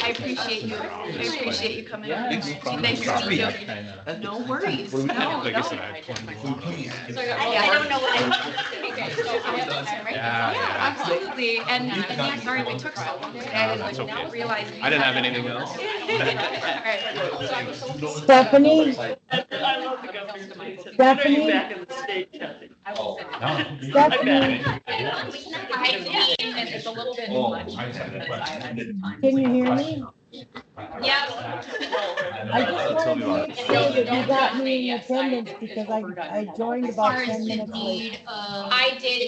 I appreciate you. I appreciate you coming. Thanks. Nice to meet you. No worries. No, Like I no. said, I had 21. I don't know what Okay, so I have to sign, right? Yeah, absolutely. And yeah, sorry we took so long today. I That's didn't okay. realize. I didn't have anything else. Stephanie, Stephanie, Stephanie, And it's a little bit Oh, much. I just had a question. can you hear me? Yeah. I just wanted to make sure that you got me in attendance because I joined As far about as 10 the minutes late. need of. I did,